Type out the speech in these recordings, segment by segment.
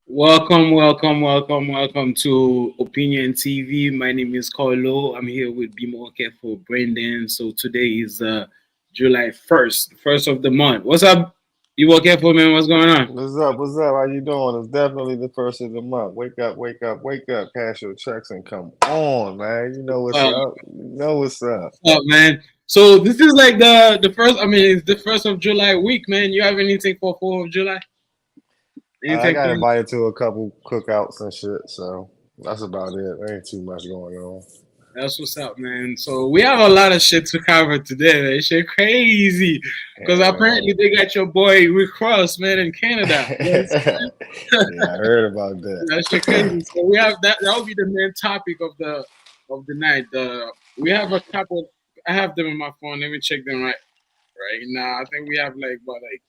Welcome to Opinion TV. My name is Carlo. I'm here with Be More Careful Brendan. So today is July 1st, first of the month. What's up? Be More Careful, man. What's going on? What's up? What's up? How you doing? It's definitely the first of the month. Wake up, wake up, wake up. Cash your checks and come on, man. You know what's Uh, up. You know what's up. what's up, man? So this is like the first. I mean, it's the first of July week, man. You have anything for 4th of July? I Anything got planned? invited to a couple cookouts and shit, so that's about it. There ain't too much going on. That's what's up, man. So we have a lot of shit to cover today, man. Shit crazy. Because Yeah, apparently man. they got your boy Rick Ross, man, in Canada. You know what I'm saying? Yeah, I heard about that. That shit crazy. So we have that. That will be the main topic of the night. We have a couple. I have them on my phone. Let me check them right now. I think we have like about like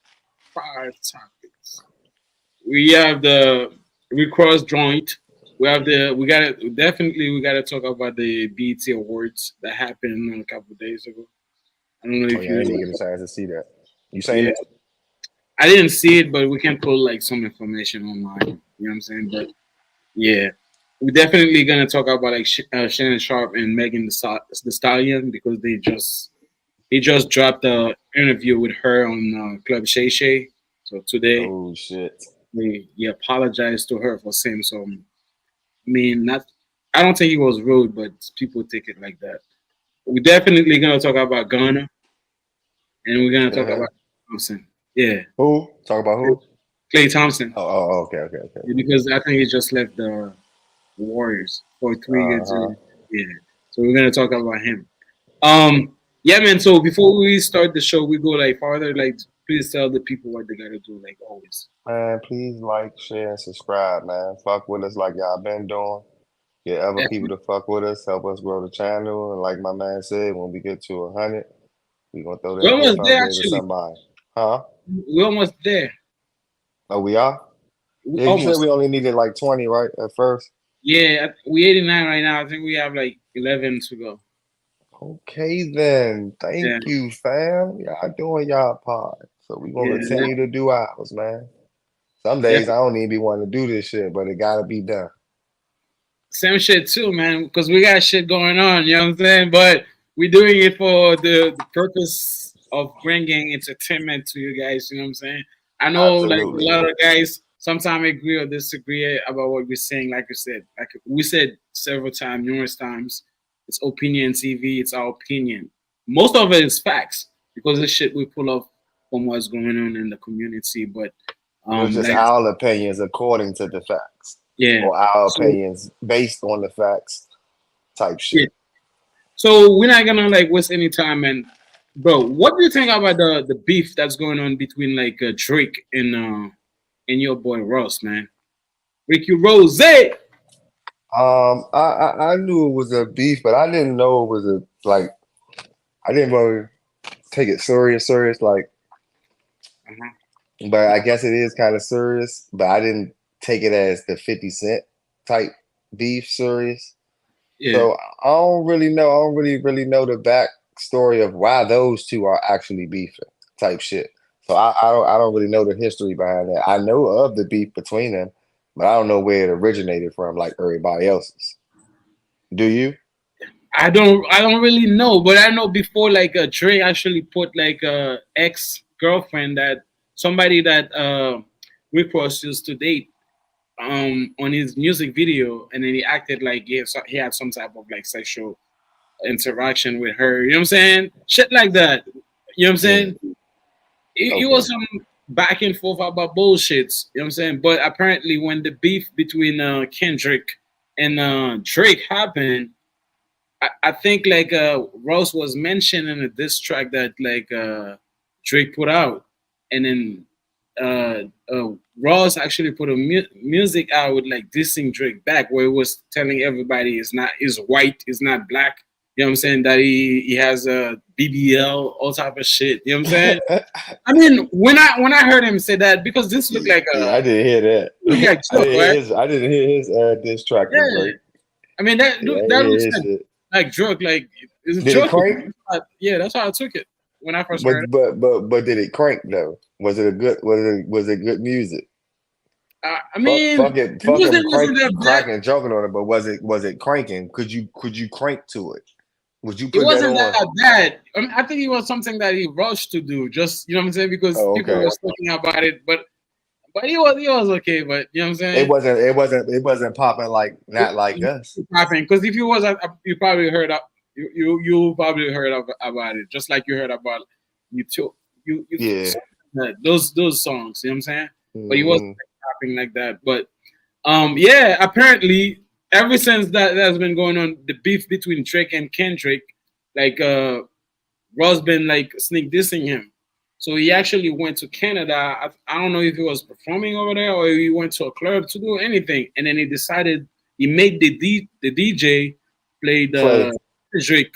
five topics. We have the recross joint. We got to definitely we got to talk about the BET awards that happened a couple of days ago. I don't know Oh if yeah, I didn't you. get a chance to see that. You saying Yeah, that? I didn't see it, but we can pull like some information online. You know what I'm saying? But yeah, we're definitely gonna talk about like Shannon Sharp and Megan the Stallion because he just dropped a interview with her on Club Shay Shay. So today Oh shit. he apologized to her for saying some. I mean, not. I don't think he was rude, but people take it like that. We're definitely gonna talk about Ghana, and we're gonna talk Uh-huh. about Thompson. Yeah, Who? Talk about who? Clay Thompson, Okay, okay, okay, yeah, okay. because I think he just left the Warriors for 3 years. Uh-huh. Yeah, so we're gonna talk about him. Yeah, man. So before we start the show, we go like farther. Like, please tell the people what they gotta do. Like always. Man, please like, share, and subscribe, man. Fuck with us like y'all been doing. Get other people Definitely. to fuck with us, help us grow the channel. And like my man said, when we get to 100, we gonna throw We're that gift almost there. out there to Actually, somebody. Huh? we're almost there. Oh, we are? We Yeah, you said almost. we only needed like 20, right? At first. Yeah, we 89 right now. I think we have like 11 to go. Okay then. Yeah, Thank you, fam. Y'all doing y'all part. So we gonna yeah, continue to do ours, man. Some days I definitely. don't even be wanting to do this shit, but it gotta be done. Same shit too, man. Because we got shit going on. You know what I'm saying? But we're doing it for the purpose of bringing entertainment to you guys. You know what I'm saying? I know, like a Absolutely. lot of guys sometimes agree or disagree about what we're saying. Like we said several times, numerous times, it's opinion TV. It's our opinion. Most of it is facts because the shit we pull off from what's going on in the community. But It's just like our opinions according to the facts, yeah, or our so opinions based on the facts type yeah. shit. So we're not gonna like waste any time. And bro, what do you think about the beef that's going on between like Drake and your boy Ross, man? Ricky Rose. I knew it was a beef, but I didn't know it was a like. I didn't really take it serious. Like, Uh-huh. but I guess it is kind of serious. But I didn't take it as the 50 Cent type beef serious. Yeah, So I don't really know. I don't really know the backstory of why those two are actually beefing type shit. So I don't really know the history behind that. I know of the beef between them, but I don't know where it originated from, like everybody else's. Do you? I don't really know, but I know before like Drake actually put like ex girlfriend that somebody that Rick Ross used to date on his music video, and then he acted like he had some type of like sexual interaction with her. You know what I'm saying? Shit like that. You know what I'm Mm, saying? It was okay. some back and forth about bullshits. You know what I'm saying? But apparently, when the beef between Kendrick and Drake happened, I think like Ross was mentioned in a diss track that like Drake put out, and then Ross actually put a music out with like dissing Drake back, where he was telling everybody is white, is not black. You know what I'm saying? That he has a BBL, all type of shit. You know what I'm saying? I mean, when I heard him say that, because this looked like Yeah, I didn't hear look that. like joke, right? I didn't hear his diss track with Yeah. Drake. I mean Yeah, I didn't that hear looks his shit. like joke, like it's a Did it joke. crank? Yeah, that's how I took it when I first heard it. But did it crank though? Was it a good was it good music? I mean, the Fuck him music wasn't that bad. cracking, joking on it, but was it cranking? Could you crank to it? Would you It put that wasn't on? that bad. I mean, I think it was something that he rushed to do. Just you know what I'm saying, because Oh, people okay. were talking about it, but he was okay. But you know what I'm saying. It wasn't popping like not like us. Because if you was, you probably heard up, you probably heard about it, just like you heard about you too. You Yeah. those songs. You know what I'm saying? But he wasn't Hmm. rapping like that. But yeah, apparently ever since that's been going on, the beef between Drake and Kendrick, like Ross been like sneak dissing him. So he actually went to Canada. I don't know if he was performing over there or he went to a club to do anything, and then he decided he made the DJ play Play the Drake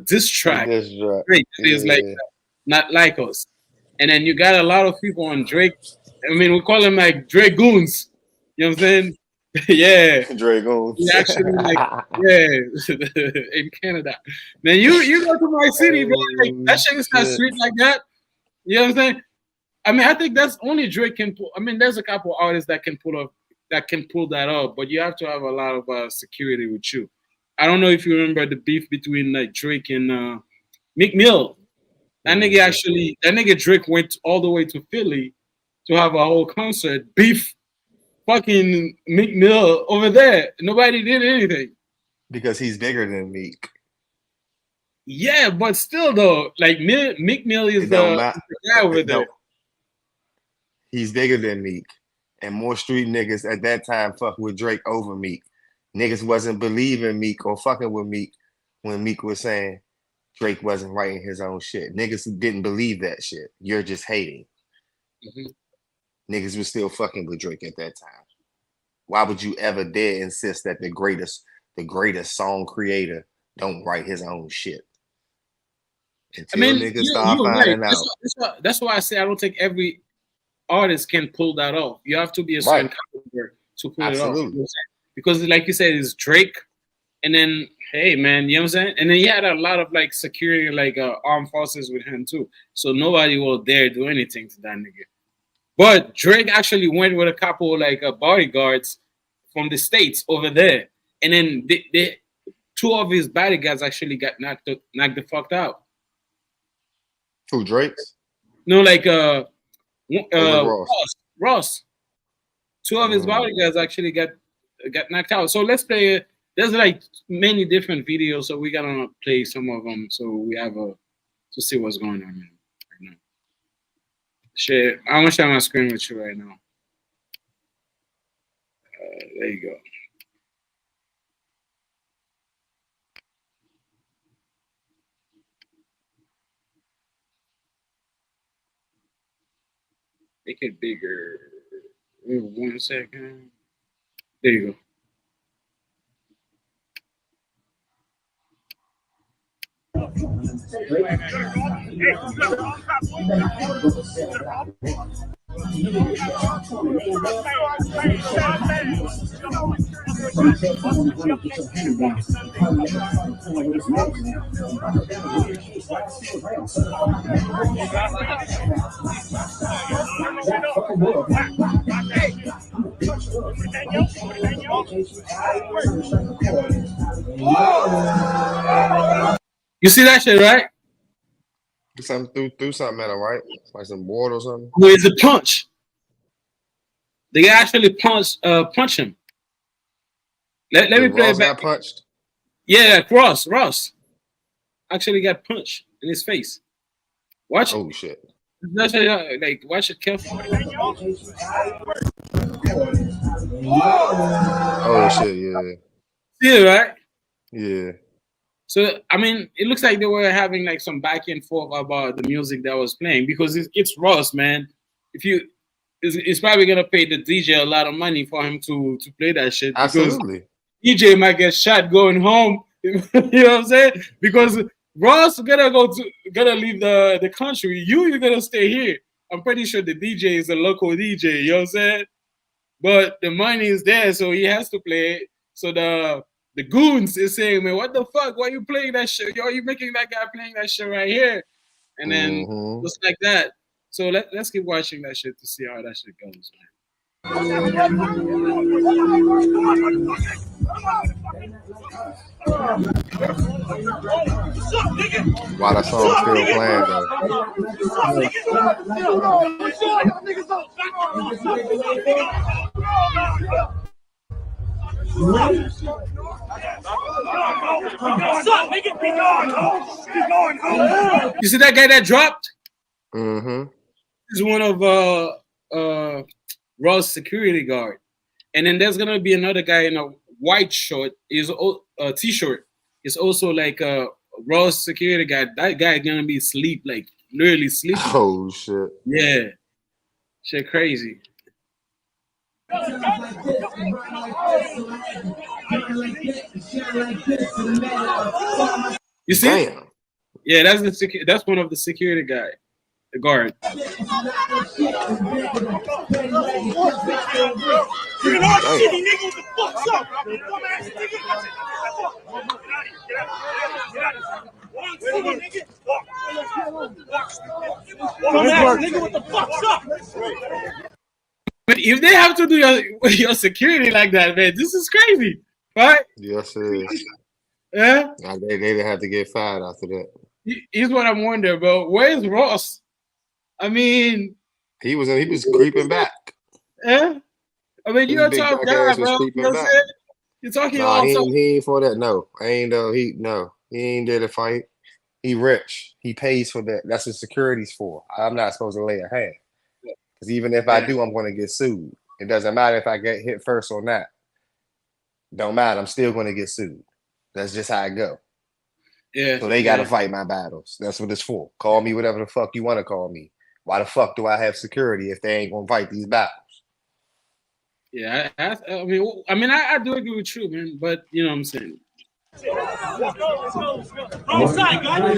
diss track. this right. Drake that is like Yeah. not like us, and then you got a lot of people on Drake. I mean, we call them like Drake goons. You know what I'm saying? Yeah, he Dragoons. actually like yeah in Canada. Man, you go to my city, bro. Like Oh that shit is not shit. sweet like that. You know what I'm saying? I mean, I think that's only Drake can pull. I mean, there's a couple artists that can pull that off, but you have to have a lot of security with you. I don't know if you remember the beef between like Drake and Meek Mill. Mhm. That nigga Drake went all the way to Philly to have a whole concert. Beef fucking Meek Mill over there. Nobody did anything. Because he's bigger than Meek. Yeah, but still though, like Meek Mill It don't matter. is the guy over there. No, he's bigger than Meek. And more street niggas at that time fuck with Drake over Meek. Niggas wasn't believing Meek or fucking with Meek when Meek was saying Drake wasn't writing his own shit. Niggas didn't believe that shit. You're just hating. Mhm. Niggas was still fucking with Drake at that time. Why would you ever dare insist that the greatest song creator don't write his own shit? I Until mean, niggas start you're right. finding out. That's why I say I don't think every artist can pull that off. You have to be a certain Right. caliber to pull it off. You know Absolutely. what I'm saying? Because, like you said, it's Drake, and then hey, man, you know what I'm saying? And then he had a lot of like security, like armed forces with him too. So nobody will dare do anything to that nigga. But Drake actually went with a couple like bodyguards from the states over there, and then two of his bodyguards actually got knocked the fuck out. Who Drake's? No, like Or Rick Ross? Ross. Two of his Mm. bodyguards actually got knocked out. So let's play it. There's like many different videos, so we gotta play some of them so we have a to see what's going on right now. Shit, I'm gonna share my screen with you right now. There you go. Make it bigger. Wait 1 second. There you go. You see that shit, right? Something threw something at him, right? Like some board or something. With the punch. The guy actually punch him. Let The me play it Ross back. got punched. Yeah, Ross actually got punched in his face. Watch it. Oh shit. That's like watch it carefully. Oh shit, yeah. See it, right? Yeah. So I mean, it looks like they were having like some back and forth about the music that was playing because it's Ross, man. If you, it's probably gonna pay the DJ a lot of money for him to play that shit because Absolutely. DJ might get shot going home. You know what I'm saying? Because Ross gonna leave the country. You're gonna stay here. I'm pretty sure the DJ is a local DJ. You know what I'm saying? But the money is there, so he has to play it. So the goons is saying, man, what the fuck? Why you playing that shit? Yo, you making that guy playing that shit right here? And then Mm-hmm. just like that. So let's keep watching that shit to see how that shit goes, man. Why that song still playing though? You see that guy that dropped? Mm-hmm. He's one of Raw's security guard. And then there's gonna be another guy in a white short, is a t-shirt. It's also like a Raw's security guy. That guy gonna be asleep, like literally sleeping. Oh shit. Yeah. Shit crazy. You see? Damn. Yeah, that's one of the security guy, the guard. But if they have to do your security like that, man, this is crazy, right? Yes, it is. Yeah. Nah, they didn't have to get fired after that. Here's what I'm wondering, bro. Where's Ross? I mean, he was creeping back. Yeah. I mean, you're a tough guy, bro. You know what I'm saying? You're talking about he ain't for that. No, I ain't. He ain't there to fight. He rich. He pays for that. That's what security's for. I'm not supposed to lay a hand. Because even if I do, I'm going to get sued. It doesn't matter if I get hit first or not. Don't matter. I'm still going to get sued. That's just how I go. Yeah. So they got to fight my battles. That's what it's for. Call me whatever the fuck you want to call me. Why the fuck do I have security if they ain't going to fight these battles? Yeah, I mean, I do agree with you, man. But you know what I'm saying. Outside, guys.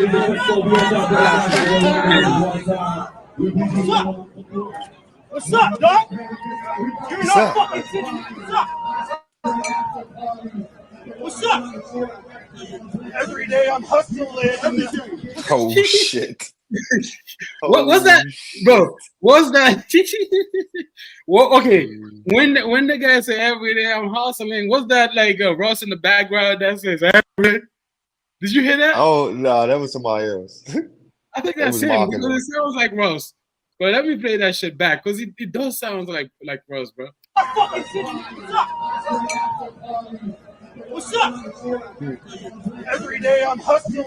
What's up, dog? You're in our fucking city. What's up? Every day I'm hustling. Oh shit. What was that, bro? What's that? Well, okay. When the guy say every day I'm hustling, was that like Ross in the background that says every day? Did you hear that? Oh no, that was somebody else. I think that's him because it sounds like Ross. But let me play that shit back because it does sound like Ross, bro. What's up? Every day I'm hustling.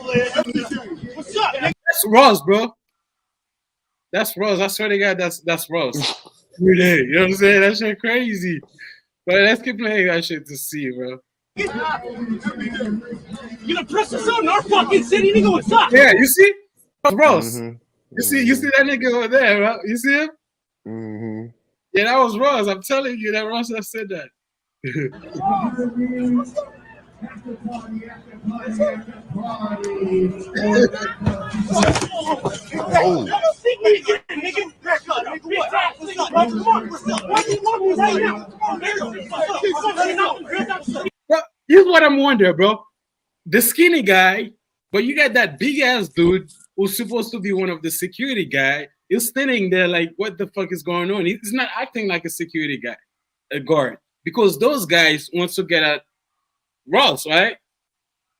What's up? That's Ross, bro. That's Ross. I swear to God, that's Ross. Every day. You know what I'm saying? That shit crazy. But let's keep playing that shit to see, bro. You gonna press us out in our fucking city, nigga? What's up? Yeah, you see? Ross. Mm-hmm. You see that nigga over there, bro? You see him? Mm-hmm. Yeah, that was Ross. I'm telling you that Ross have said that. Oh. But here's what I'm wondering, bro. The skinny guy, but you got that big ass dude who's supposed to be one of the security guy. He's standing there like, what the fuck is going on? He's not acting like a security guy, a guard, because those guys want to get at Ross, right?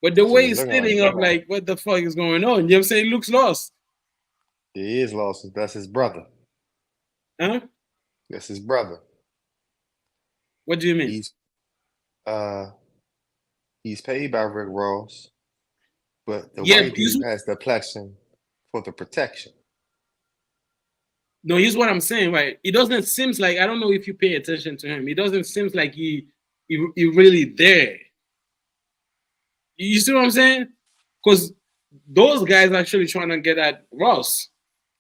But the way he's standing up, like, what the fuck is going on? You know what I'm saying? He looks lost. He is lost. That's his brother. Huh? That's his brother. What do you mean? He's paid by Rick Ross, but the white dude has the plexion for the protection. No, here's what I'm saying, right? It doesn't seem like, I don't know if you pay attention to him. It doesn't seem like he really there. You see what I'm saying? Because those guys are actually trying to get at Ross.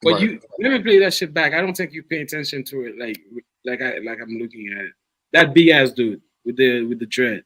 But right. Let me play that shit back. I don't think you pay attention to it like I'm looking at it. That big ass dude with the dread.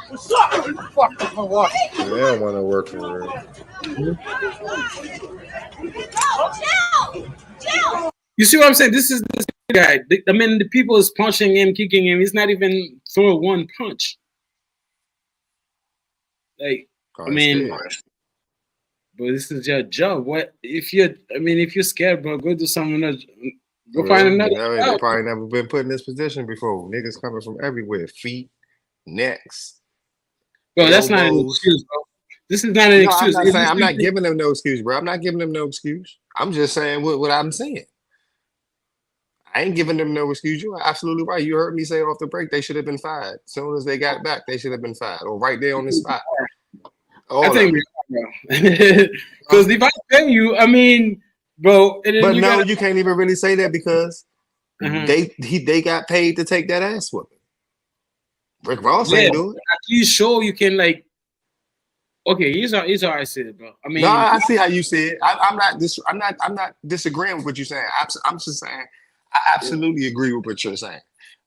What's up? They don't want to work for real. You see what I'm saying? This is this guy. I mean, the people is punching him, kicking him. He's not even throwing one punch. Like, I mean, but this is your job. What if you're? I mean, if you're scared, bro, go do something else. Go find another job. They probably never been put in this position before. Niggas coming from everywhere, feet, necks. Bro, that's not an excuse, bro. This is not an excuse. I'm not giving them no excuse, bro. I'm not giving them no excuse. I'm just saying what I'm saying. I ain't giving them no excuse. You're absolutely right. You heard me say off the break they should have been fired. As soon as they got back, they should have been fired. Or right there on the spot. I think because if I tell you, I mean, bro. But no, you can't even really say that because they got paid to take that ass whooping. Rick Ross ain't do it. At least show you can like. Okay, here's how I said it, bro. I mean, no, I see how you say it. I'm not disagreeing with what you're saying. I'm just saying I absolutely agree with what you're saying.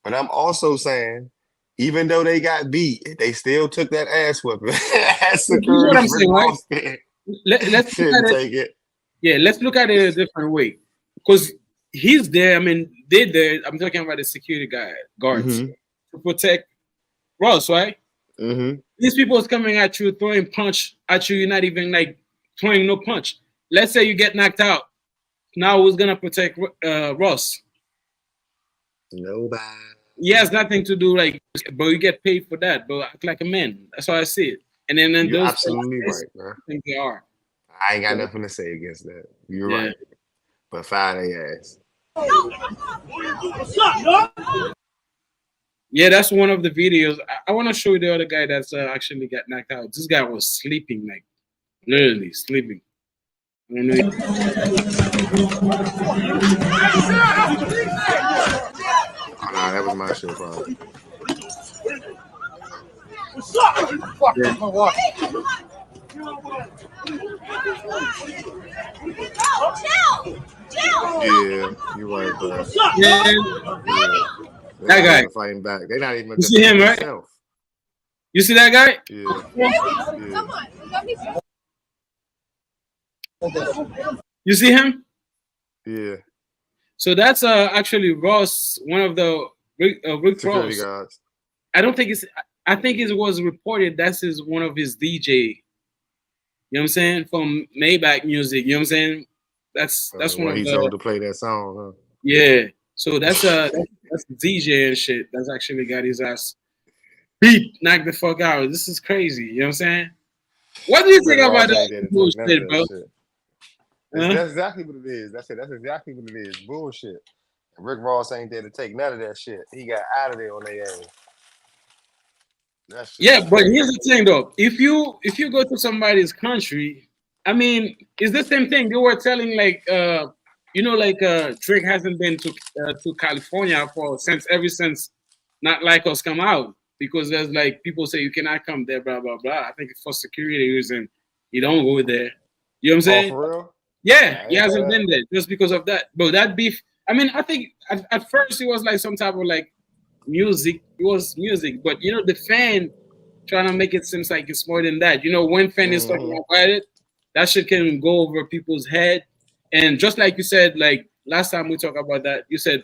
But I'm also saying, even though they got beat, they still took that ass whooping. That's you know what I'm saying, right? Let's take it. Yeah, let's look at it a different way. Because he's there. I mean, they're there. I'm talking about the security guards to protect Ross, right? These people is coming at you, throwing punch at you. You're not even like throwing no punch. Let's say you get knocked out. Now who's gonna protect Ross? Nobody. He has nothing to do, like, but you get paid for that. But act like a man. That's how I see it. And then you're those absolutely right, bro. I think they are. I ain't got nothing to say against that. You're right. But fire their ass. What's up, dog? Yeah, that's one of the videos. I want to show you the other guy that's actually got knocked out. This guy was sleeping, like literally sleeping. I don't know. Oh, nah, that was my shit, probably. What's up? Yeah, you're right, bro. What's up? Yeah. That guy fighting back. They're not even. You see him, right? Himself. You see that guy? You see him? Yeah. So that's actually Ross, one of the Rick Ross. Guards. I don't think it's. I think it was reported that's one of his DJ. You know what I'm saying? From Maybach Music. You know what I'm saying? That's one of he told to play that song, huh? Yeah. So that's DJ and shit. That's actually got his ass beat, knocked the fuck out. This is crazy. You know what I'm saying? What do you think about that bullshit, bro? That's exactly what it is. That's it. That's exactly what it is. Bullshit. And Rick Ross ain't there to take none of that shit. He got out of there on their ass. Yeah, but here's the thing though. If you go to somebody's country, I mean, it's the same thing. They were telling like Drake hasn't been to California ever since Not Like Us come out because there's like people say you cannot come there, blah blah blah. I think it's for security reason. You don't go there. You know what I'm saying? Oh, for real? Yeah, he hasn't been there just because of that. But that beef, I mean, I think at first it was like some type of like music. It was music, but you know, the fan trying to make it seem like it's more than that. You know, when fan is talking about it, that shit can go over people's head. And just like you said, like last time we talked about that, you said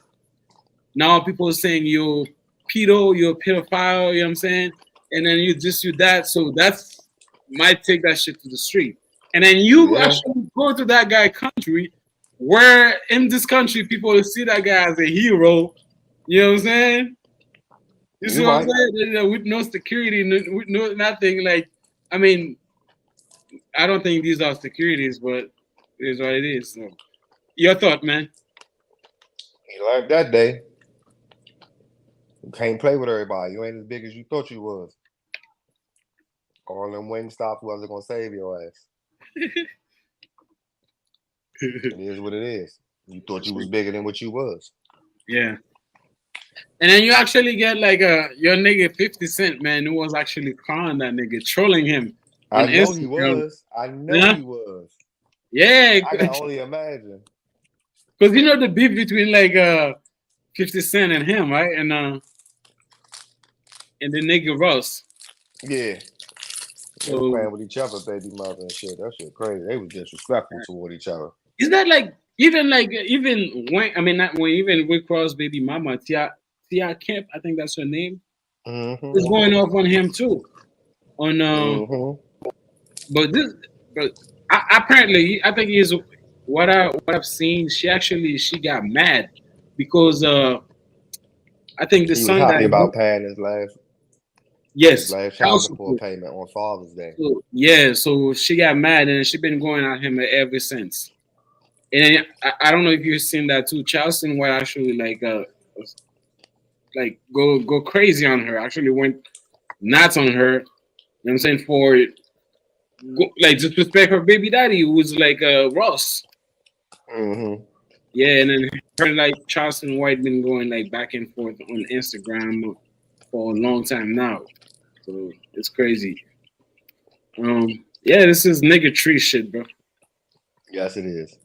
now people are saying you're pedo, you're a pedophile, you know what I'm saying? And then you that. So that's might take that shit to the street. And then you actually go to that guy country where in this country people will see that guy as a hero. You know what I'm saying? You see what I'm saying? With no security, with no nothing. Like, I mean, I don't think these are securities, but it is what it is. So, your thought, man? You learned that day. You can't play with everybody. You ain't as big as you thought you was. All them wing stops wasn't gonna save your ass. It is what it is. You thought you was bigger than what you was. Yeah. And then you actually get like your nigga 50 Cent, man, who was actually calling that nigga, trolling him. I know he was. I know he was. Yeah. I can only imagine. Because you know the beef between like 50 Cent and him, right? And the nigga Ross. Yeah. They was So playing with each other, baby mother and shit. That shit crazy. They was disrespectful toward each other. is that even when I mean not when even Rick Ross baby mama Tia Kemp, I think that's her name, Mm-hmm. is going off on him too. On Mm-hmm. but this but apparently I think is what I've seen. She got mad because I think the He was son that happy about paying his yes last child child support support. payment on Father's Day. So, yeah, so she got mad and she been going at him ever since. And then, I don't know if you've seen that too. Charleston White actually like go crazy on her. Actually went nuts on her. You know what I'm saying for like disrespect her baby daddy who was like Ross. Mm-hmm. Yeah, and then her like Charleston White been going like back and forth on Instagram for a long time now. So it's crazy. Yeah, this is nigga tree shit, bro. Yes, it is.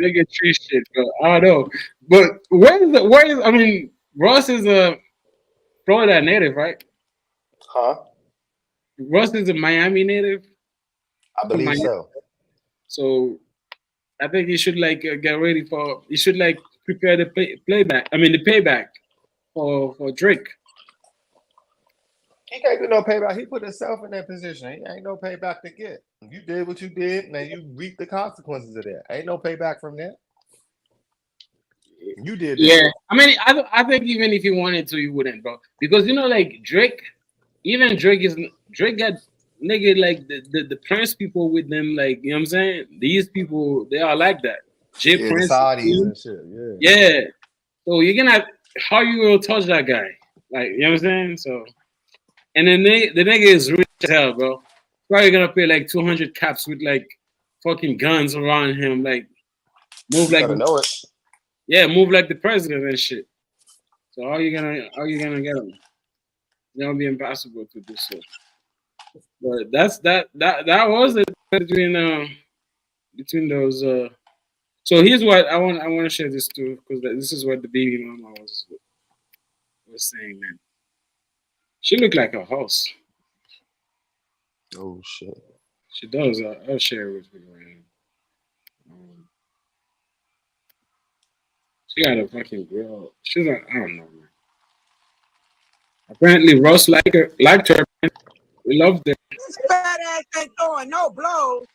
Nigga tree shit, bro. I don't know. But where is I mean Ross is a Florida native, right? Huh? Russ is a Miami native I from believe Miami, so. so I think he should like get ready for. He should like prepare the playback. I mean the payback for Drake. He can't do no payback. He put himself in that position. He ain't no payback to get. You did what you did, and you reap the consequences of that. Ain't no payback from that. You did that. Yeah, I mean I think even if he wanted to, he wouldn't, bro. Because you know like Drake, even Drake got nigga like the Prince people with them. Like you know what I'm saying. These people they are like that. Jay Yeah, the Prince. Saudis and shit. Yeah. Yeah. So you're gonna how you gonna touch that guy? Like you know what I'm saying? So and then the nigga is rich as hell, bro. Probably gonna pay like 200 caps with like fucking guns around him, like move You like better know it. yeah, move like the president and shit. So how you gonna get him? It's gonna be impossible to do so. But that was it between those. So here's what I want to share this too because this is what the baby mama was saying, man. She looked like a horse. Oh shit. She does. I'll share it with you right now. She got a fucking grill. She's like, I don't know, man. Apparently, Russ liked her. Man. We loved her. This fat ass ain't throwing no blows.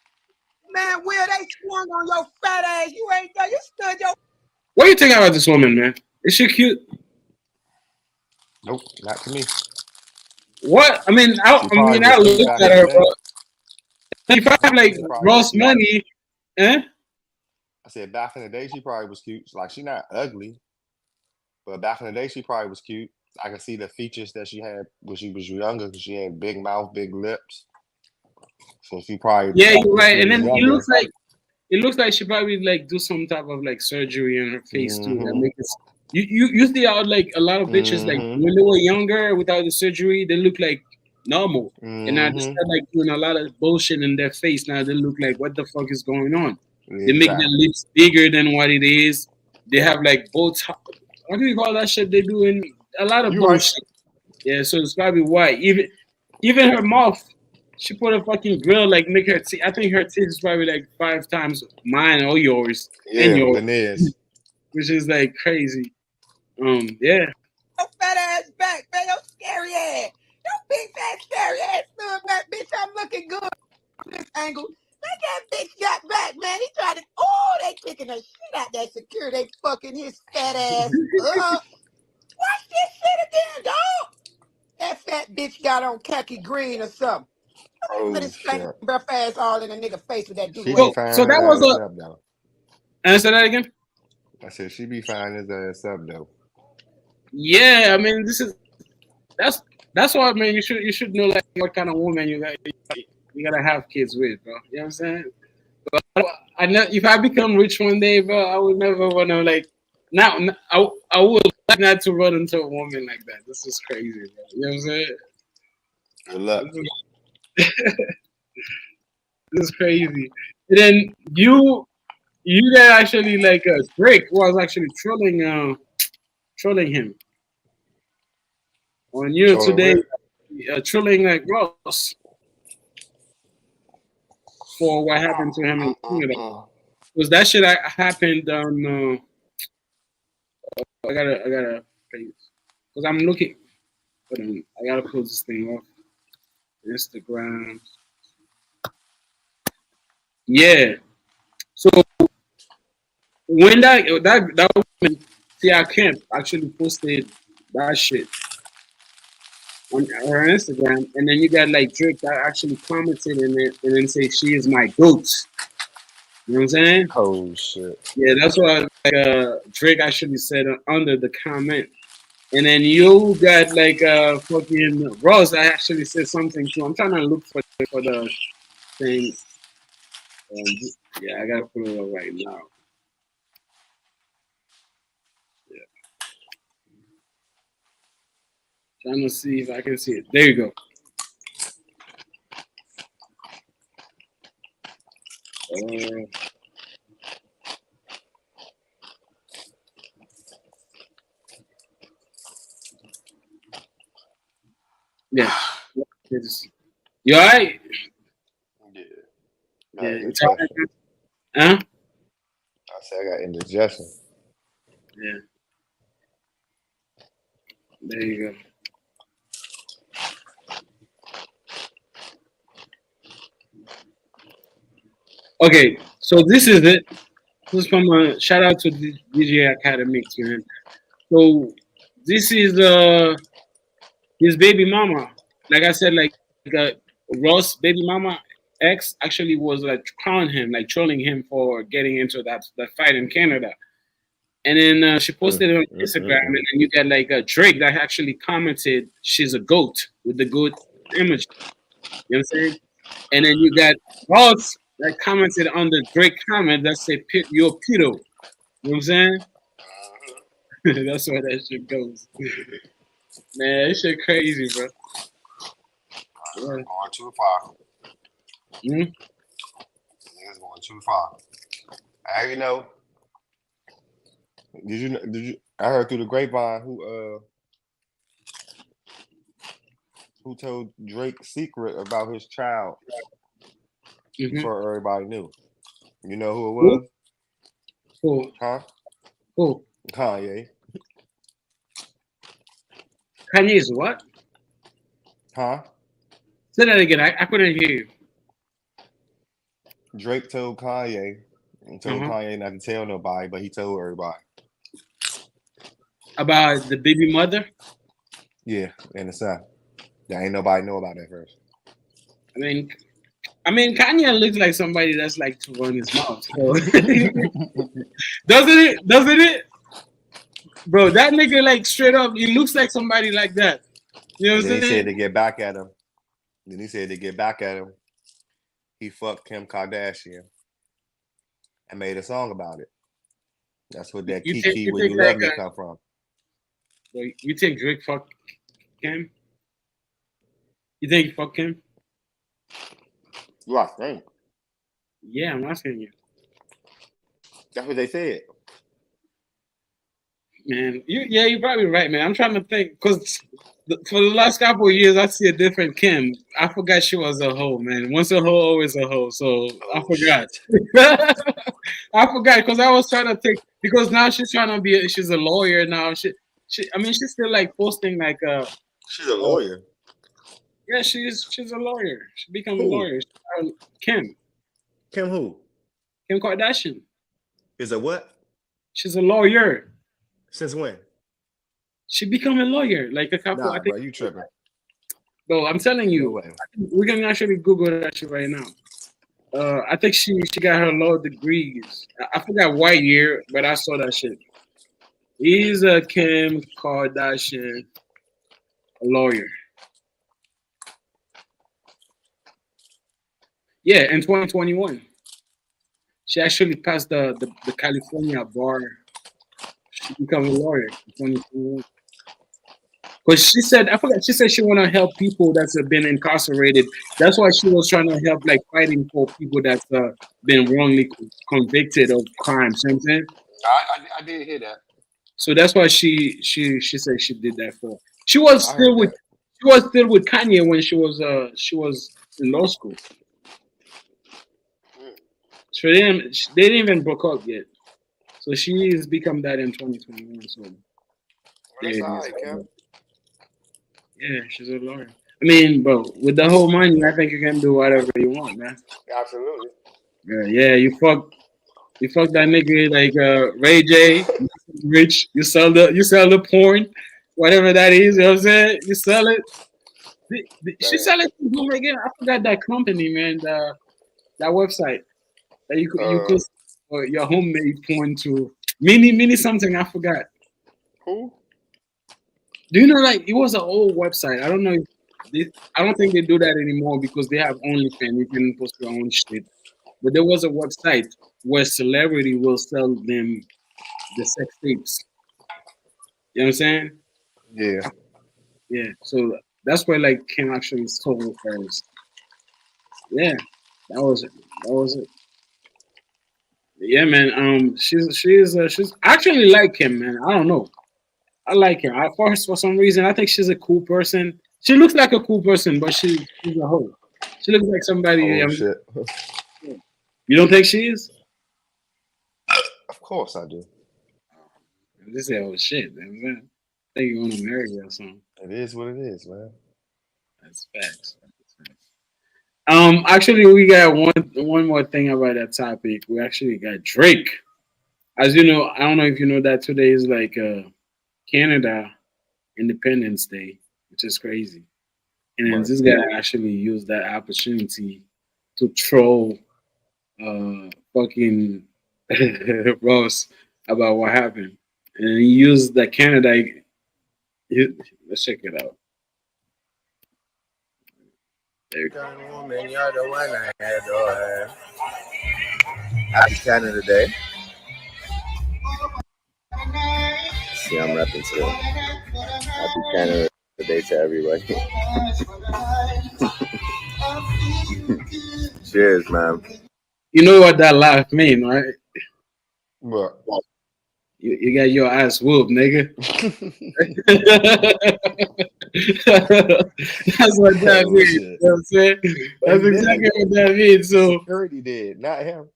Man, Will, they swung on your fat ass. You ain't there. You stood your. What do you think about this woman, man? Is she cute? Nope, not to me. What? She probably I was cute looked back at in the her, day. but if I have like She probably was Ross cute. money, eh? I said back in the day she probably was cute. Like she not ugly, but back in the day she probably was cute. I can see the features that she had when she was younger because she had big mouth, big lips. So she probably Yeah, you're when she right. And was then younger. it looks like she probably like do some type of like surgery on her face too that Mm-hmm. make it. You see how like a lot of bitches like Mm-hmm. when they were younger without the surgery they look like normal, and now they Mm-hmm. start like doing a lot of bullshit in their face. Now they look like what the fuck is going on? They make their Exactly. lips bigger than what it is. They have like both. What do you call that shit? They doing a lot of You right. bullshit. Yeah, so it's probably why. Even her mouth, she put a fucking grill like make her teeth. I think her teeth is probably like 5 times mine or yours and Yeah, yours, Benez. which is like crazy. Yeah. Your fat ass back, man. Your scary ass. Your big fat scary ass stood back, bitch. I'm looking good from this angle. That bitch got back, man. He tried to. Oh, they kicking the shit out that security. They fucking his fat ass up. Watch this shit again, dog. That fat bitch got on khaki green or something. Put Oh his stank shit. breath ass all in a nigga face with that do She be rag. So fine that his was ass a up though. answer that again. I said she be fine his ass up though. Yeah, I mean that's that's why man you should know like what kind of woman you gotta have kids with, bro. You know what I'm saying? I know if I become rich one day, bro, I would never wanna like now I would like not to run into a woman like that. This is crazy, bro. You know what I'm saying? Good luck. This is crazy. And then you guys actually like Drake was actually trolling him on you Trolling today. with. trolling like Ross for what happened to him in Canada. Because that shit happened on. I gotta, because I'm looking. Hold on, I gotta close this thing off. Instagram. Yeah. So when that woman, Tia Kemp, actually posted that shit on her Instagram, and then you got like Drake that actually commented in it, and then say she is my goat. You know what I'm saying? Oh shit. Yeah, that's what Drake actually said under the comment. And then you got like fucking Ross that actually said something too. I'm trying to look for the thing. Um, yeah, I gotta put it up right now. Yeah, trying to see if I can see it. There you go. Uh, yeah. You alright? Yeah. Yeah, Got it's all right. indigestion. Huh? I said I got indigestion. Yeah, there you go. Okay, so this is it. This is from a shout out to DJ Academics, man. So this is his baby mama. Like I said, uh, Ross baby mama ex actually was like clowning him, like trolling him for getting into that fight in Canada. And then she posted it on Instagram, and then you got like Drake that actually commented, "She's a goat" with the goat image. You know what I'm saying? And then you got Ross that commented on the Drake comment that said, "You're pedo." You know what I'm saying? That's where that shit goes. Man, that shit crazy, bro. Yeah. Going too far. Mhm. Niggas going too far. I you know. Did you? I heard through the grapevine who told Drake secret about his child Mhm. before everybody knew. You know who it Who? was? Who? Huh? Who? Kanye. Kanye's what? Huh? Say that again. I couldn't hear you. Drake told Kanye. He told Uh-huh. Kanye not to tell nobody, but he told everybody. About the baby mother. Yeah, in the South. That ain't nobody know about that first. I mean, Kanye looks like somebody that's like to run his mouth. So doesn't it? Doesn't it, bro? That nigga like straight up, he looks like somebody like that. You know And what then I'm he said saying? to get back at him. Then he said to get back at him, he fucked Kim Kardashian and made a song about it. That's where that Kiki You When think You like Love Me come from. you think Drake fuck Kim? You think he fuck Kim? You I think. Yeah, I'm asking you, That's what they said. man. You're probably right, man. I'm trying to think because for the last couple of years, I see a different Kim. I forgot she was a hoe, man. Once a hoe, always a hoe. So I Oh forgot. shit. I forgot because I was trying to think because now she's trying to be. She's a lawyer now. I mean, she's still like posting like She's a uh lawyer. yeah, she's a lawyer. She become a Who? lawyer. Kim Kim who? Kim Kardashian. Is a what? She's a lawyer. Since when? She become a lawyer like a couple. I Nah, think. bro, you tripping. Bro, I'm telling No you, way. we can actually Google that shit right now. I think she got her law degrees. I forgot what year, but I saw that shit. He's a Kim Kardashian lawyer. Yeah, in 2021, she actually passed the California bar. She became a lawyer in 2021. Because she said, I forgot, she said she want to help people that's been incarcerated. That's why she was trying to help, like fighting for people that's been wrongly convicted of crimes. You know what I'm saying? I did hear that. So that's why she said she did that for. She was I still heard with that. She was still with Kanye when she was in law school. So they didn't even broke up yet. So she's become that in 2021. So Well, there that's it all is. right, Kev. Yeah, she's a lawyer. I mean, bro, with the whole money, I think you can do whatever you want, man. Absolutely. Yeah, you fuck that nigga like Ray J, rich. You sell the porn, whatever that is. You know what I'm saying? You sell it. She Man. sell it to whom again? I forgot that company, man. That website that you could Uh, your homemade porn to mini something. I forgot. who? Do you know like it was an old website? I don't know. I don't think they do that anymore because they have OnlyFans. You can post your own shit. But there was a website where celebrity will sell them the sex tapes. You know what I'm saying? Yeah. Yeah. So that's where like Kim actually sold hers. Yeah. That was it. That was it. Yeah, man. She's I actually like him, man. I don't know. I like her. I first for some reason I think she's a cool person. She looks like a cool person, but she's a hoe. She looks like somebody. Oh shit. You don't think she is? Of course I do. This is oh shit, man. I think you want to marry her or something. It is what it is, man. That's facts. That's facts. Actually, we got one more thing about that topic. We actually got Drake. As you know, I don't know if you know that today is like Canada Independence Day, which is crazy. And then Right. this guy actually used that opportunity to troll fucking Ross about what happened. And he used the Canada. Let's check it out. There you go. Woman, you're the one I adore. Happy Canada Day. See, I'm rapping today. Happy Canada Day to everybody. Cheers, man. You know what that laugh mean, right? But You got your ass whooped, nigga. That's what that oh means. You shit. know what I'm saying? But That's he did exactly it. what that means. So, Security did, not him.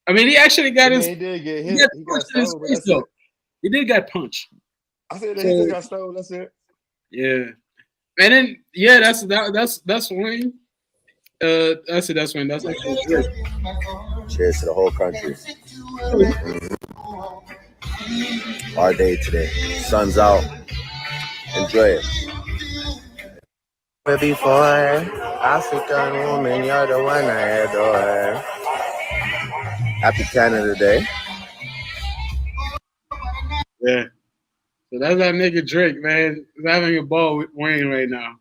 I mean, he actually I got mean, his. he did get He hit. got He got punched in his stole, but face, that's though. it. He did get punched. I said that he just So, got stole. That's it. yeah. And then, yeah, that's when. That's when. That's actually good. Cheers to the whole country. Our day today. Sun's out. Enjoy it. Before African woman, you're the one I adore. Happy Canada Day. Yeah. So that's that nigga Drake, man. He's having a ball with Wayne right now.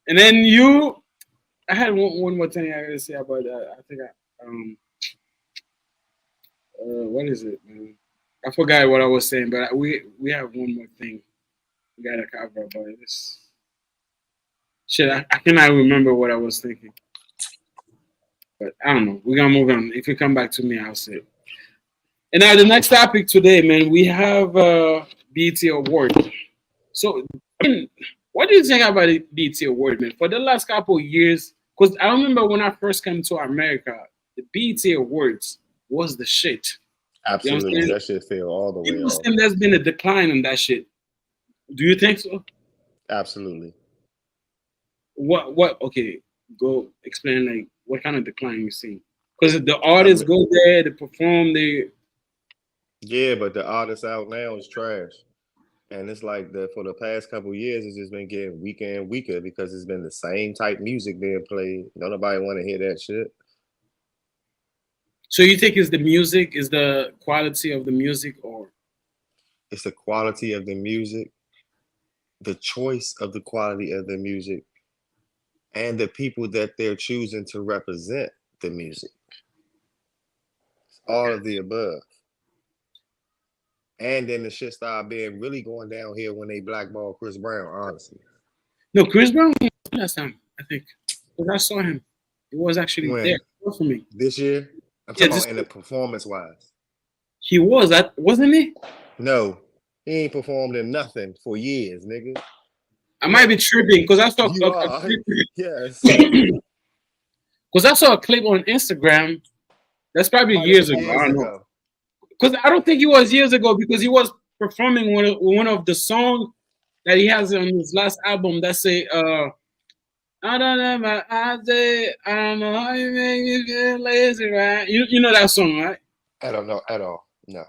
And then I had one more thing I gotta say about that. I think what is it, man? I forgot what I was saying, but we have one more thing we gotta cover about this. Shit, I cannot remember what I was thinking, but I don't know. We're gonna move on. If you come back to me, I'll say it. And now the next topic today, man, we have BT Award. So, I mean, what do you think about the BT Award, man? For the last couple of years, because I remember when I first came to America, the BT Awards was the shit. You know what I'm Absolutely. saying? That shit fell all the way People off. saying there's been a decline in that shit. Do you think so? Absolutely. What? Okay, go explain like what kind of decline you see? Because the I artists mean, go there, they perform, they yeah, but the artist out now is trash. And it's like for the past couple of years, it's just been getting weaker and weaker because it's been the same type music being played. Don't nobody want to hear that shit. So you think is the music, is the quality of the music, or It's the quality of the music, the choice of the quality of the music, and the people that they're choosing to represent the music. All okay? of the above. And then the shit started being really going down here when they blackballed Chris Brown, honestly. No, Chris Brown was last time I think because I saw him. He was actually there When? for me. This year? I'm Yeah, talking about in the performance wise. he was that wasn't he? No. He ain't performed in nothing for years, nigga. I might be tripping because I saw You a are. Yes. because I saw a clip on Instagram. That's probably Might have years been ago. I years don't know. ago. Because I don't think he was years ago because he was performing one of the songs that he has on his last album that say I don't know my eyes, I don't know how you make me feel lazy, right? You know that song, right? I don't know at all. No.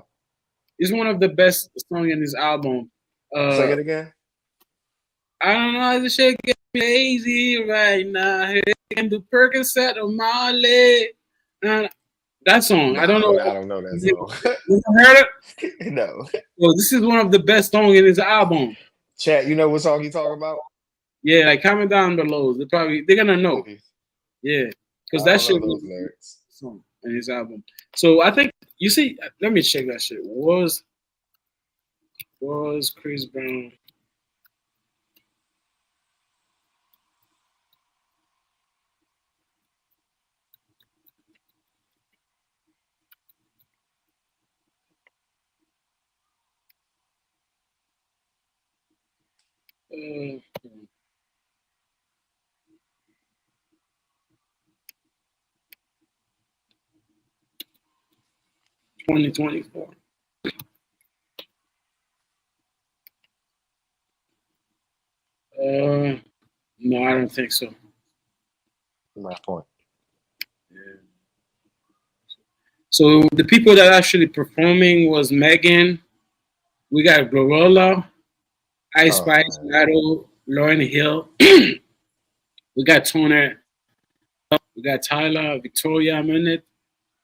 It's one of the best songs in his album. Sing it again. I don't know how to shake it lazy right now. Hey, can do Percocet or Molly. That song, I don't know. I don't know that song. You heard it? No. Well, this is one of the best songs in his album. Chat, you know what song you talking about? Yeah, like comment down below. They're gonna know. Please. Yeah, because I that don't shit know was those lyrics. song in his album. So I think you see. Let me check that shit. Was Chris Brown? 2024. No, I don't think so. My point. Yeah. So the people that actually performing was Megan. We got Glorilla, Ice Oh Spice, man. Rattle, Lauren Hill. We got Toner. We got Tyler, Victoria Minute,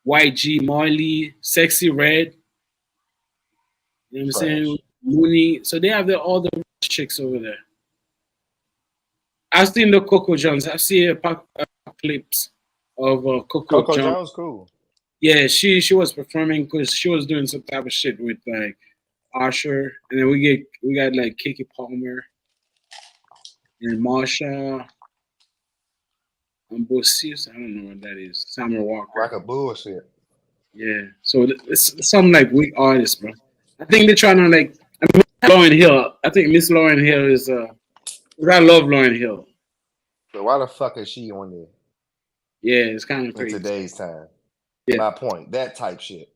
YG, Marley, Sexy Red. You know what I'm Trash. saying? Mooney. So they have all the chicks over there. I've seen the Coco Jones. I've seen clips of Coco Coco Jones. Jones, cool. Yeah, she was performing because she was doing some type of shit with like Usher, and then we got like Kiki Palmer and Marsha and Bossius. I don't know what that is. Summer Walker. Like a bullshit. Yeah. So it's some like weak artists, bro. I think they're trying to like. I mean, Lauren Hill. I think Miss Lauren Hill is. 'Cause I love Lauren Hill. So why the fuck is she on there Yeah, it's kind of in crazy. today's time? Yeah. My point. That type shit.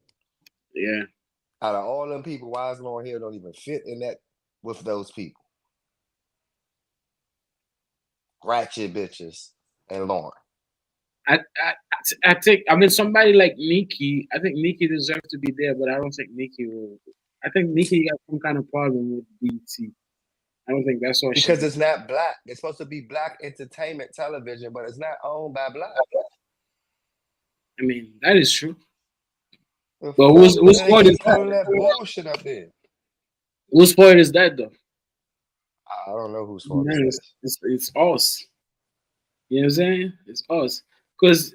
Yeah. Out of all them people, why is Lauren Hill don't even fit in that with those people? Ratchet bitches and Lauren. I think. I mean, somebody like Nikki. I think Nikki deserves to be there, but I don't think Nikki will. I think Nikki got some kind of problem with BT. I don't think that's what Because she. it's not black. It's supposed to be black entertainment television, but it's not owned by black. I mean, that is true. The But fuck? whose And they fault is keep putting that that? bullshit up there. Whose fault is that though? I don't know whose fault Man, it is. it's us. You know what I'm saying? It's us. Because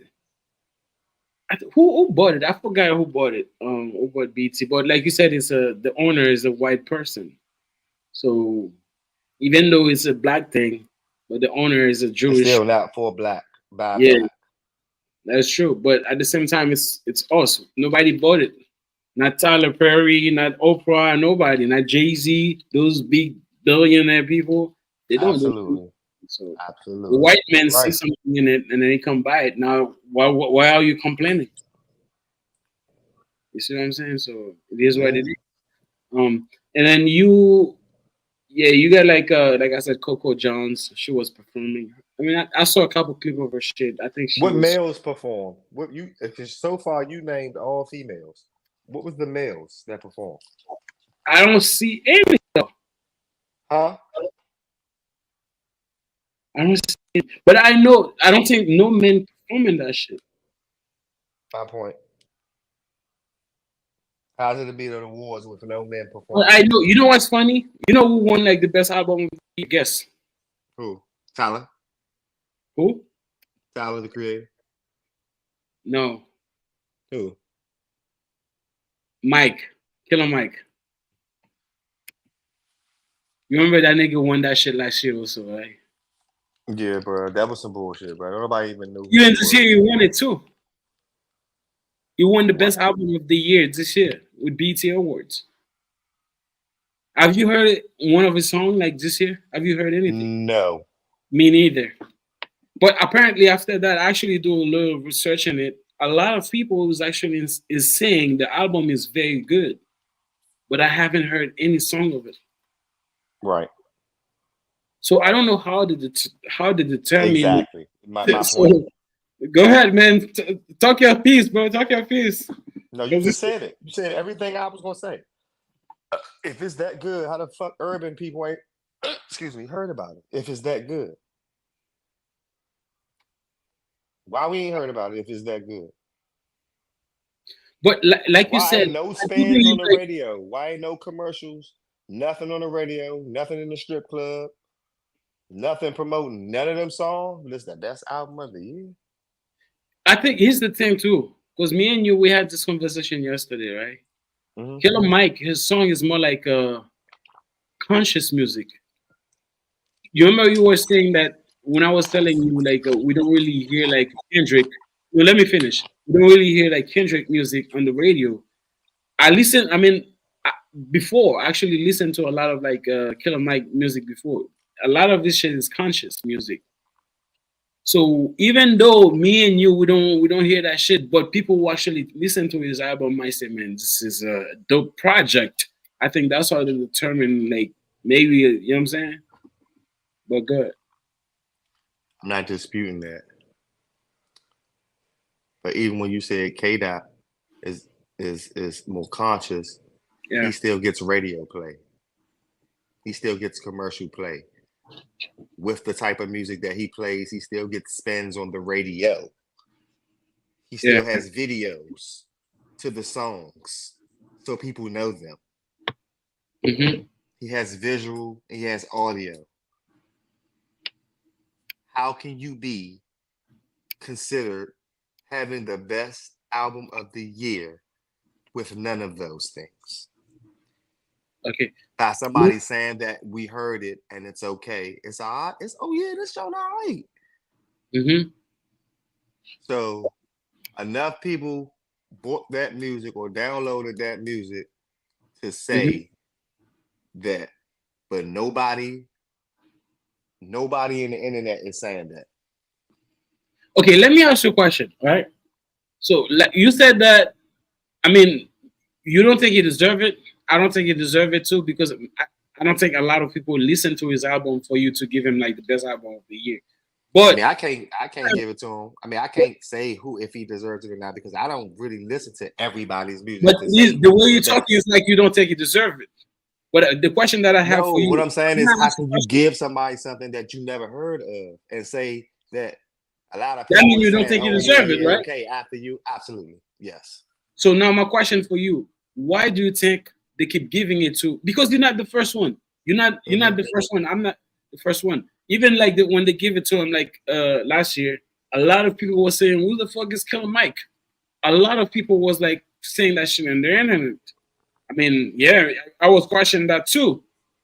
who bought it? I forgot who bought it. Who bought BT? But like you said, it's the owner is a white person. So even though it's a black thing, but the owner is a It's Jewish. still not for black by Yeah, black. that's true. But at the same time, it's us. Nobody bought it. Not Tyler Perry, not Oprah, nobody, not Jay-Z, those big billionaire people. They don't do it. Absolutely. So the Absolutely. white men see Right. something in it and then they come buy it. Now, why are you complaining? You see what I'm saying? So it is what Yeah. it is. And then you got like I said, Coco Jones. She was performing. I mean, I saw a couple clips of her shit. I think she What was. males perform? What you? If it's so far you named all females. What was the males that performed? I don't see any. Huh? I don't see it. But I know. I don't think no men performing that shit. My point. How's it to be at the awards with no men But performing? I know. You know what's funny? You know who won like the best album? Guess Who? Tyler. who? Tyler, the creator. No, Who? Mike. Killer Mike. You remember that nigga won that shit last year also, right? Yeah, bro. That was some bullshit, bro. Nobody even knew. Even this year, you won it too. You won the best What? album of the year this year with BT Awards. Have you heard one of his songs like this year? Have you heard anything? No. Me neither. But apparently, after that, I actually do a little research on it. A lot of people is saying the album is very good, but I haven't heard any song of it. Right. So I don't know how to determine. Exactly. My point. So go ahead, man. Talk your piece, bro. Talk your piece. No, you 'Cause just said it. You said everything I was gonna say. If it's that good, how the fuck urban people ain't excuse me heard about it? If it's that good, why we ain't heard about it if it's that good? But like you Why said, ain't no I do spins on believe the like radio? Why ain't no commercials? Nothing on the radio, nothing in the strip club, nothing promoting none of them songs. This the best album of the year. I think here's the thing too, because me and you we had this conversation yesterday, right? Mhm. Killer Mike, his song is more like conscious music. You remember you were saying that when I was telling you like we don't really hear like Kendrick. Well, let me finish. We don't really hear like Kendrick music on the radio. I listen. I mean, I, before I actually listened to a lot of like Killer Mike music before. A lot of this shit is conscious music. So even though me and you we don't hear that shit, but people who actually listen to his album might say, "Man, this is a dope project." I think that's how they determine like maybe you know what I'm saying. But good, I'm not disputing that. But even when you said K Dot is is more conscious, yeah, he still gets radio play. He still gets commercial play. With the type of music that he plays, he still gets spins on the radio. He yeah. still has videos to the songs so people know them. Hmm. He has visual, he has audio. How can you be considered having the best album of the year with none of those things? Okay. By somebody saying that we heard it and it's okay. It's all right. It's oh yeah, this show all right. Hmm. So enough people bought that music or downloaded that music to Hmm. say that, but nobody in the internet is saying that. Okay. Let me ask you a question. All right. So like you said that. I mean, you don't think he deserve it. I don't think he deserve it too because I don't think a lot of people listen to his album for you to give him like the best album of the year. I But mean, I can't give it to him. I mean, I can't say who if he deserves it or not because I don't really listen to everybody's but music to say the who's way the you're talking is best. like you don't think he deserve it. But the question that I have No, for what you, I'm saying I'm is, not how asking can a you question. give somebody something that you never heard of and say that a lot of That people means are you don't saying, think he "Oh yeah, deserve it, yeah, right? okay." After you, absolutely, yes. So now my question for you: why do you think they keep giving it to? Because you're not the first one. You're not Hmm. the first one. I'm not the first one. Even like when they give it to him like last year, a lot of people were saying, "Who the fuck is Killer Mike?" A lot of people was like saying that shit on the internet. I mean, yeah, I was questioning that too.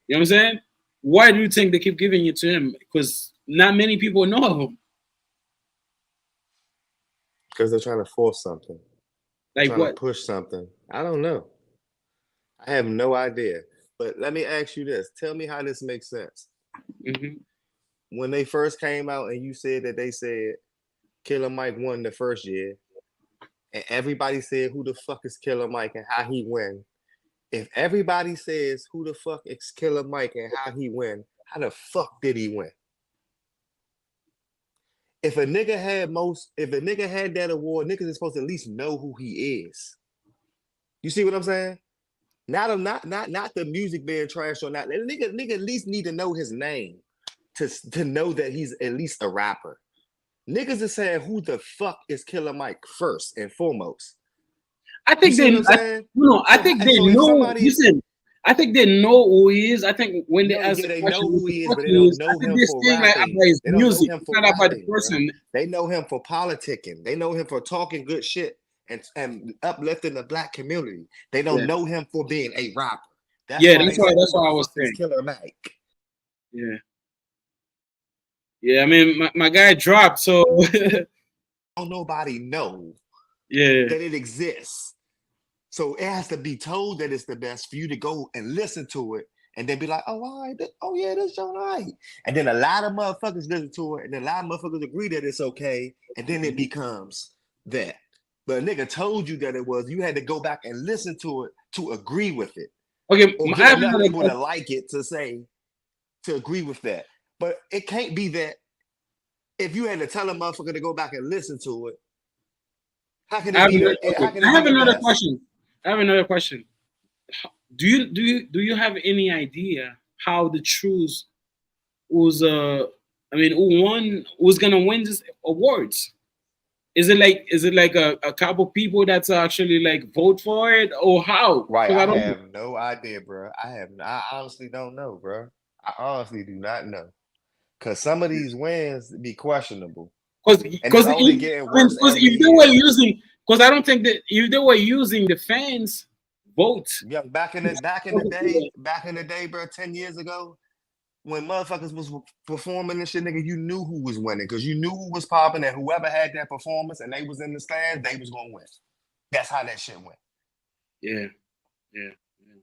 You know what I'm saying? Why do you think they keep giving it to him? Because not many people know of him. Because they're trying to force something. They're Like trying to what? push something. I don't know. I have no idea. But let me ask you this. Tell me how this makes sense. Hmm. When they first came out and you said that they said Killer Mike won the first year, and everybody said who the fuck is Killer Mike and how he win. If everybody says who the fuck is Killer Mike and how he win, how the fuck did he win? If a nigga had that award, niggas is supposed to at least know who he is. You see what I'm saying? Not the music being trash or not. Nigga at least need to know his name to know that he's at least a rapper. Niggas is saying who the fuck is Killer Mike first and foremost. I You think see they, what I'm I, saying? no, I So think they so if know. somebody Listen, I think they know who he is. I think when they no, ask yeah, the they know question, who "Who the he is, fuck but they he don't is?" I know think him they're for saying like rapping. about his They don't know music. him It's for not about the rapping, bro. person. They know him for politicking. They know him for talking good shit and uplifting the black community. They don't Yeah, know him for being a rapper. That's yeah, why they that's why. say, That's "Who the what I was fuck is saying. Killer Mike?" Yeah, yeah. I mean, my guy dropped, so Don't nobody know yeah, that it exists. So it has to be told that it's the best for you to go and listen to it and then be like, oh, all right, oh yeah, this all right. And then a lot of motherfuckers listen to it, and then a lot of motherfuckers agree that it's okay, and then it becomes that. But a nigga told you that it was. You had to go back and listen to it to agree with it, Okay, or I get have enough another people to question. like it to agree with that. But it can't be that if you had to tell a motherfucker to go back and listen to it. How can I it have be another, the? How okay, can I it be have the another best? question. I have another question. Do you have any idea how the truth was I mean who's gonna win this awards? Is it like a couple people that's actually like vote for it or how? Right, Because I I don't have no idea, bro. I honestly don't know, bro. I honestly do not know, cause some of these wins be questionable, and it's because only getting I mean, worse because every if they were year. using because I don't think that if they were using the fans vote. Yeah, back in the day, bro, 10 years ago, when motherfuckers was performing and shit, nigga, you knew who was winning, cause you knew who was popping, and whoever had that performance and they was in the stands, they was gonna win. That's how that shit went. Yeah, yeah, yeah.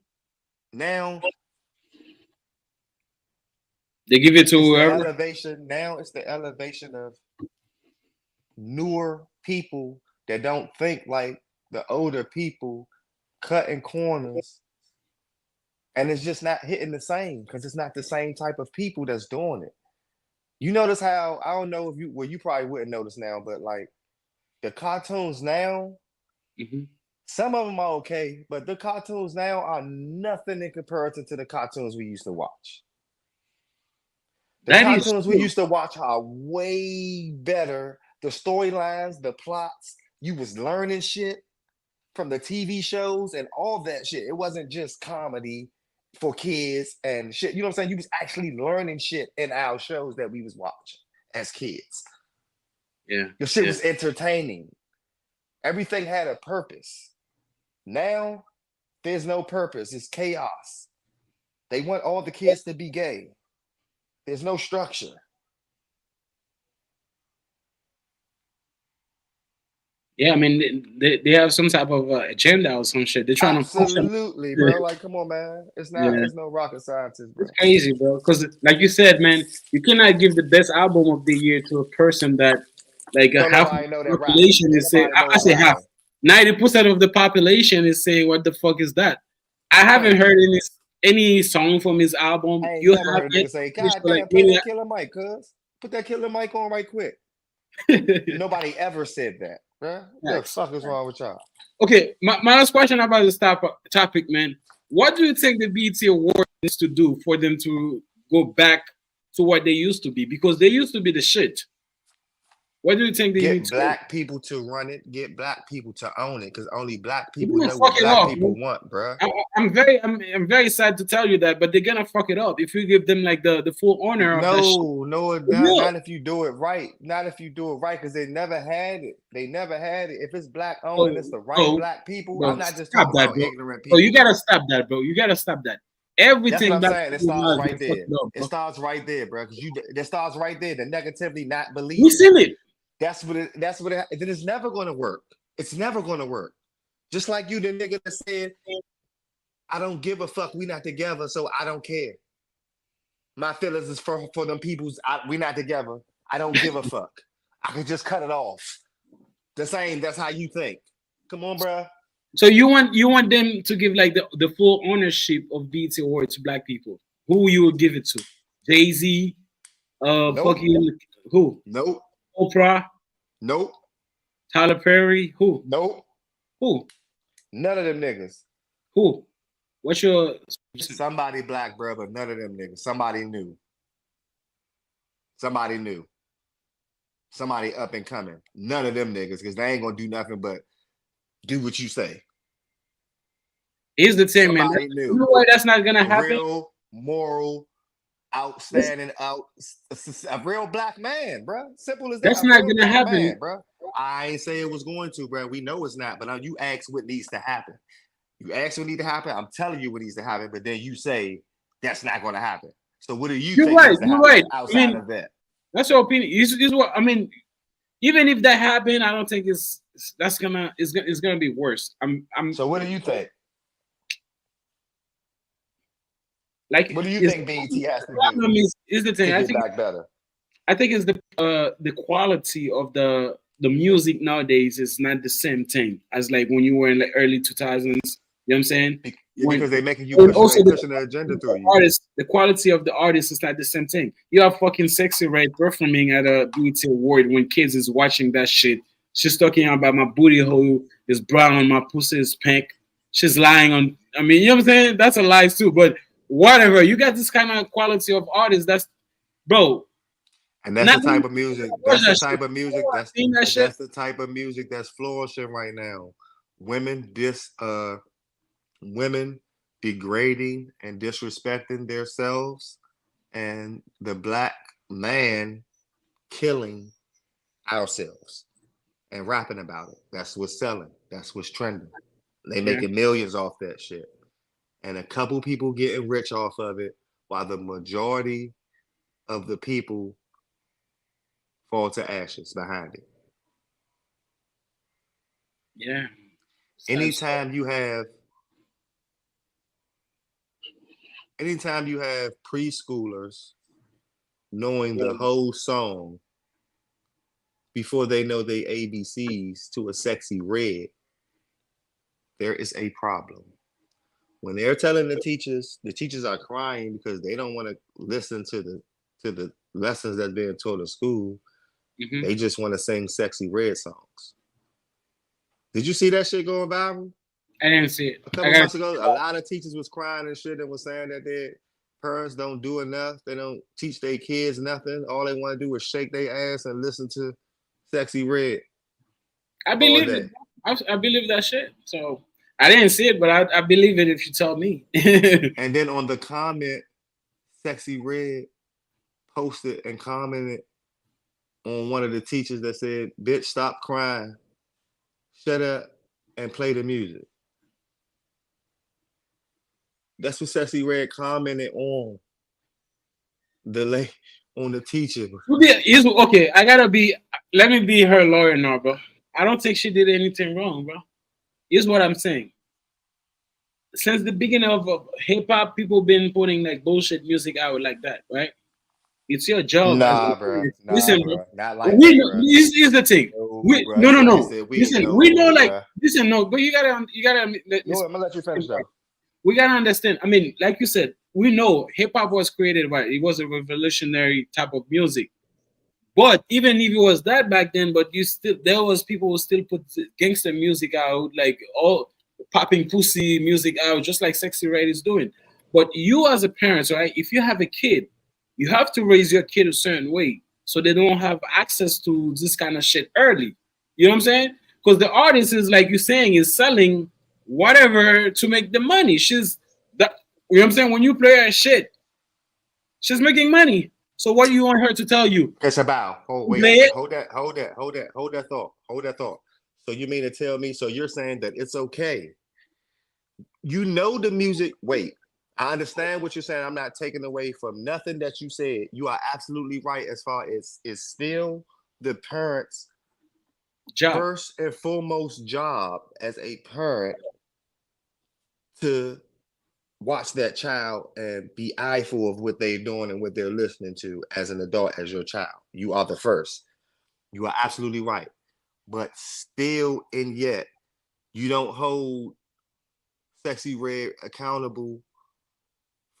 Now They give it to it's the whoever. elevation. Now it's the elevation of newer people that don't think like the older people, cutting corners, and it's just not hitting the same because it's not the same type of people that's doing it. You notice how, I don't know if you, well, you probably wouldn't notice now, but like the cartoons now, Hmm. some of them are okay, but the cartoons now are nothing in comparison to the cartoons we used to watch. The That is cartoons we true. used to watch are way better. The storylines, the plots, you was learning shit from the TV shows and all that shit. It wasn't just comedy for kids and shit. You know what I'm saying? You was actually learning shit in our shows that we was watching as kids. Yeah, Your shit yeah. was entertaining. Everything had a purpose. Now there's no purpose. It's chaos. They want all the kids to be gay. There's no structure. Yeah, I mean, they have some type of agenda or some shit. They're trying to push them. Absolutely, bro. Like, come on, man. Yeah, It's no rocket scientist, it's bro. crazy, bro. Because, like you said, man, you cannot give the best album of the year to a person that, like, a Don't half of nobody know the that rapper. population Ain't is saying. nobody I know a say half. rapper. 90% of the population is saying, "What the fuck is that?" I haven't Thank heard you. any song from his album. I ain't You never have heard a it. nigga say, Finished God for like damn, play maybe. that killer Mike, cuz. Put that killer Mike on right quick. Nobody ever said that, bro. What the Facts. fuck is wrong with y'all? Okay, my last question about this topic, man. What do you think the BET Award needs to do for them to go back to what they used to be? Because they used to be the shit. What do you think they need Get to do? black people to run it. Get black people to own it, because only black They're people gonna know fuck what it black up, people man. want, bro. I'm very sad to tell you that, but they're gonna fuck it up if you give them like the full honor of that shit. No, no, For not real. if you do it right. Not if you do it right, because they never had it. They never had it. If it's black owned and Bro, it's the right bro, black people, I'm bro, not just stop talking that, about bro. ignorant Bro, you people. gotta stop that, bro. You gotta stop that. That's what Everything I'm black saying. It people starts now is right gonna fuck there. it up, It bro. starts right there, bro. Because that starts right there. The negativity, not We believing. seen it. Then it's never gonna work. It's never gonna work. Just like you, the nigga that said, I don't give a fuck, we not together, so I don't care. My feelings is for them people's, we not together. I don't give a fuck. I could just cut it off. The same, that's how you think. Come on, bro. So you want them to give like the full ownership of BET Award to black people. Who you would give it to? Jay-Z, Nope. fucking who? Nope. Oprah, Nope. Tyler Perry, who? Nope. Who? None of them niggas. Who? What's your Somebody black, bro, but none of them niggas. Somebody new. Somebody new. Somebody up and coming. None of them niggas, because they ain't gonna do nothing but do what you say. Here's the thing, man. Somebody You know new. why that's not gonna happen? Real, moral, outstanding, a real black man, bro. Simple as that. That's A not real gonna black man, happen. bro. I ain't say it was going to, bro. We know it's not, but you ask what needs to happen. You ask what needs to happen. I'm telling you what needs to happen, but then you say that's not going to happen. So what do you You're think right. needs to You're happen right. I outside mean, of that? that's your opinion. Is what I mean. Even if that happened, I don't think it's gonna be worse. I'm So what do you think? Like, What do you is think BET has to do problem is the thing. to get back better? I think it's the quality of the music nowadays is not the same thing as like when you were in like early 2000s. You know what I'm saying? Yeah, When because they making you and pushing, also they pushing the agenda through you. the quality of the artist is not the same thing. You have fucking Sexy Red performing at a BET award when kids is watching that shit. She's talking about my booty hole is brown, my pussy is pink. She's lying on. I mean, you know what I'm saying? That's a lie too. But whatever, you got this kind of quality of artist. That's bro. And that's Not the type of music. watch That's the that shit. type of music. Seen that shit. That's the type of music that's flourishing right now. Women women degrading and disrespecting themselves, and the black man killing ourselves and rapping about it. That's what's selling. That's what's trending. They Yeah. making millions off that shit. And a couple people getting rich off of it, while the majority of the people fall to ashes behind it. Yeah. Anytime you have preschoolers knowing the whole song before they know they ABCs to a Sexy Red, there is a problem. When they're telling the teachers are crying because they don't want to listen to the lessons that's being taught in school. Mm-hmm. They just want to sing Sexy Red songs. Did you see that shit going viral? I didn't see it. A couple months ago, a lot of teachers was crying and shit and was saying that their parents don't do enough. They don't teach their kids nothing. All they want to do is shake their ass and listen to Sexy Red. I believe it. I believe that shit. So I didn't see it, but I believe it if you tell me. And then on the comment, Sexy Red posted and commented on one of the teachers that said, "Bitch, stop crying. Shut up and play the music." That's what Sexy Red commented on the teacher. Okay, I gotta be. Let me be her lawyer now, bro. I don't think she did anything wrong, bro. Here's what I'm saying. Since the beginning of hip hop, people been putting like bullshit music out like that, right? It's your job as Nah, a bro. listen, Nah, bro. bro. Not like We that, know, bro. here's the thing. No, We bro. no You no gotta no. say Listen, we know like bro. listen no, but you gotta let me. No, I'm gonna let you finish though. We gotta understand. I mean, like you said, we know hip hop was created by it was a revolutionary type of music. But even if it was that back then, but you still there was people who still put gangster music out, like all popping pussy music out, just like Sexy Red is doing. But you as a parent, right? If you have a kid, you have to raise your kid a certain way so they don't have access to this kind of shit early. You know what I'm saying? Because the artist is like you're saying is selling whatever to make the money. She's that you know what I'm saying? When you play her shit, she's making money. So what do you want her to tell you? It's about. Oh wait, Play it. hold that thought. So you mean to tell me? So you're saying that it's okay? You know the music. Wait, I understand what you're saying. I'm not taking away from nothing that you said. You are absolutely right. As far as it's still the parents' Job. first and foremost job as a parent to watch that child and be eyeful of what they're doing and what they're listening to as an adult, as your child. You are the first. You are absolutely right. But still and yet, you don't hold Sexy Red accountable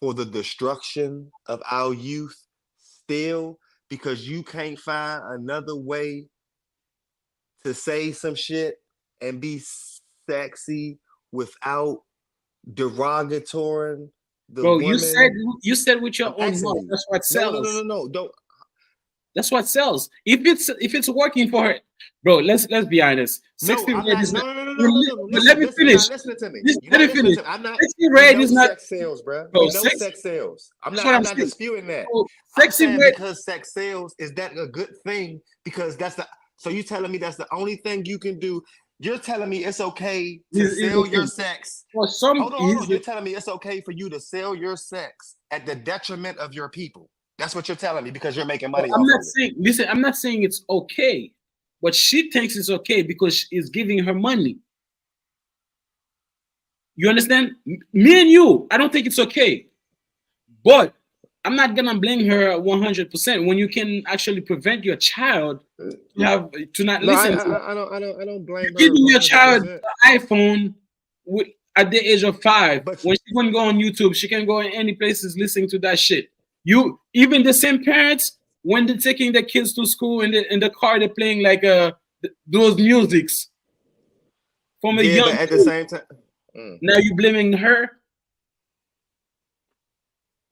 for the destruction of our youth still, because you can't find another way to say some shit and be sexy without derogatory the Bro, woman. you said with your I'm own asking mouth. you. That's what sells. No. Don't. That's what sells. If it's working for her, bro. Let's be honest. No, Sexy I'm Red not. is No, not. no, no, no, no, no, no. But let me You're finish. not listening to me. You're Let not me listening finish. to me. I'm not. Sexy We Red know is not. sex sales, bro. Bro, We know sex sales. That's what I'm I'm not saying. disputing that. Bro, I'm Sexy saying Red. because sex sales, is that a good thing? Because that's the. So you telling me that's the only thing you can do? You're telling me it's okay to sell your sex. For some, Hold on. You're telling me it's okay for you to sell your sex at the detriment of your people. That's what you're telling me, because you're making money I'm off not of it. saying. Listen, I'm not saying it's okay, but she thinks it's okay because it's giving her money. You understand? Me and you, I don't think it's okay. But I'm not gonna blame her 100% when you can actually prevent your child to not No, listen to it. I don't blame her Giving your child 100%. an iPhone with, at the age of 5, But when she can go on YouTube, she can go in any places listening to that shit. You even the same parents when they're taking their kids to school in the car, they're playing like those musics from a yeah, but young at the age. same time, mm, Now you blaming her.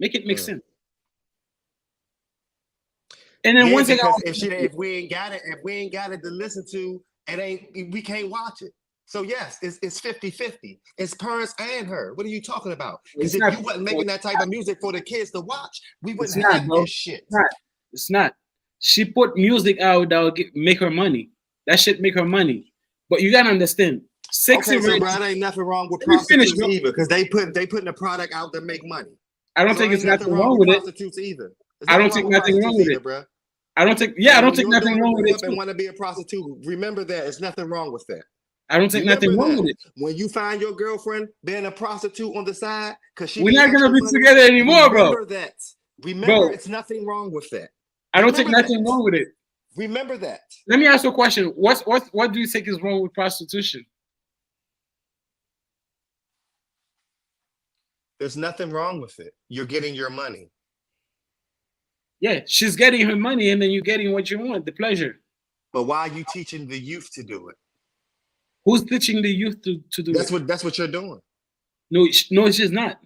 Make it make mm. sense. And then Yeah, one thing I because want to if we ain't got it to listen to, we can't watch it. So yes, it's 50-50. It's parents and her. What are you talking about? Because it's if not. you wasn't making that type of music for the kids to watch, we It's wouldn't not, have bro. this shit. It's not. It's not. She put music out that will make her money. That shit make her money. But you gotta understand, sexy Okay, so red. bro, there ain't nothing wrong with Let me finish, prostitutes bro. either, because they putting a product out that make money. I don't So think there it's ain't nothing nothing wrong wrong with with it. prostitutes either. There's I nothing don't wrong think with nothing wrong prostitutes with either, it. bro. I don't think. So Yeah, I don't when think your nothing daughter wrong with grow it up and too. want to be a prostitute, remember that there's nothing wrong with that. I don't think nothing Remember wrong that with it. when you find your girlfriend being a prostitute on the side because she We're need not gonna extra be money, together anymore, bro. remember that. Remember, Bro, it's nothing wrong with that. I don't think Remember nothing that. wrong with it. Remember that. Let me ask you a question. What do you think is wrong with prostitution? There's nothing wrong with it. You're getting your money. Yeah, she's getting her money, and then you're getting what you want, the pleasure. But why are you teaching the youth to do it? Who's teaching the youth to do it? That's what you're doing. No, no, she's not.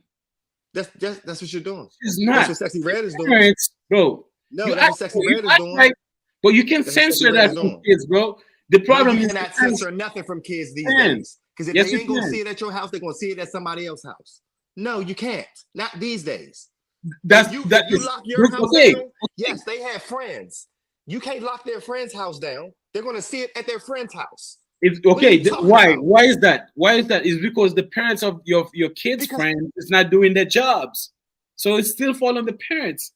That's what you're doing. She's That's not. what Sexy Red is doing. Parents, bro. No, that's what Sexy Red is doing. Like, but you can That's what Sexy censor Red that is from doing. kids, bro. The No, problem you is cannot censor nothing from kids these days. Because if Yes, they you ain't gonna can. see it at your house, they're gonna see it at somebody else's house. No, you can't. Not these days. That If you is lock your house okay. down, yes, they have friends. You can't lock their friend's house down. They're gonna see it at their friend's house. It's What are okay. you talking Why? about? Why is that? Why is that? Is because the parents of your kids' Because friend is not doing their jobs, so it's still fall on the parents.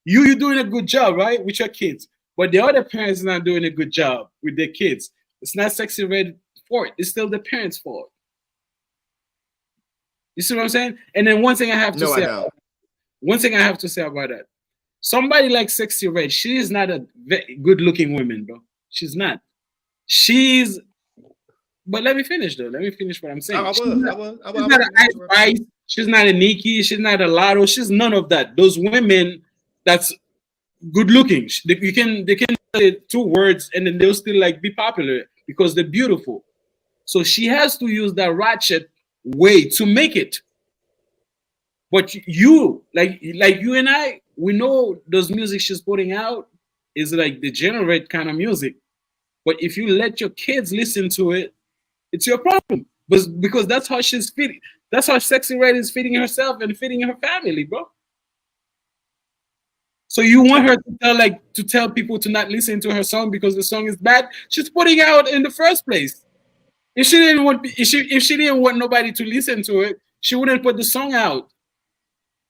You're doing a good job, right, with your kids, but the other parents are not doing a good job with their kids. It's not Sexy Red fault. It's still the parents' fault. You see what I'm saying? And then one thing I have to no, I say. don't. One thing I have to say about that. Somebody like Sexy Red, she is not a good-looking woman, bro. She's not. She's. But let me finish though. Let me finish what I'm saying. She's not an Ice Spice. She's not a Nikki. She's not a Lotto. She's none of that. Those women that's good looking. They can say 2 words and then they'll still like be popular because they're beautiful. So she has to use that ratchet way to make it. But you, like you and I, we know those music she's putting out is like degenerate kind of music. But if you let your kids listen to it, it's your problem. But because that's how she's feeding, that's how Sexy Red is feeding herself and feeding her family, bro. So you want her to tell people to not listen to her song because the song is bad? She's putting out in the first place. If she didn't want nobody to listen to it, she wouldn't put the song out.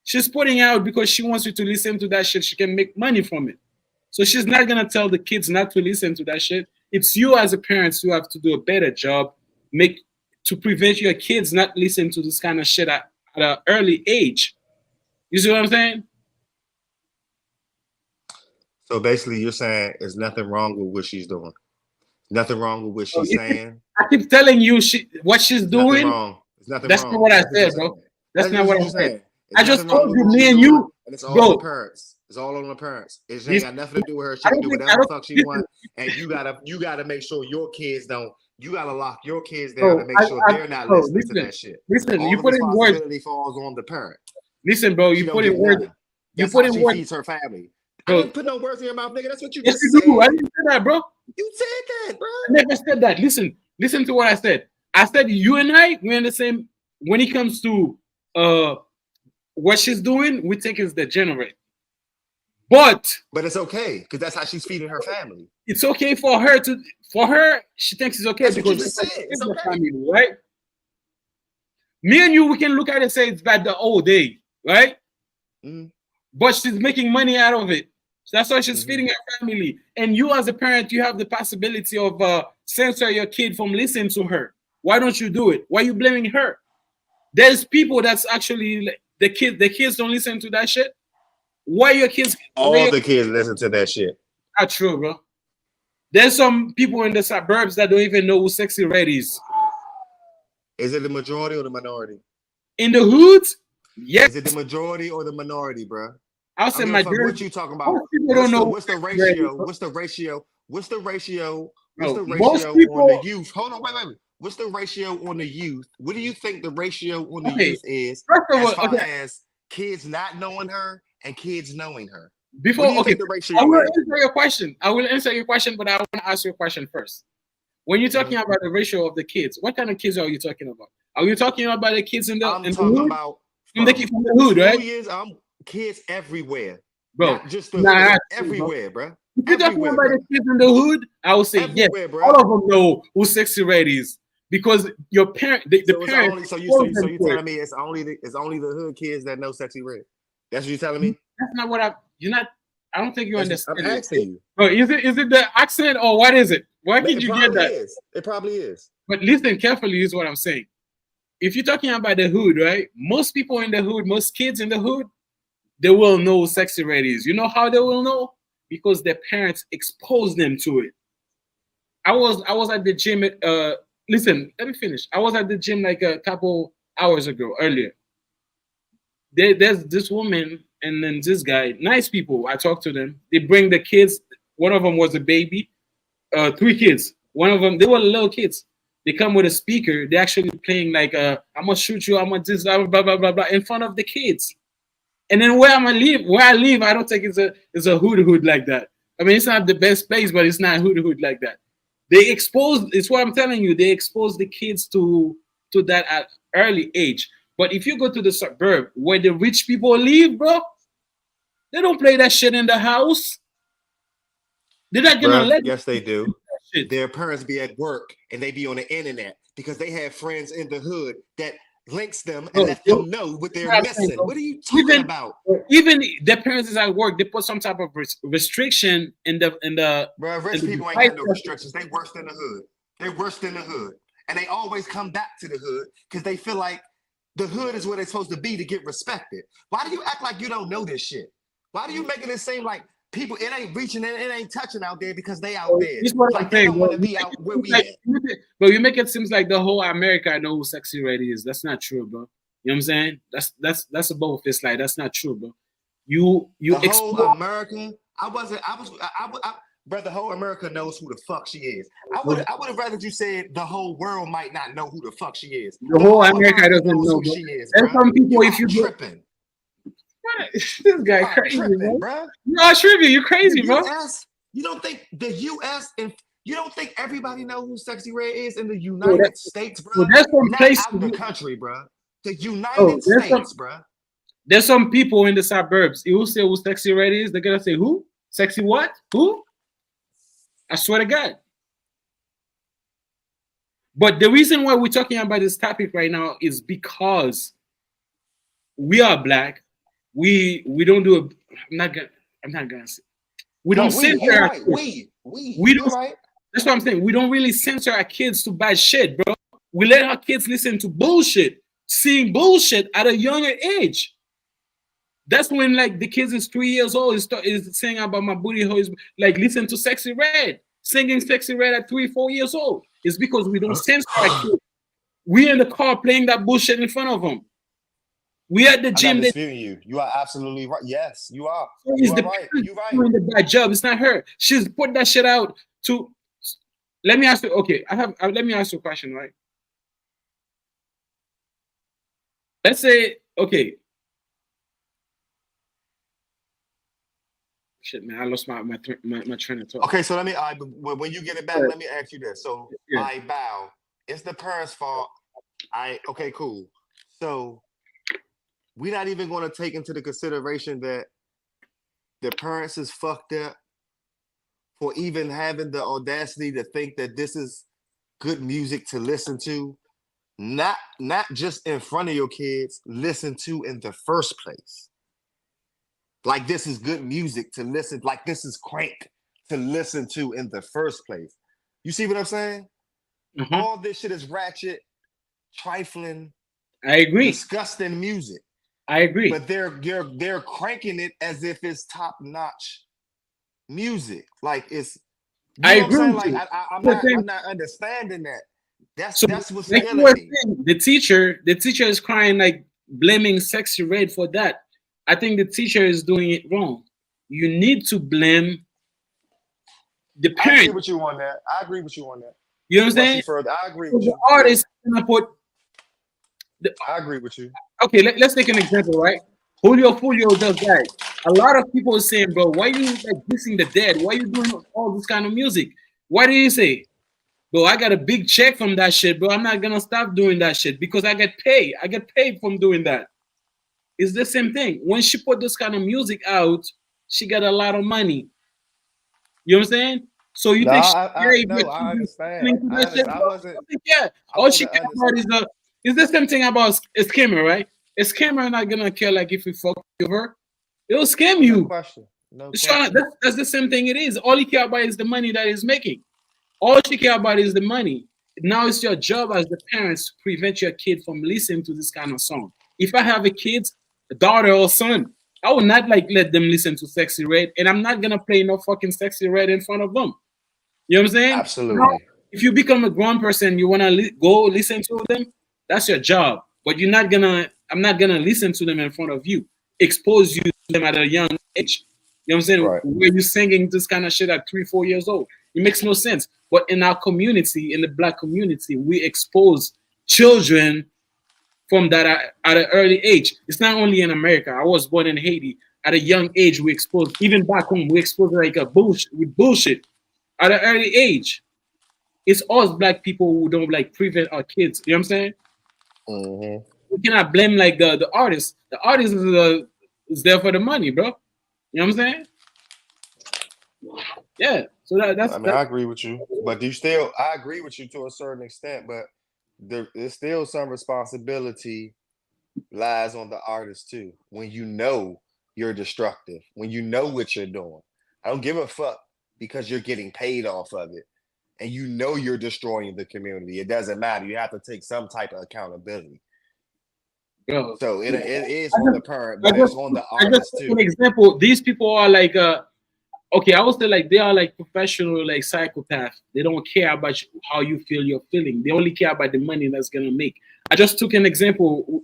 She's putting out because she wants you to listen to that shit. She can make money from it. So she's not gonna tell the kids not to listen to that shit. It's you as a parent who have to do a better job, make to prevent your kids not listening to this kind of shit at an early age. You see what I'm saying? So basically, you're saying there's nothing wrong with what she's doing. Nothing wrong with what she's saying. I keep telling you what she's There's nothing doing. wrong. There's nothing That's wrong. not what I That's what said, you're bro. saying. That's not what I said. There's I just nothing wrong told with you, what me she's and doing, you, and it's all on the bro. parents. It's all on the parents. It ain't This, got nothing to do with her. She I can don't do think. whatever the fuck she wants, and you gotta make sure your kids don't. You gotta lock your kids down and make sure they're not listening to that shit. Listen. All You the put in words. responsibility falls on the parent. Listen, bro. She You don't put get in words. none. You That's put how in she words, feeds her family. I bro. didn't put no words in your mouth, nigga. That's what you Yes, just you do. I said. didn't say that, bro. You said that, bro. I never said that. Listen to what I said. I said you and I, we're in the same. When it comes to what she's doing, we think it's degenerate. But But it's okay because that's how she's feeding her family. it's okay for her to. For her, she thinks it's okay That's what you because just said. It's okay. family, right? Me and you, we can look at it and say it's bad the whole day, right? Mm-hmm. But she's making money out of it. So that's why she's Mm-hmm. feeding her family. And you, as a parent, you have the possibility of censor your kid from listening to her. Why don't you do it? Why are you blaming her? There's people that's actually the kids don't listen to that shit. Why your kids? Why All your the kids listen to that shit. not true, bro? There's some people in the suburbs that don't even know who Sexy Red is. Is it the majority or the minority? In the hoods, yes. Is it the majority or the minority, bro? I'll I say don't give a fuck majority. what you talking about. Most people don't know What's the who Sexy Red is, ratio? bro. What's the ratio? What's the ratio? What's No, the most ratio on the people. youth? Hold on, wait. What's the ratio on the youth? What do you think the ratio on the Okay, youth is first of as all, far okay. as kids not knowing her and kids knowing her? What Before, do you okay, think the I ratio will is? answer your question. I will answer your question, but I want to ask you a question first. When you're talking about the ratio of the kids, what kind of kids are you talking about? Are you talking about the kids in the I'm in the talking hood? about From the from from the hood, 2 right, years. Kids everywhere, bro? not just the Nah, hood. not true, bro. Everywhere, bro. If you're talking Everywhere, about bro. the kids in the hood, I would say yes. Everywhere, bro. All of them know who Sexy Red is because your parent, the So it's parents only so expose them you to it. telling me it's only the hood kids that know Sexy Red. That's what you telling me? That's not what I. You're not. I don't think you I'm understand it. asking you. Bro, is it the accent or what is it? Why did It you get probably that? is. It probably is. But listen carefully. Is what I'm saying. If you're talking about the hood, right? Most people in the hood, most kids in the hood, they will know who Sexy Red is. You know how they will know? Because their parents expose them to it. I was at the gym. Listen, let me finish. I was at the gym like a couple hours ago earlier. There's this woman and then this guy, nice people. I talked to them. They bring the kids. One of them was a baby. Three kids. One of them, they were little kids. They come with a speaker. They're actually playing like, "I'm gonna shoot you. I'm gonna this blah blah blah blah blah" in front of the kids. And then where I live, I don't think it's a hood like that. I mean, it's not the best place, but it's not hood like that. They expose. It's what I'm telling you. They expose the kids to that at early age. But if you go to the suburb where the rich people live, bro, they don't play that shit in the house. They're not gonna Bruh, let yes they do. that shit. Their parents be at work and they be on the internet because they have friends in the hood that links them and Bro, let them know what that's they're what I'm saying, missing. bro. What are you talking about? Even their parents is at work, they put some type of restriction Bruh, in rich the people ain't device. got no restrictions. They worse than the hood. They worse than the hood. And they always come back to the hood because they feel like the hood is where they're supposed to be to get respected. Why do you act like you don't know this shit? Why do you making it seem like people, it ain't reaching and it ain't touching out there because they out there? This is what I'm Like they saying, don't bro. want to be out where we Like, at. bro, you make it seems like the whole America know who Sexy Red is. That's not true, bro. You know what I'm saying? That's a bubble fist lie. That's not true, bro. You The whole explore. America, brother, the whole America knows who the fuck she is. I would have rather you said the whole world might not know who the fuck she is. The The whole whole America America doesn't knows know, who bro. she is, There's bro. some people, You if are you go, tripping. this guy You are crazy, tripping, bro. bro. You are tripping. You The crazy, bro. U.S. You don't think the U.S. and you don't think everybody know who Sexy Red is in the Bro, United States, bro, bro? there's some Not places, out the country, bro. The bro. United States, bro. There's some people in the suburbs. You will say who Sexy Red is. They're gonna say who? Sexy what? Who? I swear to God. But the reason why we're talking about this topic right now is because we are black. We don't do a. I'm not gonna say. We No, don't you're censor our right. kids. We You're don't. right. That's what I'm saying. We don't really censor our kids to bad shit, bro. We let our kids listen to bullshit, seeing bullshit at a younger age. That's when like the kids is 3 years old is saying about my booty hole is like listen to Sexy Red, singing Sexy Red at 3, 4 years old. It's because we don't censor our kids. We in the car playing that bullshit in front of them. We at the I'm not gym. disputing you. You are absolutely right. Yes, you are. It's You are the right. parents You're right. doing the bad job. It's not her. She's put that shit out to. Let me ask you. Okay, let me ask you a question, right? Let's say, okay, shit, man, I lost my train of thought. Okay, so when you get it back, let me ask you this. So Yeah. I bow. It's the parents' fault. Okay, cool. So we're not even going to take into the consideration that the parents is fucked up for even having the audacity to think that this is good music to listen to. Not just in front of your kids, listen to in the first place. Like this is good music to listen, like this is crank to listen to in the first place. You see what I'm saying? Mm-hmm. All this shit is ratchet, trifling, I agree. disgusting music. I agree. but they're cranking it as if it's top notch music. Like it's, I you know what I'm agree saying? with Like you. The I'm thing- not understanding that. So, That's what's like you killing were me. saying, the teacher is crying like blaming Sexy Red for that. I think the teacher is doing it wrong. You need to blame the I agree parent. with you on that. I agree with you on that. You know what I'm Once you saying? further, I agree So with the you. Yeah, artist is gonna put the I agree with you. okay. Let's take an example, right? Julio just died. A lot of people are saying, bro, why you like dissing the dead? Why you doing all this kind of music? Why do you say? Bro, I got a big check from that shit, bro. I'm not gonna stop doing that shit because I get paid. I get paid from doing that. It's the same thing. When she put this kind of music out, she got a lot of money. You know what I'm saying? So you No, think she I care if no, your I children understand. listening to that shit, I bro? wasn't, I think yeah. I All she wasn't care about is the same thing about a scammer, right? A scammer not gonna care like if you fuck with her. It'll scam no you. question, no It's trying, question. that's the same thing it is. All he care about is the money that he's making. All she care about is the money. Now it's your job as the parents to prevent your kid from listening to this kind of song. If I have a kid, a daughter or son, I will not like let them listen to Sexy Red, and I'm not gonna play no fucking Sexy Red in front of them. You know what I'm saying? Now, Absolutely. if you become a grown person, you wanna go listen to them. That's your job. But you're not gonna. I'm not gonna listen to them in front of you. Expose you to them at a young age. You know what I'm saying? Right. Where you singing this kind of shit at 3, 4 years old? It makes no sense. But in our community, in the black community, we expose children from that at an early age. It's not only in America. I was born in Haiti. At a young age, we expose even back home. We expose like a bullshit with bullshit at an early age. It's us black people who don't like prevent our kids. You know what I'm saying? Hmm. We cannot blame like the artist. The artist is there for the money, bro. You know what I'm saying? Yeah. So I mean, that I agree with you, but you still, I agree with you to a certain extent, but there's still some responsibility lies on the artist too. When you know you're destructive, when you know what you're doing, I don't give a fuck because you're getting paid off of it, and you know you're destroying the community. It doesn't matter. You have to take some type of accountability. bro. So it is I on the just parent, I but it's just on the I just artist take an too. example. These people are like okay, I would say like they are like professional like psychopaths. They don't care about how you feel you're feeling. They only care about the money that's gonna make. I just took an example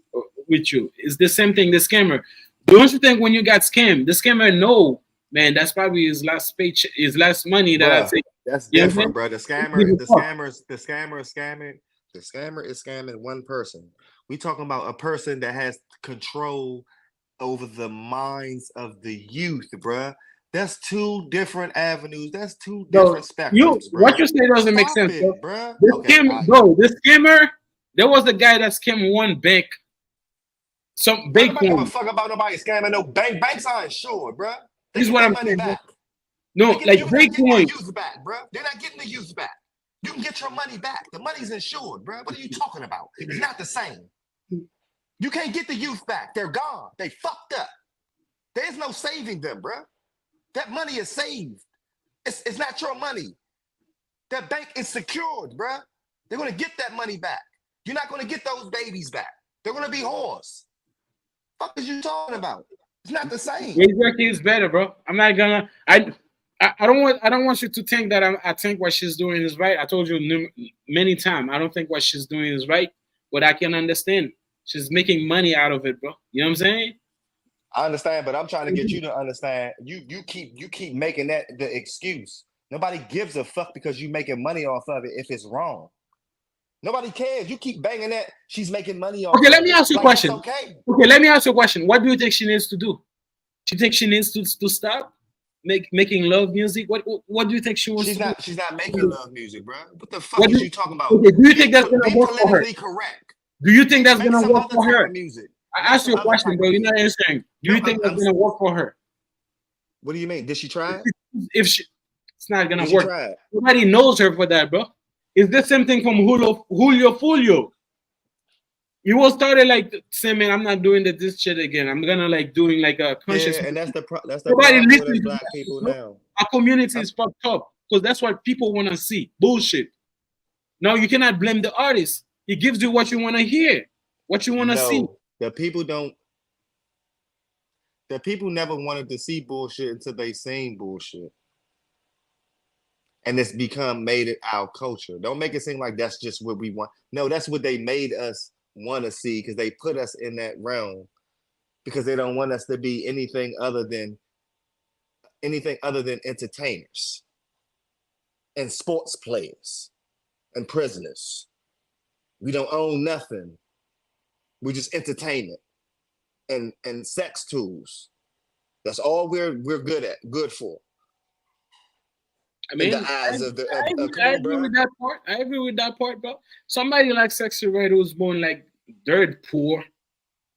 with you. It's the same thing. The scammer. Don't you think when you got scammed, the scammer know, man, that's probably his last paycheck, his last money that I Bruh, take. that's You know what I'm saying? different, bro. Give a fuck. The scammer is scamming one person. We talking about a person that has control over the minds of the youth, bruh. That's two different avenues. That's two No, different you spectrums, what bruh. you say doesn't make Stop sense, bro. it, bruh. The Okay, scam, bro. The scammer. There was a guy that scammed one bank, some don't big nobody give a one. fuck about nobody scamming no bank. Banks are insured, bruh. They This is get what their I'm money saying, bro. back. No, like You're not big getting your point. youth back, bruh. They're not getting the youth back. You can get your money back. The money's insured, bruh. What are you talking about? It's not the same. You can't get the youth back. They're gone. They fucked up. There's no saving them, bruh. That money is saved. It's not your money. That bank is secured, bruh. They're gonna get that money back. You're not gonna get those babies back. They're gonna be whores. Fuck is you talking about? It's not the same. Raise your kids better, bro. I'm not gonna. I don't want you to think that I think what she's doing is right. I told you many times. I don't think what she's doing is right, but I can understand. She's making money out of it, bro. You know what I'm saying? I understand, but I'm trying to get you to understand. You keep making that the excuse. Nobody gives a fuck because you making money off of it if it's wrong. Nobody cares. You keep banging that she's making money off Okay, let of me it. ask you a Like that's question. okay. Okay, let me ask you a question. What do you think she needs to do? She thinks she needs to stop making love music. What do you think she wants to do? She's not making love music, bro. What the fuck What is do you talking about? okay, do you think that's gonna Be work for her? politically correct. Do you think that's Make gonna some work other for type her? of music. I Make asked some you a other question, type bro. of You're not music. answering. Do No, you think that's gonna work for her? what do you mean? Did she try it? If she, it's not gonna Did she work. try it? Nobody knows her for that, bro. It's the same thing from Julio. You will started like saying, man, I'm not doing this shit again. I'm gonna like doing like a conscious. Yeah, and that's the Nobody problem with us listens to black that shit, people bro. now. Our community I'm, is fucked up because that's what people want to see. Bullshit. No, you cannot blame the artist. He gives you what you want to hear, what you want to see. no, the people don't. that people never wanted to see bullshit until they seen bullshit. And it's become made it our culture. Don't make it seem like that's just what we want. No, that's what they made us want to see because they put us in that realm because they don't want us to be anything other than entertainers and sports players and prisoners. We don't own nothing. We just entertainment and sex tools. That's all we're good for. I mean, in the eyes of the come I on, agree bro. with that part. I agree with that part, bro. Somebody like Sexy Red who was born like dirt poor. You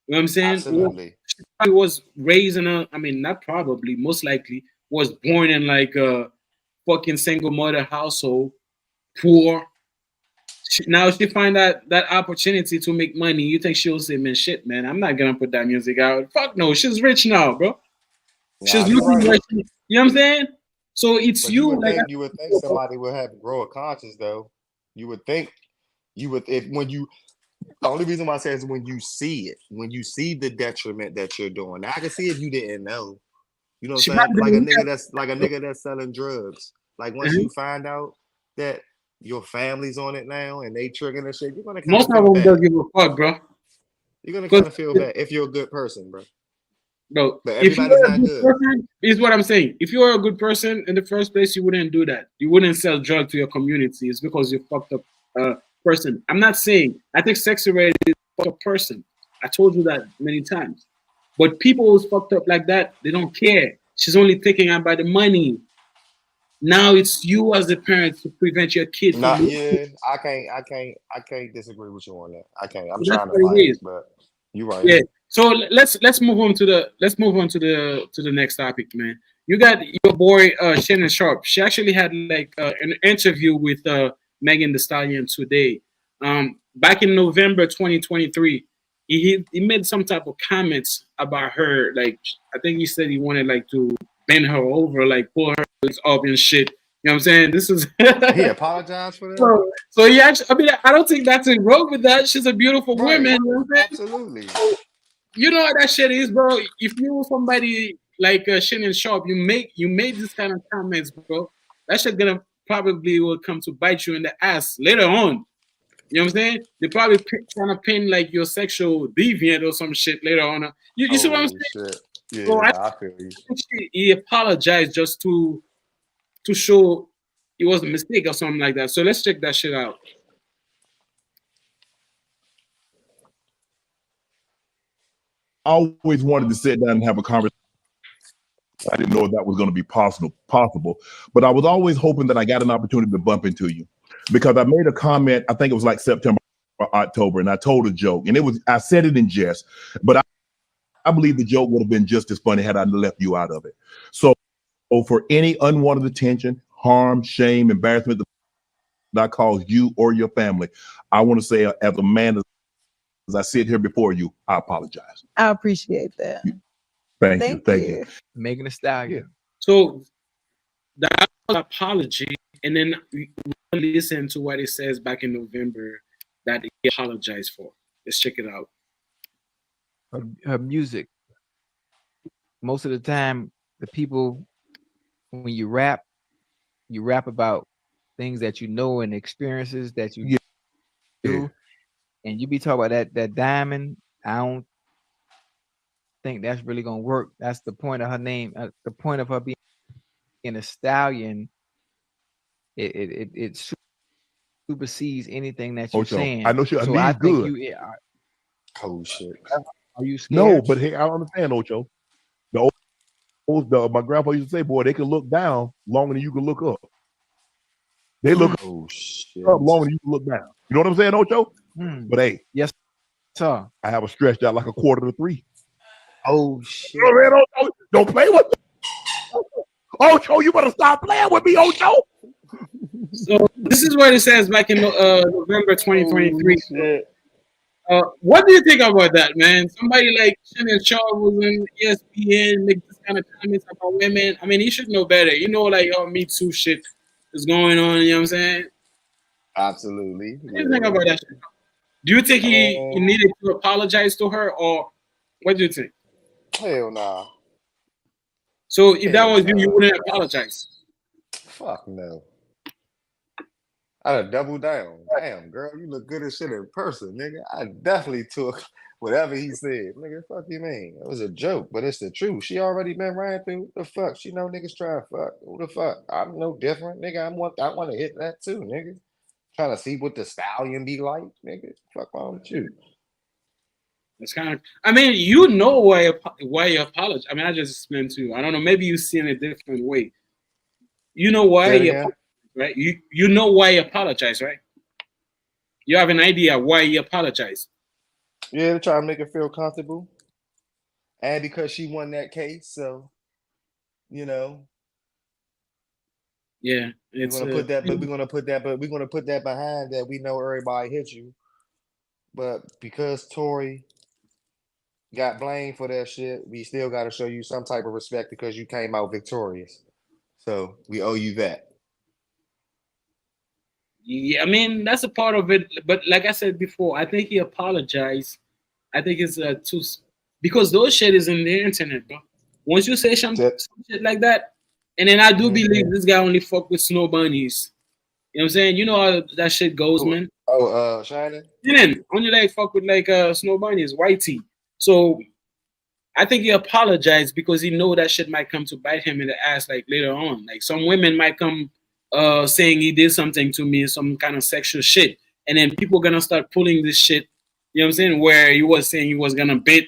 know what I'm saying? Absolutely. Probably was raised in a, I mean, not probably, most likely was born in like a fucking single mother household, poor. Now she find that opportunity to make money. You think she'll say, man, shit, man, I'm not gonna put that music out. Fuck no, she's rich now, bro. She's Nah, you're looking right. like, you know what I'm saying? So it's But you, like, you would think somebody would have grow a conscience though. You would think you would if when you the only reason why I say is when you see it, when you see the detriment that you're doing. Now, I can see if you didn't know. You know what she I'm saying? probably Like a nigga that's selling drugs. Like once you find out that your family's on it now and they triggering and shit, you're gonna kind most of of feel them bad. don't give a fuck, bro. You're gonna kind Because of feel bad if you're a good person, bro. bro, But if you everybody's were a not good good. person, is what I'm saying. If you were a good person in the first place, you wouldn't do that. You wouldn't sell drugs to your community. It's because you're fucked up person. I'm not saying I think Sexy Red is a fucked up person. I told you that many times. But people who's fucked up like that, they don't care. She's only thinking about the money. Now it's you as the parent to prevent your kid from Not losing. yeah, I can't disagree with you on that. I can't. I'm That's trying to what it fight it, is. but you're right. Yeah. So let's move on to the next topic, man. You got your boy Shannon Sharp. She actually had like an interview with Megan Thee Stallion today. Back in November 2023, he made some type of comments about her. Like I think he said he wanted like to bend her over, like pull her legs up and shit. You know what I'm saying? This is He apologized for that? so he actually. I mean, I don't think that's wrong with that. She's a beautiful woman. Right. You know what I'm saying? Absolutely. You know what that shit is, bro. If you somebody like Shannon Sharp, you made this kind of comments, bro. That shit gonna probably will come to bite you in the ass later on. You know what I'm saying? They probably trying to pin like your sexual deviant or some shit later on. You see what I'm Holy saying? shit. Yeah, So I nah, I feel you. think he apologized just to show it was a mistake or something like that. So let's check that shit out. Always wanted to sit down and have a conversation. I didn't know if that was going to be possible, but I was always hoping that I got an opportunity to bump into you because I made a comment. I think it was like September or October, and I told a joke, and I said it in jest, but I believe the joke would have been just as funny had I left you out of it. So for any unwanted attention, harm, shame, embarrassment that I caused you or your family, I want to say as a man, as I sit here before you, I apologize. I appreciate that. Thank you. Megan Thee Stallion. Yeah. So that apology, and then we listen to what it says back in November that he apologized for. Let's check it out. Her music. Most of the time, the people, when you rap about things that you know and experiences that you do, and you be talking about that diamond. I don't think that's really gonna work. That's the point of her name. The point of her being a stallion. It supersedes anything that you're saying. I know she so I think good. you Oh shit. are you scared? No, but hey, I understand, Ocho. My grandpa used to say, boy, they can look down longer than you can look up. They look Oh shit. up longer than you can look down. You know what I'm saying, Ocho? But hey, yes, sir. I have a stretched out like a quarter to three. Oh shit. You know what I'm saying, Ocho? Don't play with me. Ocho, you better stop playing with me, Ocho. So this is what it says back in November 2023. Oh, What do you think about that, man? Somebody like Shannon Sharp was in ESPN, make this kind of comments about women. I mean, he should know better. You know, like, Me Too shit is going on. You know what I'm saying? absolutely. What do you think about that shit? Do you think he needed to apologize to her, or what do you think? Hell nah. So if that Hell was you, you no. wouldn't apologize. Fuck no. I'd have doubled down. Damn, girl, you look good as shit in person, nigga. I definitely took whatever he said. Nigga, fuck you mean? It was a joke, but it's the truth. She already been ran through. What the fuck? She know niggas trying to fuck. Who the fuck? I'm no different, nigga. I want to hit that too, nigga. Trying to see what the stallion be like, nigga. Fuck wrong with you? It's kind of. I mean, you know why you apologize. I mean, I just explained to you. I don't know. Maybe you see in a different way. You know why Say it you again. apologize, right? You know why you apologize, right? You have an idea why you apologize. Yeah, to try to make her feel comfortable. And because she won that case, so you know, Yeah, we're it's gonna put that, but we're gonna put that, but we're gonna put that behind that we know everybody hit you. But because Tory got blamed for that shit, we still gotta show you some type of respect because you came out victorious. So we owe you that. yeah. I mean, that's a part of it. But like I said before, I think he apologized. I think it's because those shit is in the internet, bro. Once you say some shit like that, and then I do believe this guy only fuck with snow bunnies. You know what I'm saying? You know how that shit goes, man. Shannon? And then only like fuck with like snow bunnies, whitey. So I think he apologized because he know that shit might come to bite him in the ass like later on. Like some women might come saying he did something to me, some kind of sexual shit. And then people gonna start pulling this shit, you know what I'm saying, where he was saying he was gonna bait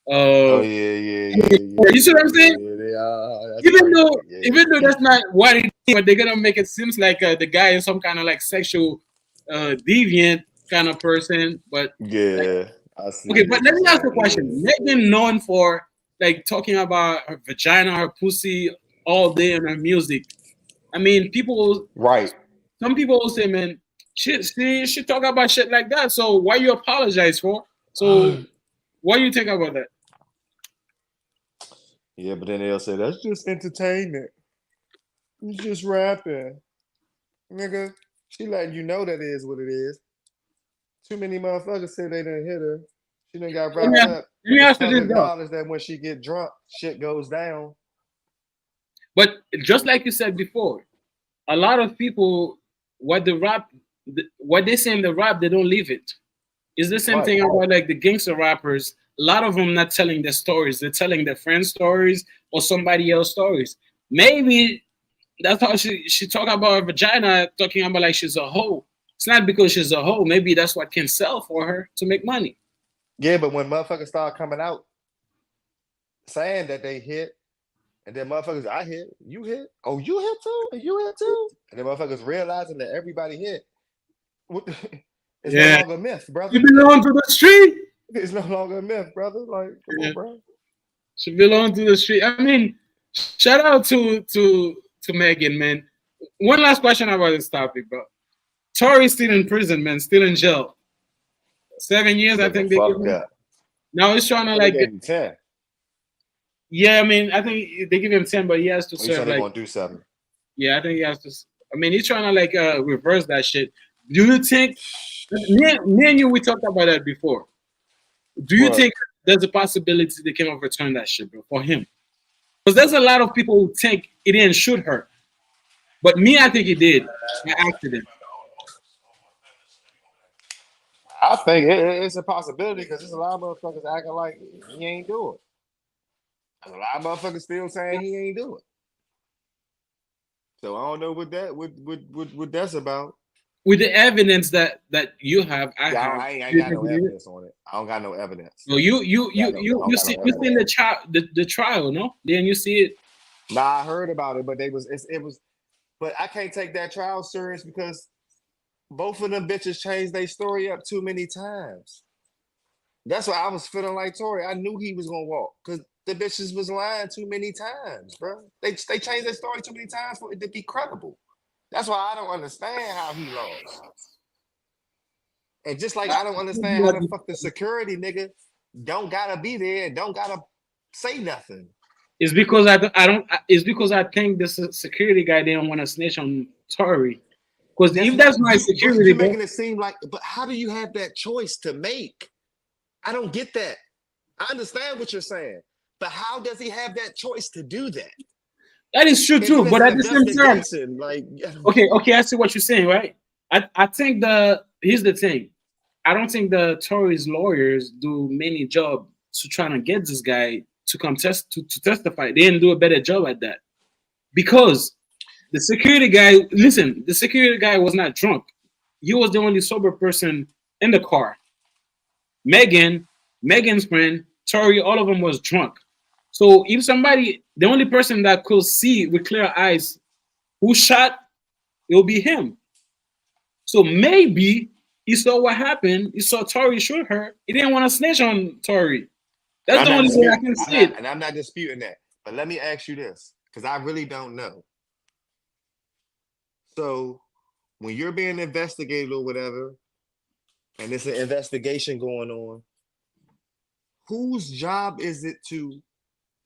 Oh uh you see what I'm saying? that's Even crazy. though Yeah, even though that's not what it is, but they're gonna make it seems like the guy is some kind of like sexual deviant kind of person. But like, yeah, I see okay, but what let you're me ask you a saying. question. Megan known for like talking about her vagina, her pussy all day in her music. I mean, Right. some people will say, man, she talk about shit like that. So why you apologize for? So what do you think about that? Yeah, but then they'll say that's just entertainment. It's just rapping. Nigga, she letting you know that is what it is. Too many motherfuckers say they didn't hit her. She done got Let me wrapped ask, up. let me It's ask you this public though. knowledge that when she get drunk, shit goes down. But just like you said before, a lot of people what they say in the rap, they don't leave it. It's the same Right. thing about like the gangster rappers. A lot of them not telling their stories. They're telling their friends' stories or somebody else's stories. Maybe that's how she talk about her vagina, talking about like she's a hoe. It's not because she's a hoe. Maybe that's what can sell for her to make money. Yeah, but when motherfuckers start coming out saying that they hit, and then motherfuckers, I hit, you hit, oh, you hit too, and you hit too, and then motherfuckers realizing that everybody hit, it's no Yeah, longer a myth, she brother. belong to the street. It's no longer a myth, brother. Like, come Yeah, on, bro. she belong to the street. I mean, shout out to Megan, man. One last question about this topic, bro. Tory's still in prison, man. Still in jail. 7 years, I Looking think they give fucked him. up. Now he's trying to Well, they like, gave him 10. yeah. I mean, I think they give him 10, but he has to Well, you said serve they're like, gonna do something. yeah. I think he has to. I mean, he's trying to like reverse that shit. Do you think? Me and you, we talked about that before. Do you What? think there's a possibility they can overturn that shit, bro, for him? Because there's a lot of people who think it didn't shoot her, but me, I think it did by accident. I think it's a possibility because there's a lot of motherfuckers acting like he ain't do it. There's a lot of motherfuckers still saying he ain't do it. So I don't know what that's about. With the evidence that you have, I Yeah, have. I ain't You got think no it is? evidence on it. I don't got no evidence. No, I don't got no you seen evidence. the trial, no? Then you see it. Nah, I heard about it, but it was. But I can't take that trial serious because both of them bitches changed their story up too many times. That's why I was feeling like Tory. I knew he was gonna walk because the bitches was lying too many times, bro. They changed their story too many times for it to be credible. That's why I don't understand how he lost. And just like I don't understand how the fuck the security nigga don't gotta be there and don't gotta say nothing. It's because I don't. It's because I think the security guy didn't want to snitch on Tory. Because if that's my security, you're bro, making it seem like, but how do you have that choice to make? I don't get that. I understand what you're saying, But how does he have that choice to do that? That is true too. But at the same time, like okay, I see what you're saying, right? I think here's the thing. I don't think the Tories lawyers do many job to try to get this guy to come to testify. They didn't do a better job at that because the security guy. Listen, the security guy was not drunk. He was the only sober person in the car. Megan's friend, Tori, all of them was drunk. So if somebody, the only person that could see with clear eyes who shot, it will be him. So maybe he saw what happened. He saw Tori shoot her. He didn't want to snitch on Tori. That's the only way I can see it. And I'm not disputing that. But let me ask you this, because I really don't know. So when you're being investigated or whatever, and there's an investigation going on, whose job is it to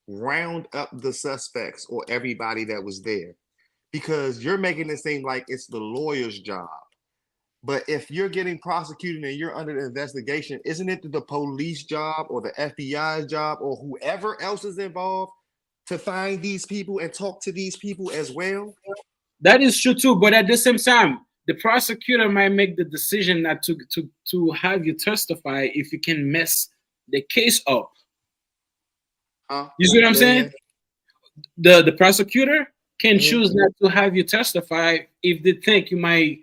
round up the suspects or everybody that was there? Because you're making it seem like it's the lawyer's job. But if you're getting prosecuted and you're under the investigation, isn't it the police job or the FBI's job or whoever else is involved to find these people and talk to these people as well? That is true too, but at the same time, the prosecutor might make the decision not to have you testify if you can mess the case up. You see what I'm saying? The prosecutor can choose not to have you testify if they think you might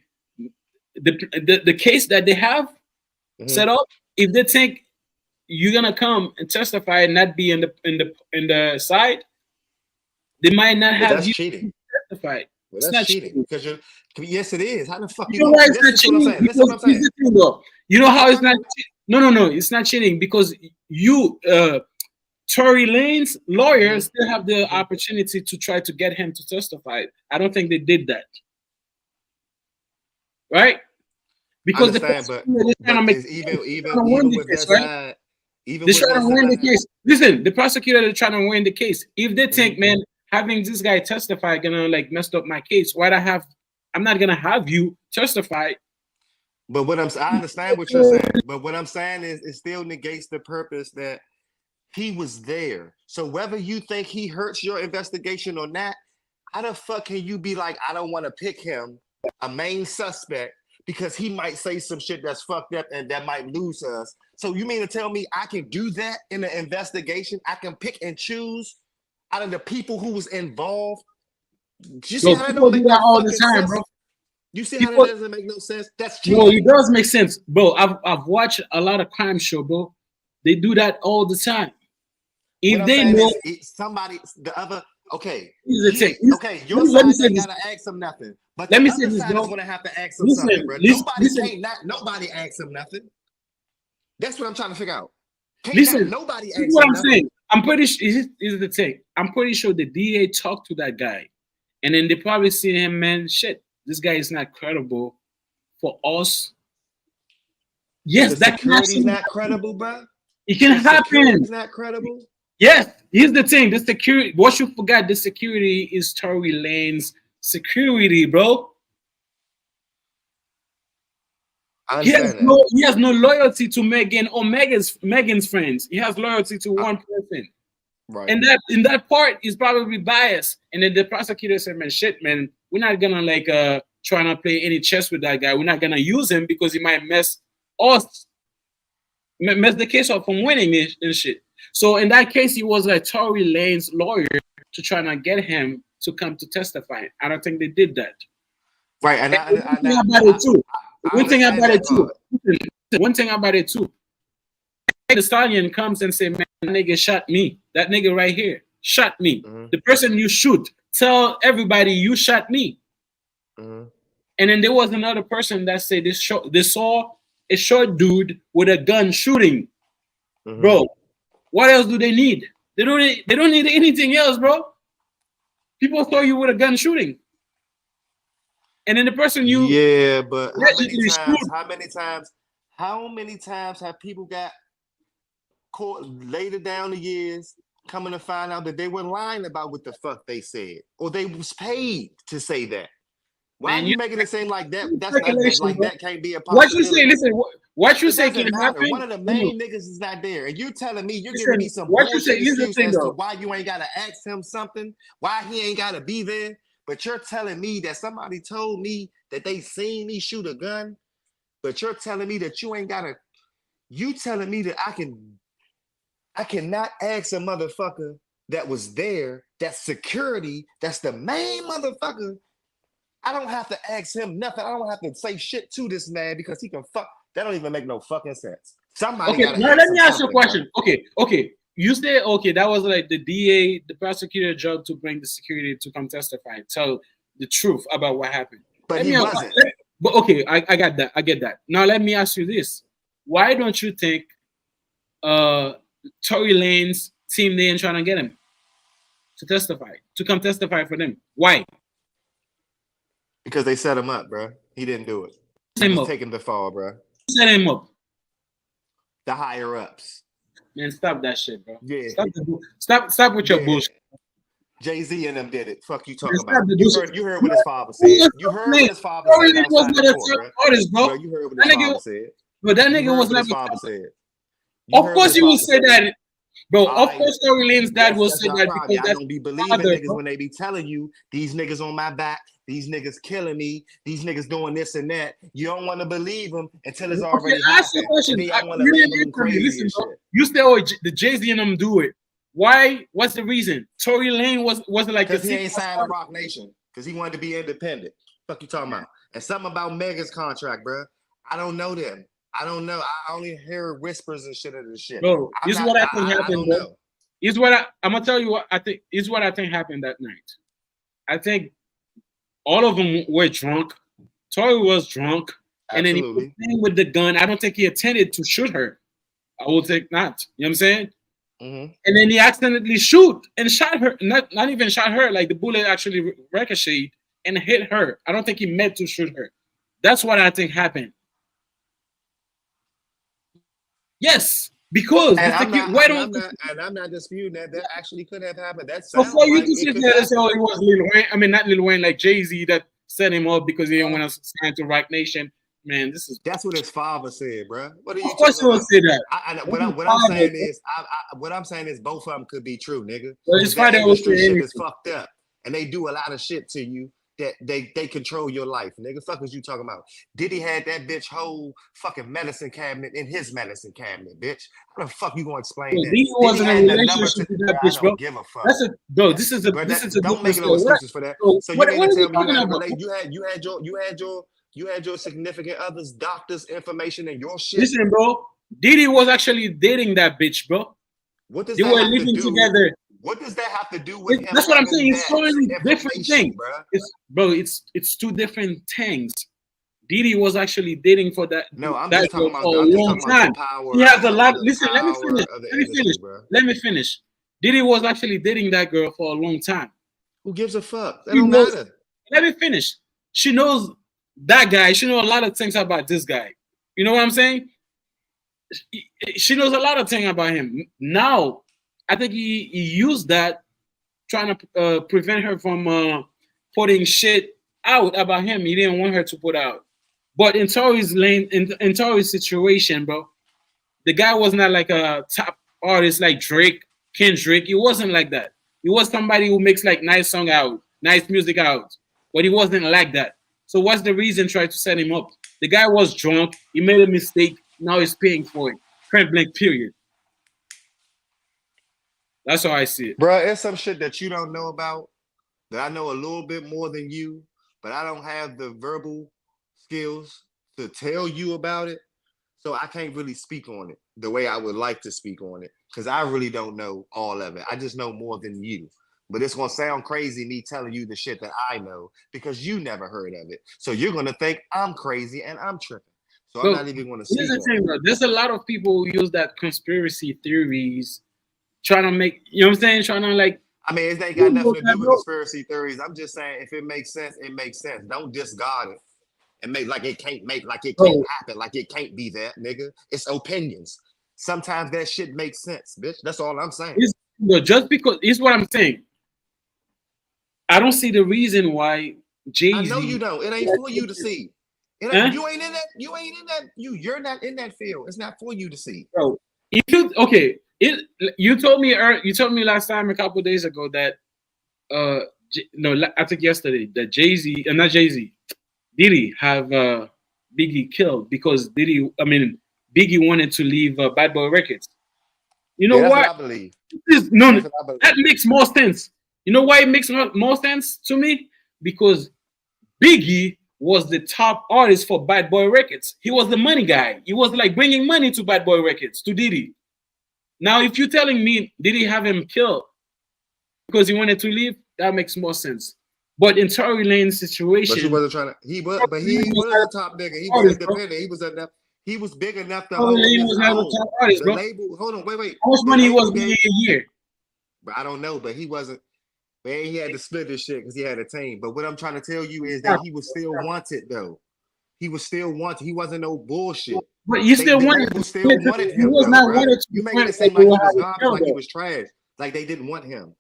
the case that they have set up. If they think you're gonna come and testify and not be in the side, they might not have you cheating. testify. Well, that's cheating because yes, it is. How the fuck you know why it's not cheating? Because you know how it's not. No, it's not cheating because you, Tory Lane's lawyers still have the opportunity to try to get him to testify. I don't think they did that, right? Because they're trying to win the case. Listen, the prosecutor is trying to win the case. If they think, man, having this guy testify gonna like mess up my case, I'm not gonna have you testify. But I understand what you're saying. But what I'm saying is it still negates the purpose that he was there. So whether you think he hurts your investigation or not, how the fuck can you be like, I don't want to pick him, a main suspect, because he might say some shit that's fucked up and that might lose us. So you mean to tell me I can do that in an investigation? I can pick and choose out of the people who was involved? You see how that don't make no all the time, sense? Bro. You see how that doesn't make no sense? That's cheating. No, it does make sense, bro. I've watched a lot of crime show, bro. They do that all the time. If they know somebody, the other, okay, your side ain't gotta ask him nothing, but let the me other say this, side bro. is gonna have to ask him something, bro. Nobody asks him nothing. That's what I'm trying to figure out. Nobody asks him what I'm nothing. saying. I'm pretty sure is the thing. I'm pretty sure the DA talked to that guy, and then they probably see him, man. Shit, this guy is not credible for us. Yes, that security's not credible, bro. It can happen. Security's not credible. Yes, here's the thing. The security. What you forgot? The security is Tory Lane's security, bro. He has no loyalty to Megan or Megan's friends. He has loyalty to one person. Right. And that in that part is probably biased. And then the prosecutor said, man, shit, man, we're not gonna like try to play any chess with that guy. We're not gonna use him because he might mess the case up from winning and shit. So in that case, he was like Tory Lane's lawyer to try to get him to come to testify. I don't think they did that. Right. And one thing about it too. The stallion comes and say, man, that nigga shot me. That nigga right here shot me. The person you shoot, tell everybody you shot me. And then there was another person that said they saw a short dude with a gun shooting. Bro, what else do they need? They don't need anything else, bro. People saw you with a gun shooting. And then the person you but how many times have people got caught later down the years coming to find out that they were lying about what the fuck they said, or they was paid to say that? Why are you making it seem like that? That's not like that can't be a possibility. What you say? Listen, what you It say doesn't can matter. happen. One of the main niggas is not there, and you're telling me you're Listen, giving me some what you say? bullshit Here's the excuse thing, as to though. why you ain't gotta ask him something, why he ain't gotta be there. But you're telling me that somebody told me that they seen me shoot a gun. But you're telling me that you ain't gotta. You telling me that I cannot ask a motherfucker that was there, that's security, that's the main motherfucker. I don't have to ask him nothing. I don't have to say shit to this man because he can fuck. That don't even make no fucking sense. Somebody Okay, gotta now ask let him me ask you a something, bro. question. Okay. You say okay, that was like the DA, the prosecutor job to bring the security to come testify and tell the truth about what happened. But Let he me wasn't. but okay, I got that. I get that. Now let me ask you this. Why don't you think Tory Lane's team they ain't trying to get him to testify, to come testify for them? Why? Because they set him up, bro. He didn't do it. Set He him was up. taking the fall, bro. Set him up. The higher ups. Man, stop that shit, bro. Yeah. Stop with your Yeah. bullshit. Jay-Z and them did it. Fuck you Man, talking stop about. the You bullshit. heard what his father said. You heard Man, what his father Tory said Lane was outside not the a court, top bro. artist, bro. Bro, you heard what That his nigga, father said. but that You nigga heard was what not his a father top. said. You Of heard what course, his he will father say said. that, bro. Of I course, Tory Lane's dad will that's say y'all that problem. because Y'all that's don't be his believing father, niggas bro. when they be telling you these niggas on my back, these niggas killing me, these niggas doing this and that. You don't want to believe them until it's Okay, already ask the happened, question. and then y'all want to You didn't label them answer me. crazy Listen, and bro. shit. You say, oh, the Jay-Z and them do it. Why? What's the reason? Tory Lane wasn't like a Because he secret ain't signed to artist. Rock Nation. Because he wanted to be independent. Fuck you talking about? And something about Megan's contract, bro. I don't know them. I don't know. I only hear whispers and shit of this shit. Bro, I'm this is not. what I think I happened, don't bro. know. Is what I'm gonna tell you what I think is what I think happened that night. I think all of them were drunk. Tory was drunk, and then he was Absolutely. playing with the gun. I don't think he intended to shoot her. I will think not. You know what I'm saying? Mm-hmm. And then he accidentally shoot and shot her. Not even shot her. Like the bullet actually ricocheted and hit her. I don't think he meant to shoot her. That's what I think happened. Yes, because the And I'm security. not. Why And don't I'm not. And I'm not disputing that. That actually could have happened. That so sounds for you like to it sit could there and say, happen. "Oh, it was Lil Wayne," I mean, not Lil Wayne, like Jay-Z that set him up because he didn't want to sign to Rock Nation. Man, this is. That's what his father said, bro. What are Of you course, talking he will about? say that. What That's his I'm father. saying is, what I'm saying is, both of them could be true, nigga. But Because his that father will say industry shit is anything. fucked up, and they do a lot of shit to you that they control your life, nigga. Fuck is you talking about? Diddy had that bitch whole fucking medicine cabinet in his medicine cabinet, bitch. How the fuck you gonna explain that? He was Diddy in a had the number relationship two. with Bro, that I bitch, bro. don't give a fuck. That's a bro. That, but This that, is a don't different make no story. excuses for that. So So you what mean to are tell we me you talking had a about? you had your significant other's doctor's information in your shit? Listen, bro. Diddy was actually dating that bitch, bro. What does They that were have to living do? together. What does that have to do with him That's what I'm having saying. It's that totally different information, thing. bro? It's two different things. Diddy was actually dating for No, I'm that just girl talking about. for a I'm just long talking about the time. power. He I'm has a talking lot. about the Listen, let me power finish. of the Let me finish. industry, bro. Let me finish. Diddy was actually dating that girl for a long time. Who gives a fuck? That She don't knows. matter. Let me finish. She knows that guy. She knows a lot of things about this guy. You know what I'm saying? She knows a lot of things about him. Now, I think he used that trying to prevent her from putting shit out about him. He didn't want her to put out. But in Tory's lane, in Tory's situation, bro, the guy was not like a top artist like Drake, Kendrick. He wasn't like that. He was somebody who makes like nice song out, nice music out, but he wasn't like that. So what's the reason try to set him up? The guy was drunk. He made a mistake. Now he's paying for it. Point blank. Period. That's how I see it. Bro, it's some shit that you don't know about that I know a little bit more than you, but I don't have the verbal skills to tell you about it. So I can't really speak on it the way I would like to speak on it because I really don't know all of it. I just know more than you. But it's gonna sound crazy me telling you the shit that I know because you never heard of it. So you're gonna think I'm crazy and I'm tripping. So I'm But not even gonna here's speak the on thing, it. bro. There's a lot of people who use that conspiracy theories, trying to make, you know what I'm saying? Trying to like, I mean, it ain't got nothing to do with bro. conspiracy theories. I'm just saying if it makes sense, it makes sense. Don't discard it and make like it can't Bro, happen, like it can't be that, nigga. It's opinions. Sometimes that shit makes sense, bitch. That's all I'm saying. just because, it's what I'm saying. I don't see the reason why I know you Jay-Z. don't. It ain't for you to see. Huh? You ain't in that. You're not in that field. It's not for you to see. Bro, you told me last time a couple of days ago that no, I think yesterday that Jay-Z, not Jay-Z, Diddy have Biggie killed because Biggie wanted to leave Bad Boy Records. You know Yeah, that's what what? I believe. No, That's what I believe. that makes more sense. You know why it makes more sense to me? Because Biggie was the top artist for Bad Boy Records. He was the money guy. He was like bringing money to Bad Boy Records, to Diddy. Now, if you're telling me Diddy have him killed because he wanted to leave, that makes more sense. But in Tory Lane's situation, But you wasn't trying to. He was a top nigga. He was artist, independent. He was big enough to Tory hold Lane his was never a own. top artist, The bro. label. Hold on, wait. How much The money he was label making gave. a year? I don't know, but he wasn't. Man, he had to split this shit because he had a team. But what I'm trying to tell you is that he was still wanted, though. He was still wanted. He wasn't no bullshit. But you still The wanted label to still wanted he him, was though, not bro. wanted to You the making point it seem where like you he was will garbage, have like he though. was trash, like they didn't want him.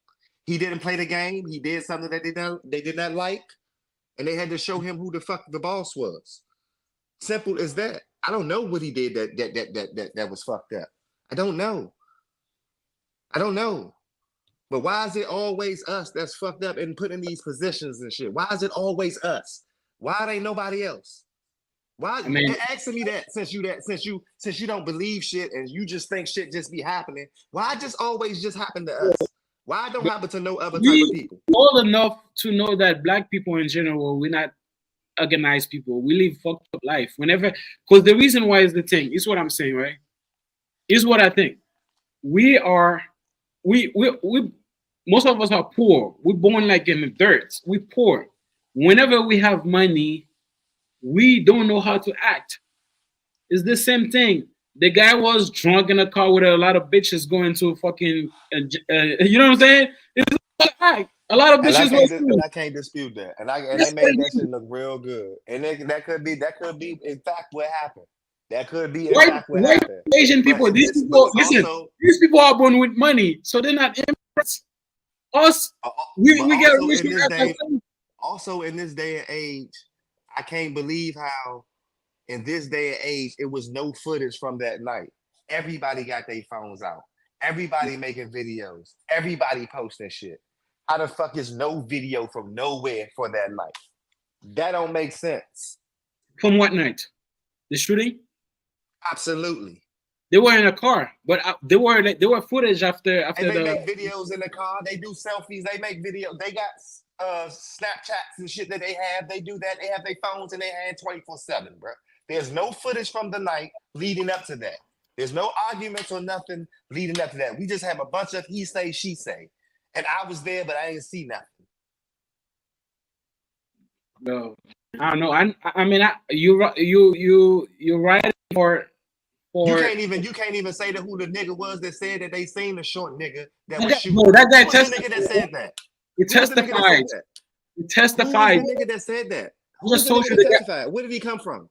He didn't play the game. He did something that they did not like, and they had to show him who the fuck the boss was. Simple as that. I don't know what he did that was fucked up. I don't know. But why is it always us that's fucked up and put in these positions and shit? Why is it always us? Why it ain't nobody else? Why I mean, asking me that since you don't believe shit and you just think shit just be happening? Why just always just happen to us? Why it don't happen to no other type of we people? old enough to know that black people in general, we're not organized people. We live fucked up life. Whenever, because the reason why is the thing. Is what I'm saying, right? Is what I think. We are, we. Most of us are poor. We're born like in the dirt. We're poor. Whenever we have money, we don't know how to act. It's the same thing. The guy was drunk in a car with a lot of bitches going to fucking, you know what I'm saying? It's a lot of And bitches was I can't dispute that. And they That's what made it that is. shit look real good. And that could be in fact what happened. That could be in White, fact what white happened. Asian people. These But people, it's listen. also These people are born with money, so they're not immigrants. Us, but we get also rich in with this that. day, and age, I can't believe how in this day and age it was no footage from that night. Everybody got their phones out. Everybody making videos. Everybody posting shit. How the fuck is no video from nowhere for that night? That don't make sense. From what night? The shooting? Absolutely. They were in a car, but they were footage after And they the. make videos in the car. They do selfies. They make videos. They got Snapchats and shit that they have. They do that. They have their phones in their hand 24/7, bro. There's no footage from the night leading up to that. There's no arguments or nothing leading up to that. We just have a bunch of he say, she say. And I was there, but I didn't see nothing. No, I don't know. I mean, you're right You for can't even say that who the nigga was that said that they seen the short nigga that was that shooting. bro. That guy Who was the nigga that said that? He Who was the nigga that said testified. that? He Who was testified. the nigga that said that? Who I was just the told nigga you that the guy, testified? Where did he come from?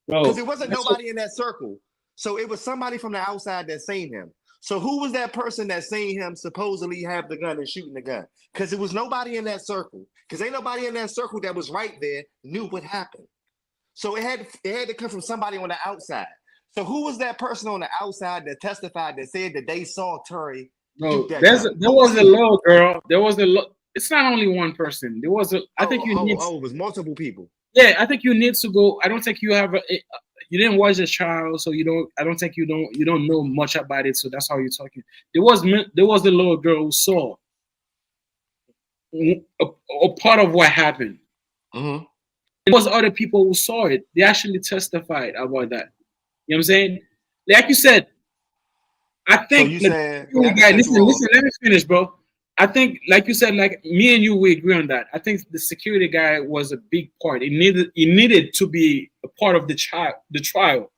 bro. Because it wasn't That's nobody in that circle. So it was somebody from the outside that seen him. So who was that person that seen him supposedly have the gun and shooting the gun? Because it was nobody in that circle. Because ain't nobody in that circle that was right there knew what happened. So it had to come from somebody on the outside. So who was that person on the outside that testified that said that they saw Terry bro. shoot that There gun? Who was a he? little girl. There was a. It's not only one person. There was a. I think you need. It was multiple people. Yeah, I think you need to go. I don't think you have you didn't watch the trial, so you don't. I don't think you don't know much about it, so that's how you're talking. There was a little girl who saw a part of what happened. Mm-hmm. There was other people who saw it. They actually testified about that. You know what I'm saying? Like you said, I So think you like, said, not to guy, cut you listen, off. let me finish, bro. I think, like you said, like me and you, we agree on that. I think the security guy was a big part. He needed to be a part of the trial.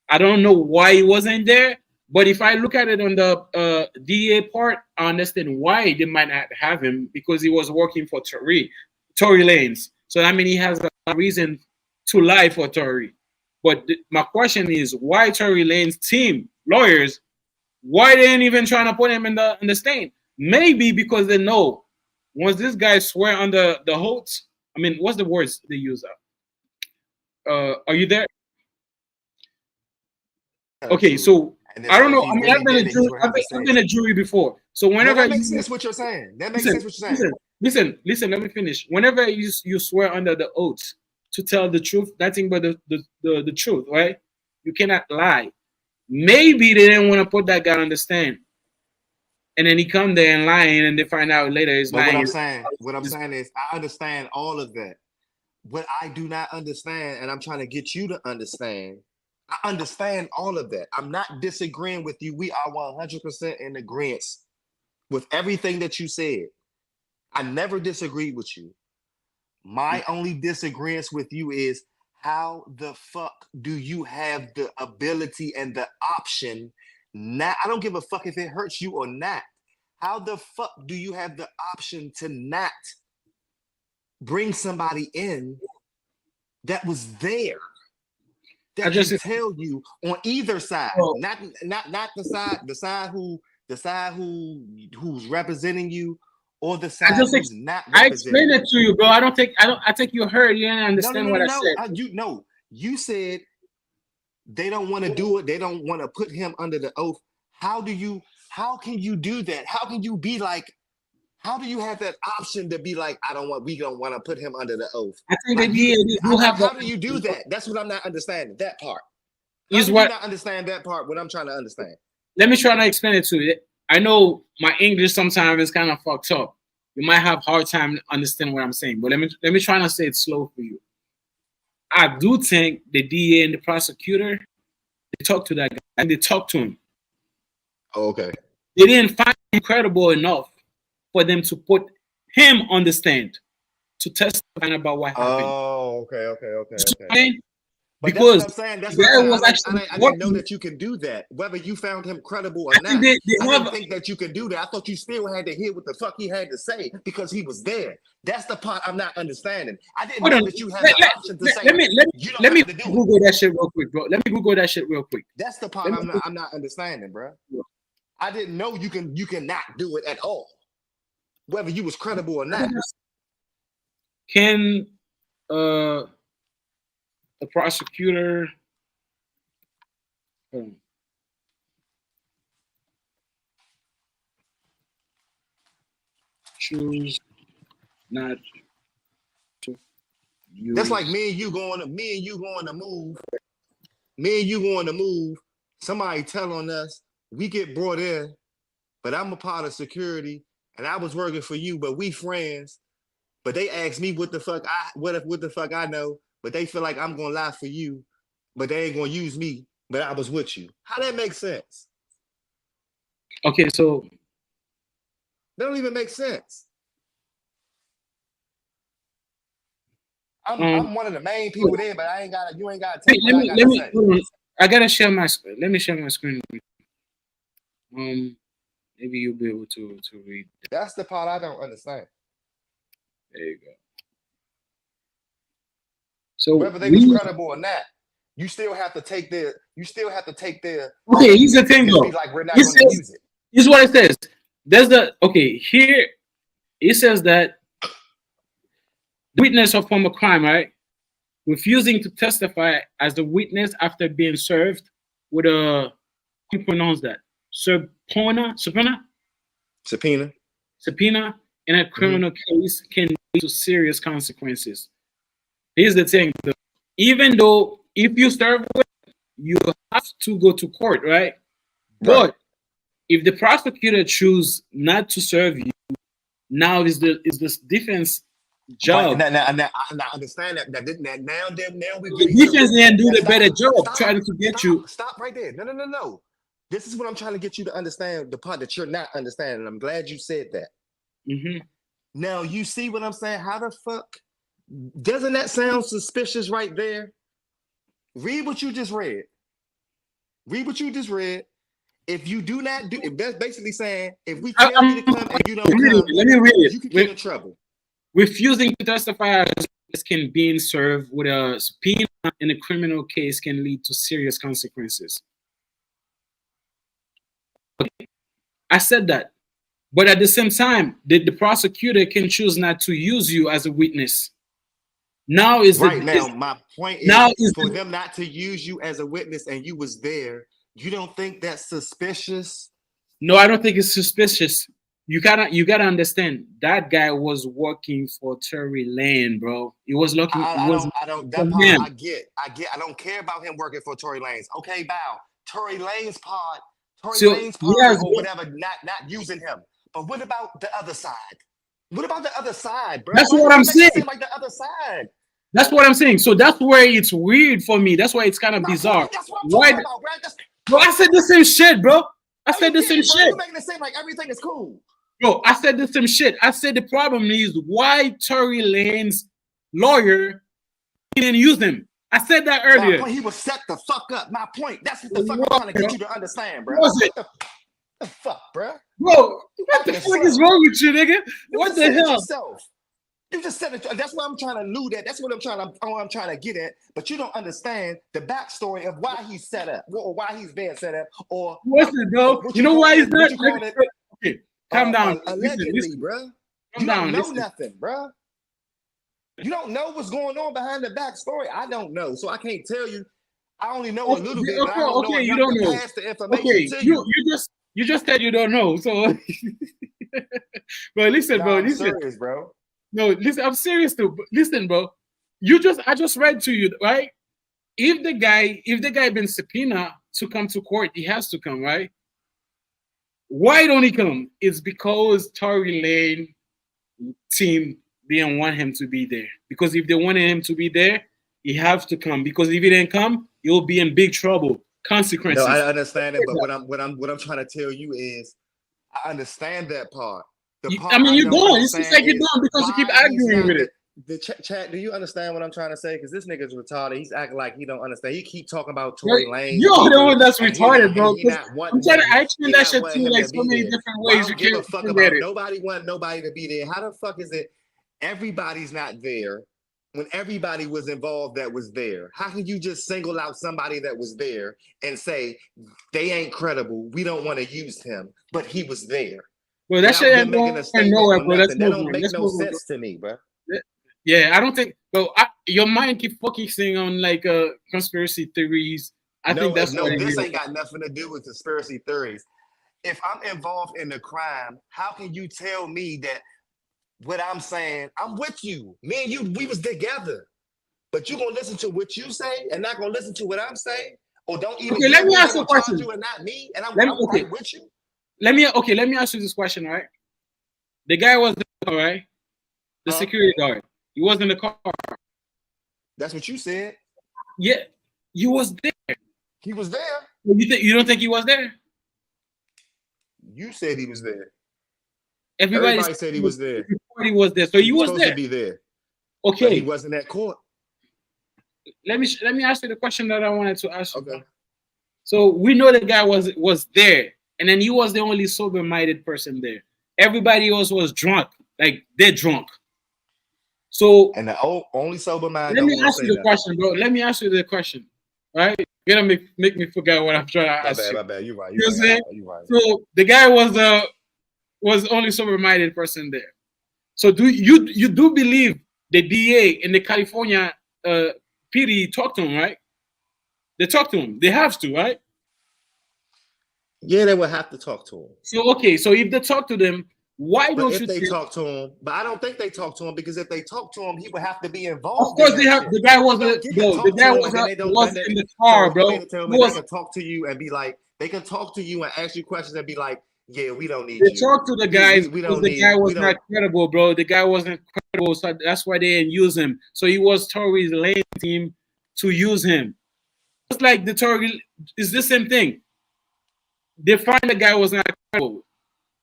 I don't know why he wasn't there, but if I look at it on the DA part, I understand why they might not have him because he was working for Tory Lanez. So I mean, he has a reason to lie for Tory. But my question is, why Tory Lanez team lawyers? Why they ain't even trying to put him in the stain? Maybe because they know once this guy swear on the oath. I mean, what's the words they use? Are you there? Tell the Okay, truth. so And then I don't so if know. he I mean, really did it, he's gonna have to I've say been it. a jury before. So No, whenever that makes you sense what you're saying. That makes listen, sense what you're saying. listen. Let me finish. Whenever you swear under the oath to tell the truth, nothing but the truth, right? You cannot lie. Maybe they didn't want to put that guy on the stand, and then he come there and lying, and they find out later he's But lying. what I'm saying is, I understand all of that. What I do not understand, and I'm trying to get you to understand, I understand all of that. I'm not disagreeing with you. We are 100% in agreement with everything that you said. I never disagreed with you. My only disagreement with you is how the fuck do you have the ability and the option? Not, I don't give a fuck if it hurts you or not. How the fuck do you have the option to not bring somebody in that was there, I that just can tell you on either side, oh, not the side who's representing you, or the I side just who's not I representing explained you. it to you, bro. I think you heard. You didn't No, no, understand no, what no, I no. said. You know, you said they don't want to do it. They don't want to put him under the oath. How do you? How can you do that? How can you be like? How do you have that option to be like, I don't want, we don't want to put him under the oath? I think Like the you, DA I do like, have how do you do that? That's what I'm not understanding. That part. How is do you what. not understand that part? What I'm trying to understand. Let me try to explain it to you. I know my English sometimes is kind of fucked up. You might have hard time understanding what I'm saying, but let me try to say it slow for you. I do think the DA and the prosecutor they talked to that guy and they talked to him. Oh, okay. They didn't find him credible enough for them to put him on the stand to testify about what happened. Oh, okay, okay, okay, okay. But that's what Because I'm saying. That's the what I'm guy saying. was actually I didn't know working. that you can do that. Whether you found him credible or I think not, they I didn't have. think that you could do that. I thought you still had to hear what the fuck he had to say because he was there. That's the part I'm not understanding. I didn't Hold know on. that you had the option to say you don't Let me have to do it. Google that shit real quick, bro. Let me Google that shit real quick. That's the part Let me I'm not understanding, bro. I didn't know you cannot do it at all, whether you was credible or not. Can the prosecutor choose not to That's like use? me and you going to move, me and you going to move. Somebody telling us we get brought in, but I'm a part of security and I was working for you, but we friends. But they asked me what the fuck what the fuck I know, but they feel like I'm gonna lie for you, but they ain't gonna use me. But I was with you. How that make sense? Okay, so That don't even make sense. um, I'm one of the main people there, but you ain't gotta take what I let gotta me say. hold on. I gotta share my screen. Let me share my screen. Maybe you'll be able to read. That's the part I don't understand. There you go. So Whether they was we credible or not, you still have to take their okay. Here's the statement thing, and just be though. like, we're not It gonna says use it. this is what it says. There's the okay here. It says that the witness of former crime, right, refusing to testify as the witness after being served with a how do you pronounce that Subpoena. subpoena in a Mm-hmm. criminal case can lead to serious consequences. Here's the thing, though. Even though if you serve with, you have to go to court, right? Right. But if the prosecutor choose not to serve you, now is this defense But job. I understand that. Now we're The getting defense somewhere. didn't do Now the better job trying to get you. stop right there. No, no, no, no. This is what I'm trying to get you to understand, the part that you're not understanding. I'm glad you said that. Mm-hmm. Now you see what I'm saying? How the fuck doesn't that sound suspicious right there? Read what you just read. Read what you just read. If you do not do, that's basically saying if we tell you to come and you don't come, Let me read it. you could get in trouble. Refusing to testify as can being served with a subpoena in a criminal case can lead to serious consequences. Okay. I said that. But at the same time, the prosecutor can choose not to use you as a witness. Now is right now, my point now is is for them not to use you as a witness and you was there. You don't think that's suspicious? no, I don't think it's suspicious. You gotta understand that guy was working for Tory Lane, bro. He was looking I, it I was don't, I don't. for That part him. I get. I don't care about him working for Tory Lanez. Okay, bow. Tory Lanez part, Tory So Lanez party yes, or whatever, not using him. But what about the other side? What about the other side, bro? that's Why what you I'm make it saying. seem like the other side? That's what I'm saying. So that's where it's weird for me. That's why it's kind of My bizarre. point. That's what I'm Why, talking about, bro. That's, bro? I said the same shit, bro. I no, said you the same didn't, bro. shit, You making it seem like everything is cool. bro. I said the same shit. I said the problem is why Tory Lane's lawyer didn't use him. I said that My earlier. point. He was set the fuck up. My point. That's what the fuck I'm What, trying to bro? get you to understand, bro. Was it, What the fuck, bro? bro? You What the acting fuck is slow. wrong with you, nigga? You What just the said it hell? yourself. You just said it. That's what I'm trying to allude at. That's what I'm trying to get at. But you don't understand the backstory of why he's set up, or why he's being set up, or Listen, bro. what You you know call why it. he's What not? you call it? Okay, calm down. Listen, Allegedly, listen. bro. Calm You down. don't know Listen. nothing, bro. You don't know what's going on behind the backstory. I don't know, so I can't tell you. I only know a Okay, little bit, but I don't know okay, you enough don't to know. pass the information Okay, to you you. you just said you don't know. So, but listen, Nah, bro. I'm Listen. serious, bro. No, listen. I'm serious too. But listen, bro. I just read to you, right? If the guy been subpoena to come to court, he has to come, right? Why don't he come? It's because Tory Lane team didn't want him to be there. Because if they wanted him to be there, he have to come. Because if he didn't come, you'll be in big trouble. No, I Consequences. understand it, but what I'm trying to tell you is I understand that part. The I part mean, I you don't don't. It seems understand like you is don't because you keep why he's arguing not with it. the chat. Do you understand what I'm trying to say? Because this nigga's retarded. He's acting like he don't understand. He keep talking about Tory Lanez You're the people, one that's and retarded, bro. he 'Cause not I'm wanting trying to him. I explain He that not shit to wanting you him like to so be many there. different Well, I ways. You don't give can't a fuck even get about it. nobody wanting nobody to be there. How the fuck is it everybody's not there when everybody was involved that was there? How can you just single out somebody that was there and say they ain't credible? We don't want to use him, but he was there Bro, that shit without ain't them making going a statement nowhere, on bro. Let's nothing. That move don't on. make Let's no move on, bro. sense to me, bro. Yeah, I don't think, bro. Your mind keep focusing on like conspiracy theories. I think that's what No, it this is. ain't got nothing to do with conspiracy theories. If I'm involved in the crime, how can you tell me that what I'm saying, I'm with you. Me and you, we was together. But you gonna listen to what you say and not gonna listen to what I'm saying? Or don't even Okay, let give me me, they ask you a gonna charge question. you and not me, and I'm, Let me I'm okay. right with you. Let me ask you this question, all right? The guy was there, all right? The Huh? security guard. He was in the car. That's what you said. Yeah, he was there. He was there. You don't think he was there? You said he was there. Everybody Everybody said he was there. he was there, so He he was was supposed to there. be there, but he Okay, wasn't at court. let me ask you the question that I wanted to ask you. Okay. So we know the guy was there, and then he was the only sober-minded person there. Everybody else was drunk, like they're drunk. So And the only sober mind let don't me want to ask say you the nothing. question, bro. Let me ask you the question. Right? You're gonna make me forget what I'm trying to My ask bad, you. my bad. You right. You know what I'm saying? You right. So the guy was the only sober-minded person there. So do you do believe the DA in the California PD talked to him, right? They talked to him. They have to, right? Yeah, they would have to talk to him. So okay, so if they talk to them, why But don't if you they think? talk to him, but I don't think they talk to him because if they talk to him, he would have to be Of involved in course they that have. shit. The guy You wasn't. don't get to No, the talk guy to him and then they don't. was in the So car, you bro. mean to tell He me they was. can talk to you and be like, they can talk to you and ask you questions and be like, yeah, we don't need They you. talked to the guys We because don't the guy need. We was not don't. credible, bro. The guy wasn't credible, so that's why they didn't use him. So he was Tory's lane team to use him. Just like the Tory is the same thing. They find the guy was not credible.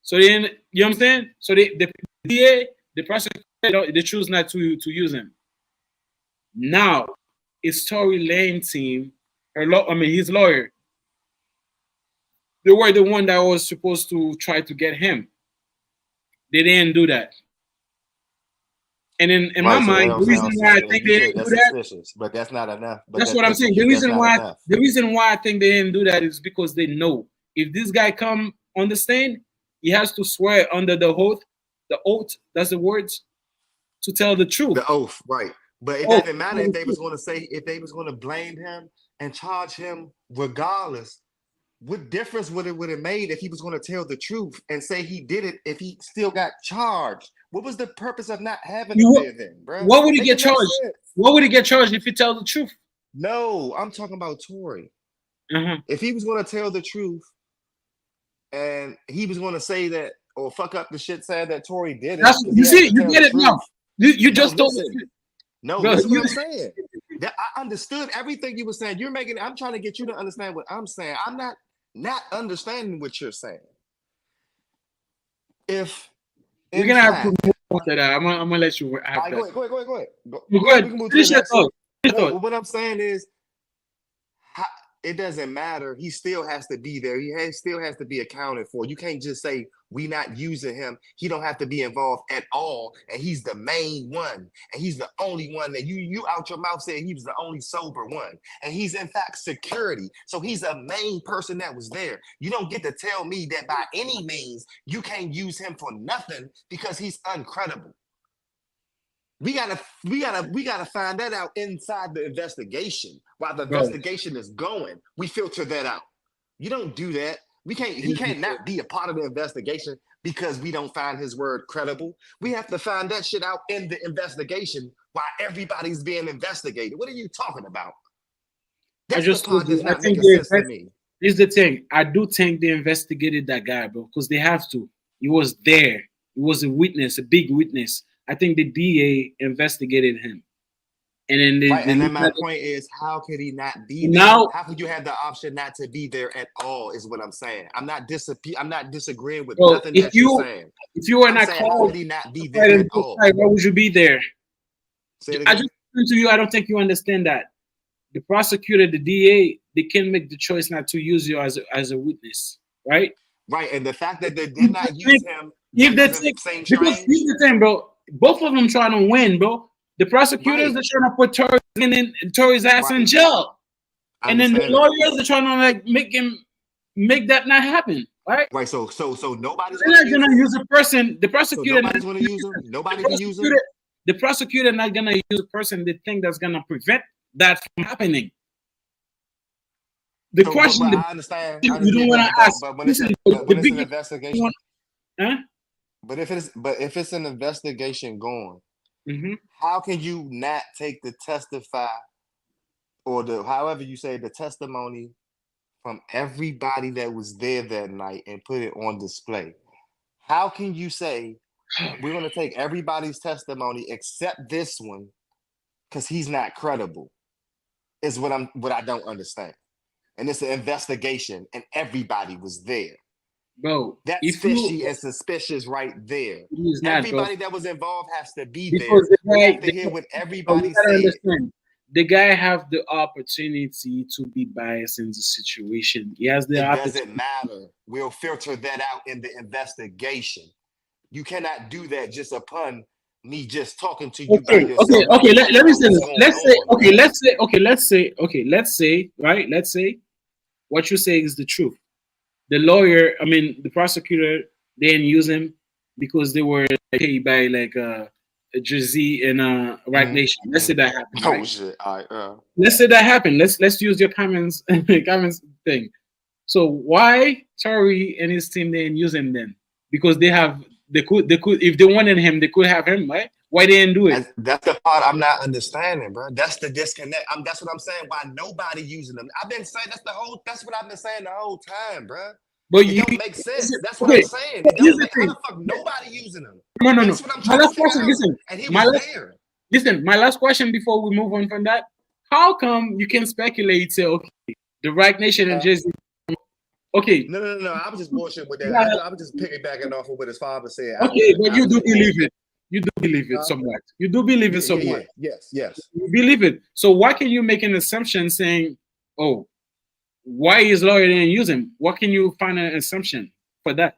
So then, you know what I'm saying? So the DA, the prosecutor, they choose not to use him. Now it's Tory Lane team, his lawyer. They were the one that was supposed to try to get him. They didn't do that. And in my Right. So that mind, don't the reason sound why I suspicious. think You they said didn't do that's that, suspicious, but that's not enough. But that's what I'm saying. that's not enough. The reason why I think they didn't do that is because they know if this guy come on the stand, he has to swear under the oath, that's the words, to tell the truth. The oath, right? But it Oh, doesn't matter if they was going to blame him and charge him regardless. What difference would it made if he was going to tell the truth and say he did it if he still got charged? What was the purpose of not having him there then, bro? what would he Make get it make charged? sense. What would he get charged if he tell the truth? No, I'm talking about Tory. Uh-huh. If he was going to tell the truth and he was going to say that or fuck up the shit said that Tory did it. That's you see, you get it now. You just told listen. me. No, Bro, listen what I'm saying. That I understood everything you were saying. I'm trying to get you to understand what I'm saying. I'm not understanding what you're saying. If we're gonna have to move on to that. I'm gonna let you have that. Go ahead. Go ahead. We can move to the next. No, what I'm saying is, it doesn't matter. He still has to be there. Still has to be accounted for. You can't just say we not using him. He don't have to be involved at all. And he's the main one. And he's the only one that you out your mouth said he was the only sober one. And he's in fact security. So he's a main person that was there. You don't get to tell me that by any means you can't use him for nothing because he's uncredible. We gotta find that out inside the investigation. While the investigation is going, we filter that out. You don't do that. He can't not be a part of the investigation because we don't find his word credible. We have to find that shit out in the investigation while everybody's being investigated. What are you talking about? That's the part that's not making sense to me. Here's the thing. I do think they investigated that guy, bro, because they have to. He was there. He was a witness, a big witness. I think the DA investigated him. And then my point is, how could he not be there? Now, how could you have the option not to be there at all? Is what I'm saying. I'm not disagreeing with nothing that you're saying. If you were not called, how could he not be there at all? Why would you be there? Say it again. I just listened to you. I don't think you understand that. The prosecutor, the DA, they can make the choice not to use you as a witness, right? Right, and the fact that they did not use him. If that's same because here's the thing, bro. Both of them trying to win, bro. The prosecutors are trying to put Tory's ass in jail, and then the lawyers are trying to like make that not happen, right? Right. So nobody's gonna use a person. The prosecutor nobody's gonna use him. Nobody can use him. The prosecutor not gonna use a person they think that's gonna prevent that from happening. The question I understand. You don't want to ask. But when it's an investigation, huh? But if it's an investigation going, how can you not take the testify or however you say the testimony from everybody that was there that night and put it on display? How can you say we're going to take everybody's testimony except this one because he's not credible? Is what I don't understand. And it's an investigation, and everybody was there. Bro, that's fishy and suspicious right there. Everybody that was involved has to be there. We have to hear what everybody said. The guy have the opportunity to be biased in the situation. He has the opportunity. It doesn't matter. We'll filter that out in the investigation. You cannot do that just upon me just talking to you. Okay. Let me say this. Let's say what you say is the truth. The lawyer, the prosecutor, they didn't use him because they were paid by like a Jersey and Right Nation. Let's say that happened. Oh shit! All right. Let's say that happened. Let's use your comments thing. So why Tory and his team didn't use him then? Because they could if they wanted him, they could have him, right? Why they didn't do it? That's the part I'm not understanding, bro. That's the disconnect. That's what I'm saying. Why nobody using them? I've been saying that's what I've been saying the whole time, bro. But it don't make sense. That's what I'm saying. How the fuck nobody using them? No. That's what I'm trying to figure out. And he was there. Listen, my last question before we move on from that: how come you can speculate? Say, okay, the Right Nation and Jersey. Okay. No. I was just bullshitting with that. I was just piggybacking off of what his father said. Okay, but you do believe it. You do believe it somewhat. You do believe it somewhat. Yes. You believe it. So why can you make an assumption saying, "Oh, why his lawyer didn't use him"? What can you find an assumption for that?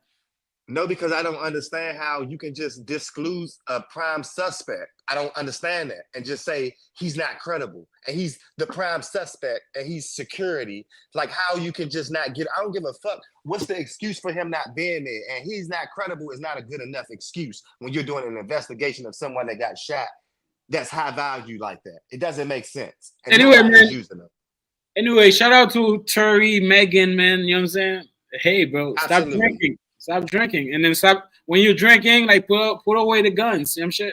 No, because I don't understand how you can just disclose a prime suspect. I don't understand that and just say he's not credible and he's the prime suspect and he's security. Like how you can just not get. I don't give a fuck. What's the excuse for him not being there? And he's not credible is not a good enough excuse when you're doing an investigation of someone that got shot that's high value like that. It doesn't make sense. And Anyway, nobody's man. using them. Anyway, shout out to Terry, Megan, man. You know what I'm saying? Hey, bro, stop Absolutely. drinking. Stop drinking. And then stop when you're drinking, like put away the guns. You know what I'm saying?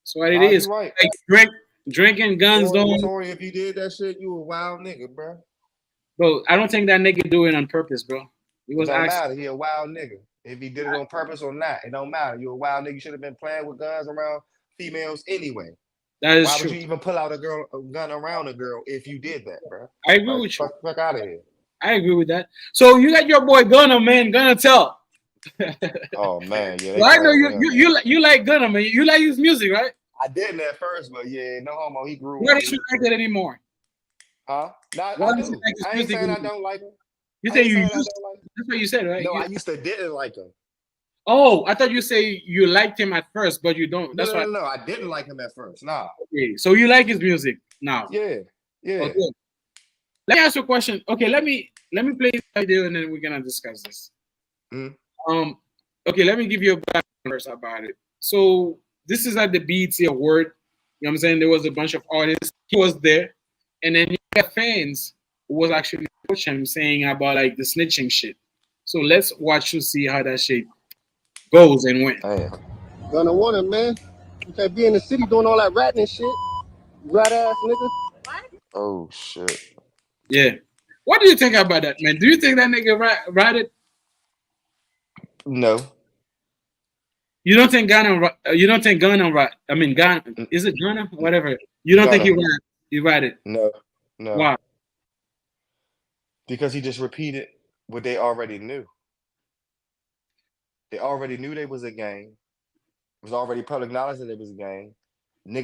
That's what it is. You're right. Like drinking guns don't. Tory, if you did that shit, you a wild nigga, bro. Bro, I don't think that nigga do it on purpose, bro. He It was don't actually. matter. He a wild nigga. If he did it on purpose or not, it don't matter. You a wild nigga. You should have been playing with guns around females anyway. That is Why true. would you even pull out a gun around a girl if you did that, bro? I agree with you. Fuck out of here. I agree with that. So you got your boy Gunna, man. Gunna tell. Oh man, yeah. Well, I know you like Gunna, man. You like his music, right? I didn't at first, but yeah, no homo. He grew. Why don't you like it anymore? Huh? No, Why I don't you do. like his I ain't music saying I anymore? don't like him. You I say ain't you saying used. I don't like him. That's what you said, right? No, You- I used to didn't like him. Oh, I thought you say you liked him at first, but you don't. That's why. No. I didn't like him at first. Nah. Okay, so you like his music now? Yeah. Okay. Let me ask you a question. Okay, let me play this video and then we're gonna discuss this. Mhm. Okay, let me give you a background first about it. So this is at the BET Award. You know what I'm saying? There was a bunch of artists. He was there, and then you got fans who was actually approaching him saying about like the snitching shit. So let's watch to see how that shit goes and went. Damn. Gonna want it, man. You can't be in the city doing all that ratting and shit. Rat ass nigga. Oh shit. Yeah. What do you think about that, man? Do you think that nigga ratted? No. You don't think Ghana? You don't think Ghana right? I mean, Ghana is it Ghana? Whatever. You don't think he ratted? No. Why? Because he just repeated what they already knew. They already knew they was a gang. It was already public knowledge that it was a gang. Other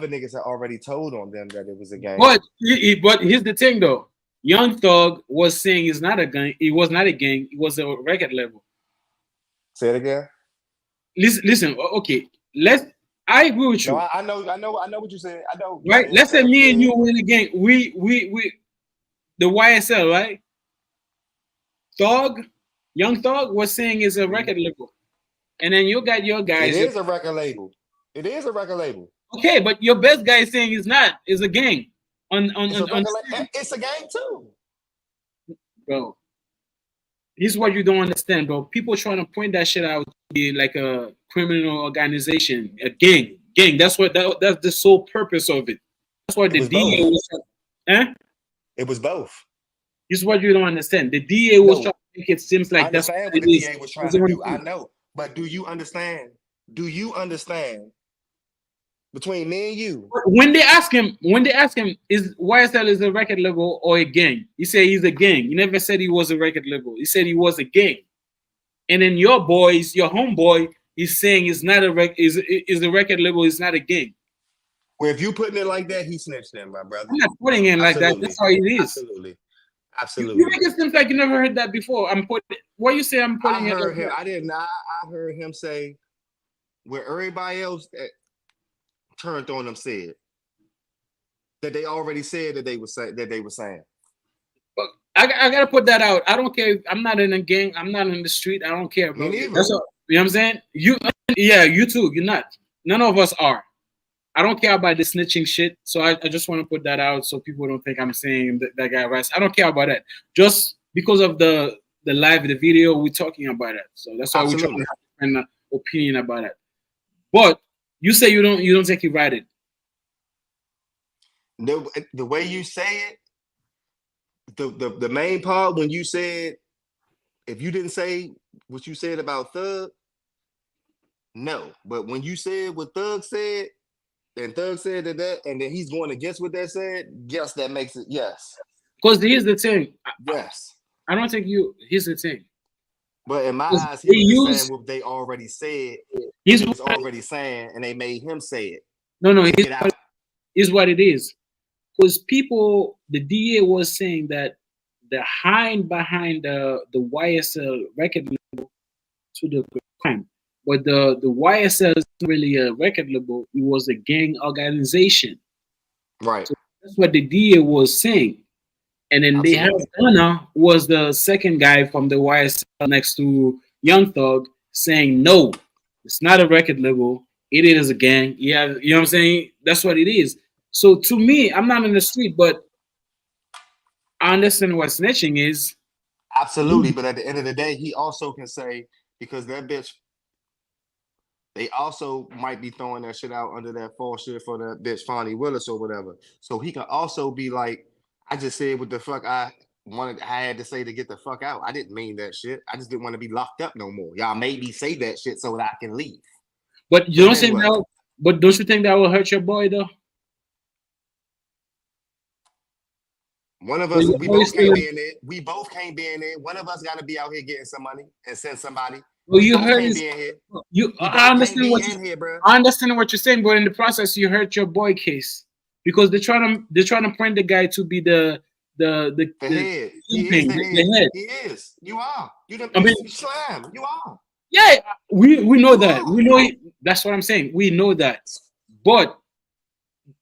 niggas had already told on them that it was a gang. But here's the thing though. Young Thug was saying it's not a gang. It was not a gang. It was a record label. Say it again. Listen. Okay. I agree with you. No, I know what you said. I know. Right. Let's say me and you win a gang. We the YSL, right? Young Thug was saying it's a record label, and then you got your guys. It is a record label. It is a record label. Okay, but your best guy is saying it's not. It's a gang. It's a gang too. Bro, here's what you don't understand, bro. People trying to point that shit out to be like a criminal organization, a gang. That's the sole purpose of it. That's what the DA was. It was both. This is what you don't understand. The DA was trying to make it seems like that's what the DA was trying to do. I know, but do you understand? Between me and you, when they ask him, is YSL is a record label or a gang? He said he's a gang. He never said he was a record label. He said he was a gang. And then your homeboy, is saying it's not a is a record label. It's not a gang. Well, if you putting it like that, he snitched in, my brother. I'm not putting it like that. That's how it is. Absolutely. You make it seem like you never heard that before. What you say? I'm putting I it. Heard him. I didn't. I heard him say where everybody else that turned on them said that they already said that they were saying. But I gotta put that out. I don't care. I'm not in a gang. I'm not in the street. I don't care, bro. That's all, you know what I'm saying? You too. You're not. None of us are. I don't care about the snitching shit. So I just want to put that out so people don't think I'm saying that guy rats. I don't care about that. Just because of the video, we're talking about it. So that's why we're trying to have an opinion about it. But you say you don't think he ratted. The way you say it, the main part when you said, if you didn't say what you said about Thug, no. But when you said what Thug said, and Thug said that, and then he's going against what they said, yes, that makes it yes. Because here's the thing. Yes. I don't think here's the thing. But in my eyes, he was saying what they already said. He was already saying, and they made him say it. No, here's what it is. Because the DA was saying that the behind the YSL record label to the crime. But the YSL is really a record label. It was a gang organization. Right. So that's what the DA was saying. And then they had Gunna was the second guy from the YSL next to Young Thug saying, no, it's not a record label. It is a gang. Yeah, you know what I'm saying? That's what it is. So to me, I'm not in the street, but I understand what snitching is. Absolutely, but at the end of the day, he also can say because that bitch, they also might be throwing that shit out under that false shit for that bitch Fonnie Willis or whatever. So he can also be like, I just said what the fuck I had to say to get the fuck out. I didn't mean that shit. I just didn't want to be locked up no more. Y'all made me say that shit so that I can leave. But you So don't then think what? that? But don't you think that will hurt your boy though? One of So us, your we boy both can't still. be in it. We both can't be in it. One of us got to be out here getting some money and send somebody. Well, We you both hurt can't his. be in here. You. We I both can't understand be what you. in here, bro. I understand what you're saying, but in the process, you hurt your boy case because they're trying to point the guy to be The the head. He is thing, the head. the head. He is. You are. I mean, You slam. You are. yeah, we know You that. are. We know it. That's what I'm saying. We know that, but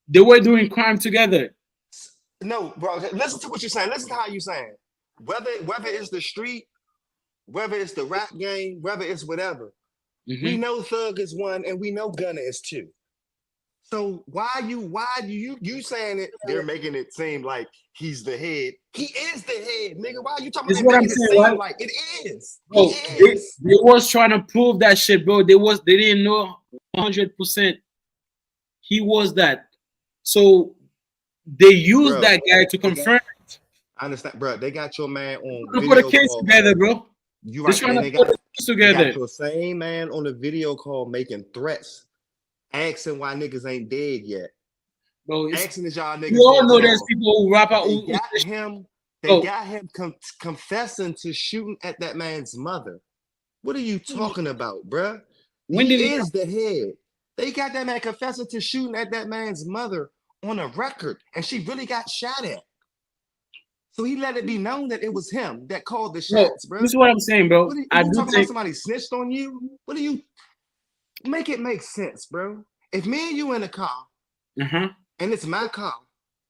they were doing crime together. No, bro. Listen to what you're saying. Listen to how you're saying. Whether it's the street, whether it's the rap game, whether it's whatever, we Hmm. know Thug is one and we know Gunna is two. So why do you saying it? They're making it seem like he's the head. He is the head, nigga. Why are you talking This about is they what I'm making it saying, seem right? like it is? He Bro, is. they was trying to prove that shit, bro. They didn't know 100% he was that. So they used Bro, that guy to they got confirm. I understand, bro. They got your man on To put a video case call. together, bro. You They're right. trying And to put a case they got together. your same man on the video call making threats, asking why niggas ain't dead yet. Bro, Asking is y'all we niggas all dead know there's tomorrow. people who rap out. They got him. They Bro, got him confessing to shooting at that man's mother. What are you talking about, bruh? when He did he? is the head. They got that man confessing to shooting at that man's mother on a record, and she really got shot at. So he let it be known that it was him that called the No, shots, this bruh. is what I'm saying, bro. What are I you do talking about? think. Somebody snitched on you? What do you make it make sense, bro? If me and you in a car Uh huh. and it's my car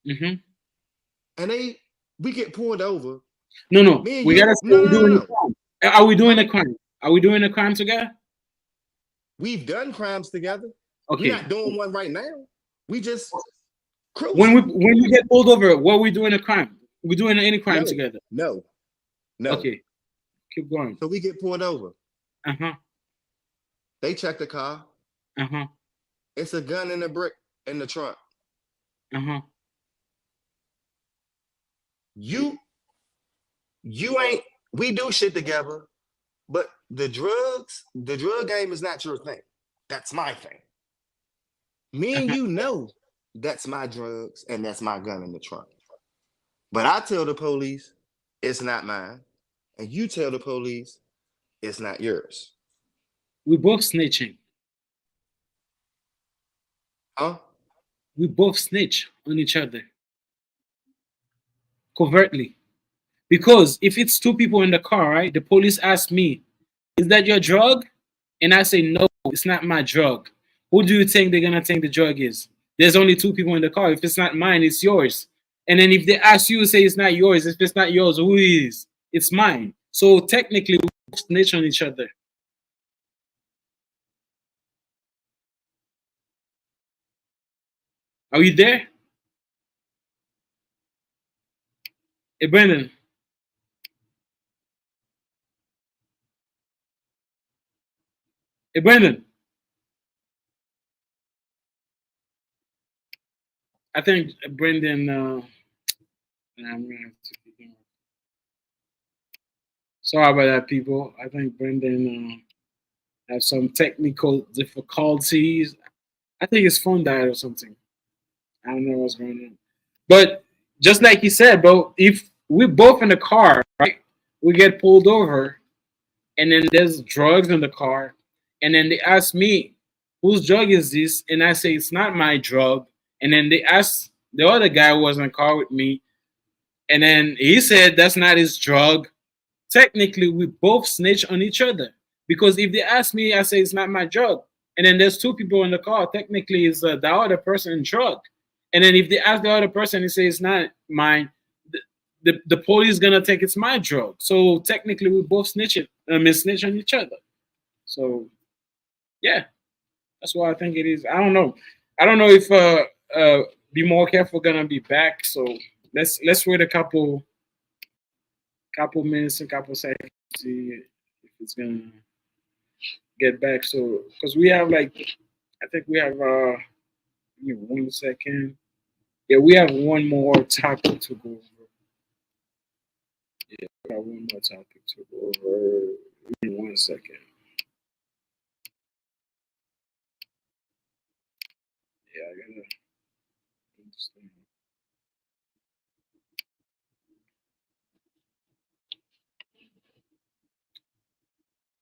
Hmm. and we get pulled over, No, no. me and We gotta you, say no, we're no, no, doing a no, crime. Are we doing huh? a crime? Are we doing a crime together? We've done crimes together. We're Okay. not doing one right now. We just When cruising. we get pulled over, what are we doing a crime? We doing any crime No, together? no, no. Okay. Keep going. So we get pulled over. Uh huh. They check the car. Uh huh. It's a gun in the brick in the trunk. Uh huh. You you ain't we do shit together, but the drug game is not your thing. That's my thing. Me and you know that's my drugs and that's my gun in the trunk. But I tell the police it's not mine, and you tell the police it's not yours. We both snitching. Huh? We both snitch on each other covertly. Because if it's two people in the car, right? The police ask me, "Is that your drug?" And I say, "No, it's not my drug." Who do you think they're gonna think the drug is? There's only two people in the car. If it's not mine, it's yours. And then if they ask you, say it's not yours. If it's not yours, who is? It's mine. So technically, we both snitch on each other. Are you there? Hey, Brendan. Hey, Brendan. I think Brendan. I'm gonna have to keep going. Sorry about that, people. I think Brendan have some technical difficulties. I think his phone died or something. I don't know what's going on. But just like he said, bro, if we both in the car, right, we get pulled over, and then there's drugs in the car, and then they ask me, whose drug is this? And I say, it's not my drug. And then they ask the other guy who was in the car with me, and then he said that's not his drug. Technically, we both snitch on each other. Because if they ask me, I say it's not my drug. And then there's two people in the car, technically it's the other person drug. And then if they ask the other person and say it's not mine, the police gonna think it's my drug. So technically we both snitch on each other. So yeah. That's what I think it is. I don't know. I don't know if Be More Careful gonna be back. So let's wait a couple minutes, a couple seconds to see if it's gonna get back. So because we have like I think we have give me 1 second. Yeah, we have one more topic to go over. Yeah, we have one more topic to go over. Give me 1 second. Yeah, I gotta understand.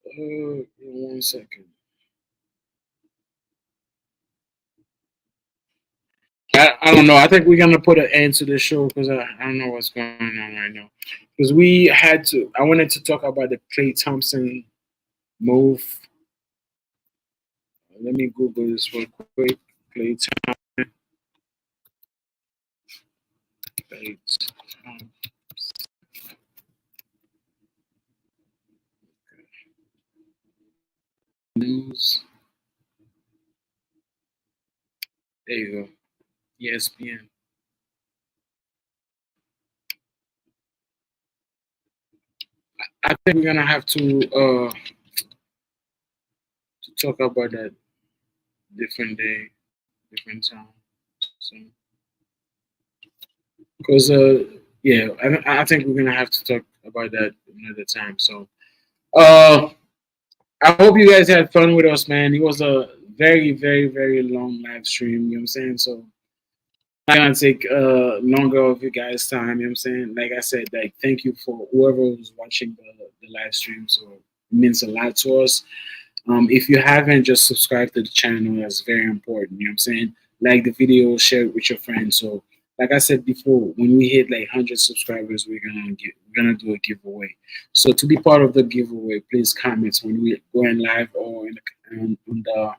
Give me 1 second. I don't know. I think we're gonna put an end to the show because I don't know what's going on right now. Because we had to. I wanted to talk about the Clay Thompson move. Let me Google this real quick. Clay Thompson news. There you go. ESPN. I think we're gonna have to talk about that different day, different time. So, because yeah, I think we're gonna have to talk about that another time. So, uh, I hope you guys had fun with us, man. It was a very, very, very long live stream. You know what I'm saying? So, I'm not gonna take longer of you guys' time. You know what I'm saying? Like I said, like thank you for whoever was watching the live stream. So it means a lot to us. If you haven't, just subscribe to the channel. That's very important. You know what I'm saying? Like the video, share it with your friends. So, like I said before, when we hit like 100 subscribers, we're gonna do a giveaway. So to be part of the giveaway, please comment when we go in live or on the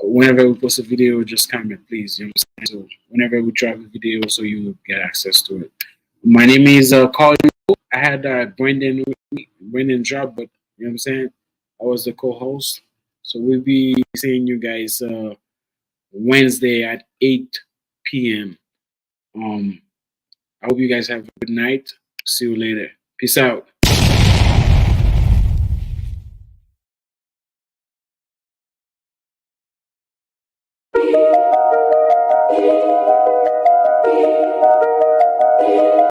whenever we post a video, just comment, please. You know what I'm saying? So whenever we drop a video, so you get access to it. My name is Carl. I had Brendan with me. Brendan dropped, but you know what I'm saying? I was the co-host. So we'll be seeing you guys Wednesday at 8 p.m. I hope you guys have a good night. See you later. Peace out.